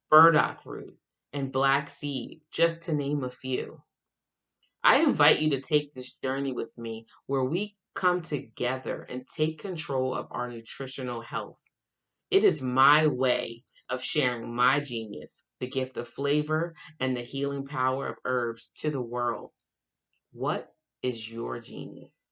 burdock root, and black seed, just to name a few. I invite you to take this journey with me where we come together and take control of our nutritional health. It is my way of sharing my genius, the gift of flavor and the healing power of herbs to the world. What is your genius?